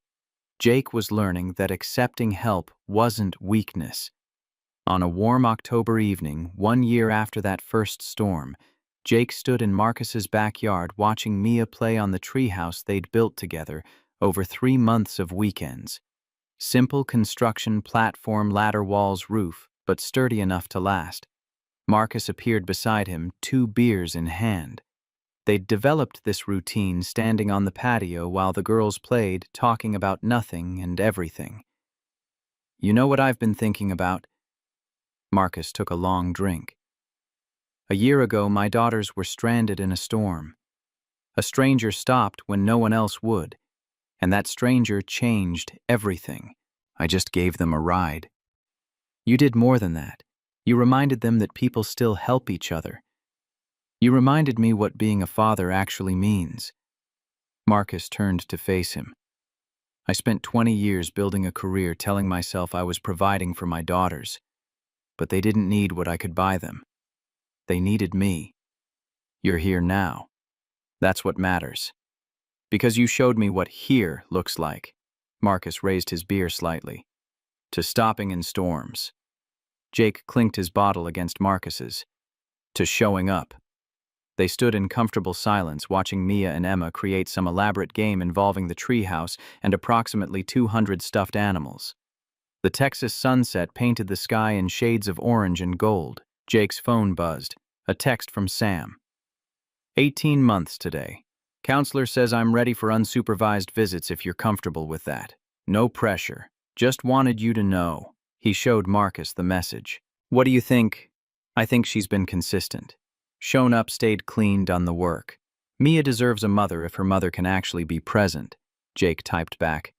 Jake was learning that accepting help wasn't weakness. On a warm October evening, 1 year after that first storm, Jake stood in Marcus's backyard watching Mia play on the treehouse they'd built together over 3 months of weekends. Simple construction platform, ladder walls, roof, but sturdy enough to last. Marcus appeared beside him, 2 beers in hand. They'd developed this routine standing on the patio while the girls played, talking about nothing and everything. "You know what I've been thinking about?" Marcus took a long drink. "A year ago, my daughters were stranded in a storm. A stranger stopped when no one else would, and that stranger changed everything. I just gave them a ride. You did more than that. You reminded them that people still help each other. You reminded me what being a father actually means." Marcus turned to face him. "I spent 20 years building a career telling myself I was providing for my daughters, but they didn't need what I could buy them. They needed me. You're here now. That's what matters. Because you showed me what here looks like." Marcus raised his beer slightly. "To stopping in storms." Jake clinked his bottle against Marcus's. "To showing up." They stood in comfortable silence, watching Mia and Emma create some elaborate game involving the treehouse and approximately 200 stuffed animals. The Texas sunset painted the sky in shades of orange and gold. Jake's phone buzzed. A text from Sam. 18 months today. Counselor says I'm ready for unsupervised visits if you're comfortable with that. No pressure. Just wanted you to know." He showed Marcus the message. "What do you think?" "I think she's been consistent. Shown up, stayed clean, done the work. Mia deserves a mother if her mother can actually be present." Jake typed back.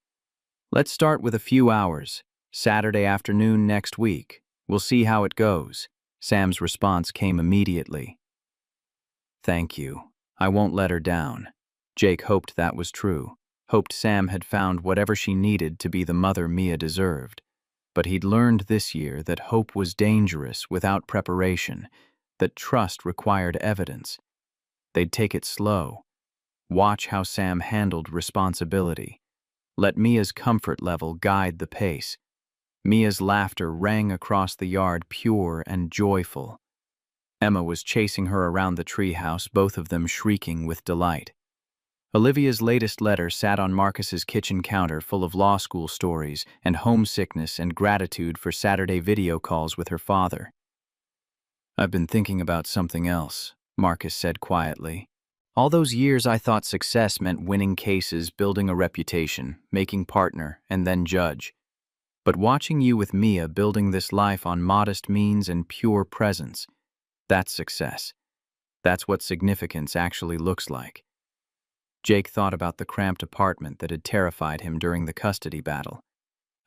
"Let's start with a few hours. Saturday afternoon next week. We'll see how it goes." Sam's response came immediately. "Thank you. I won't let her down." Jake hoped that was true. Hoped Sam had found whatever she needed to be the mother Mia deserved. But he'd learned this year that hope was dangerous without preparation, that trust required evidence. They'd take it slow. Watch how Sam handled responsibility. Let Mia's comfort level guide the pace. Mia's laughter rang across the yard, pure and joyful. Emma was chasing her around the treehouse, both of them shrieking with delight. Olivia's latest letter sat on Marcus's kitchen counter, full of law school stories and homesickness and gratitude for Saturday video calls with her father. "I've been thinking about something else," Marcus said quietly. "All those years I thought success meant winning cases, building a reputation, making partner, and then judge. But watching you with Mia building this life on modest means and pure presence, that's success. That's what significance actually looks like." Jake thought about the cramped apartment that had terrified him during the custody battle,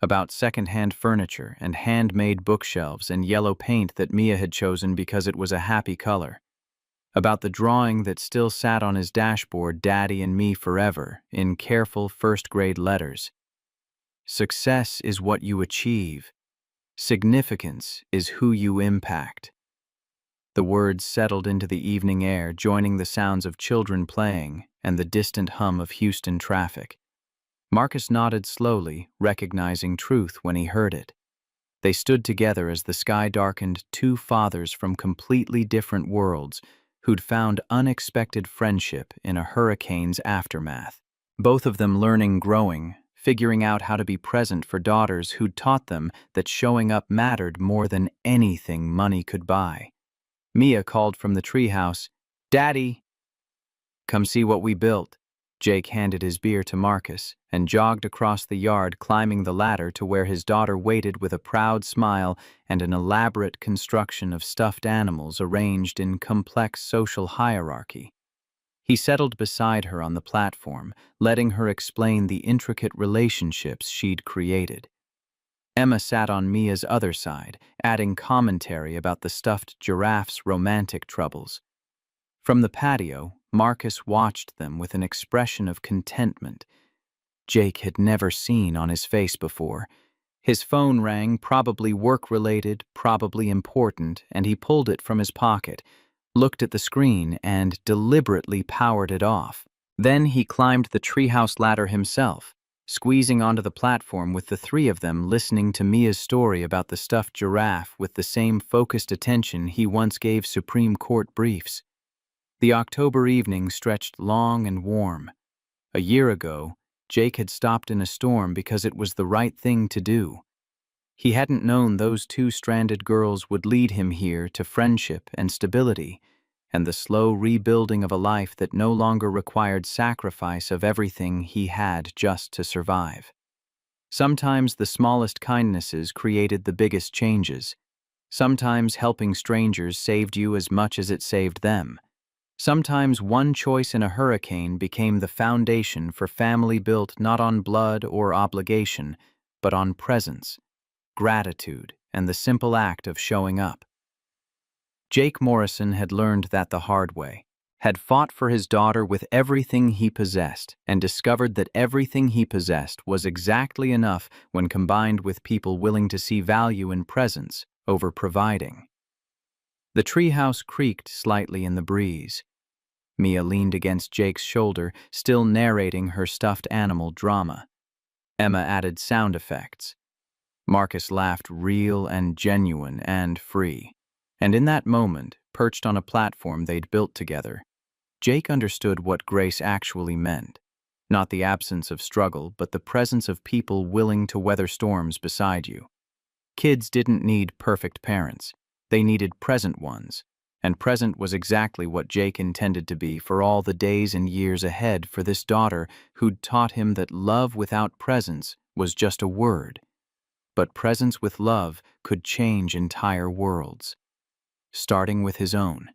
about second-hand furniture and handmade bookshelves and yellow paint that Mia had chosen because it was a happy color, about the drawing that still sat on his dashboard, "Daddy and Me Forever," in careful first-grade letters. Success is what you achieve. Significance is who you impact. The words settled into the evening air, joining the sounds of children playing and the distant hum of Houston traffic. Marcus nodded slowly, recognizing truth when he heard it. They stood together as the sky darkened, 2 fathers from completely different worlds who'd found unexpected friendship in a hurricane's aftermath. Both of them learning, growing, figuring out how to be present for daughters who'd taught them that showing up mattered more than anything money could buy. Mia called from the treehouse, "Daddy, come see what we built." Jake handed his beer to Marcus and jogged across the yard, climbing the ladder to where his daughter waited with a proud smile and an elaborate construction of stuffed animals arranged in complex social hierarchy. He settled beside her on the platform, letting her explain the intricate relationships she'd created. Emma sat on Mia's other side, adding commentary about the stuffed giraffe's romantic troubles. From the patio, Marcus watched them with an expression of contentment Jake had never seen on his face before. His phone rang, probably work-related, probably important, and he pulled it from his pocket, looked at the screen, and deliberately powered it off. Then he climbed the treehouse ladder himself, squeezing onto the platform with the 3 of them listening to Mia's story about the stuffed giraffe with the same focused attention he once gave Supreme Court briefs. The October evening stretched long and warm. A year ago, Jake had stopped in a storm because it was the right thing to do. He hadn't known those two stranded girls would lead him here to friendship and stability, and the slow rebuilding of a life that no longer required sacrifice of everything he had just to survive. Sometimes the smallest kindnesses created the biggest changes. Sometimes helping strangers saved you as much as it saved them. Sometimes one choice in a hurricane became the foundation for family built not on blood or obligation, but on presence, gratitude, and the simple act of showing up. Jake Morrison had learned that the hard way, had fought for his daughter with everything he possessed, and discovered that everything he possessed was exactly enough when combined with people willing to see value in presence over providing. The treehouse creaked slightly in the breeze. Mia leaned against Jake's shoulder, still narrating her stuffed animal drama. Emma added sound effects. Marcus laughed real and genuine and free. And in that moment, perched on a platform they'd built together, Jake understood what grace actually meant. Not the absence of struggle, but the presence of people willing to weather storms beside you. Kids didn't need perfect parents. They needed present ones. And present was exactly what Jake intended to be for all the days and years ahead for this daughter who'd taught him that love without presence was just a word. But presence with love could change entire worlds. Starting with his own.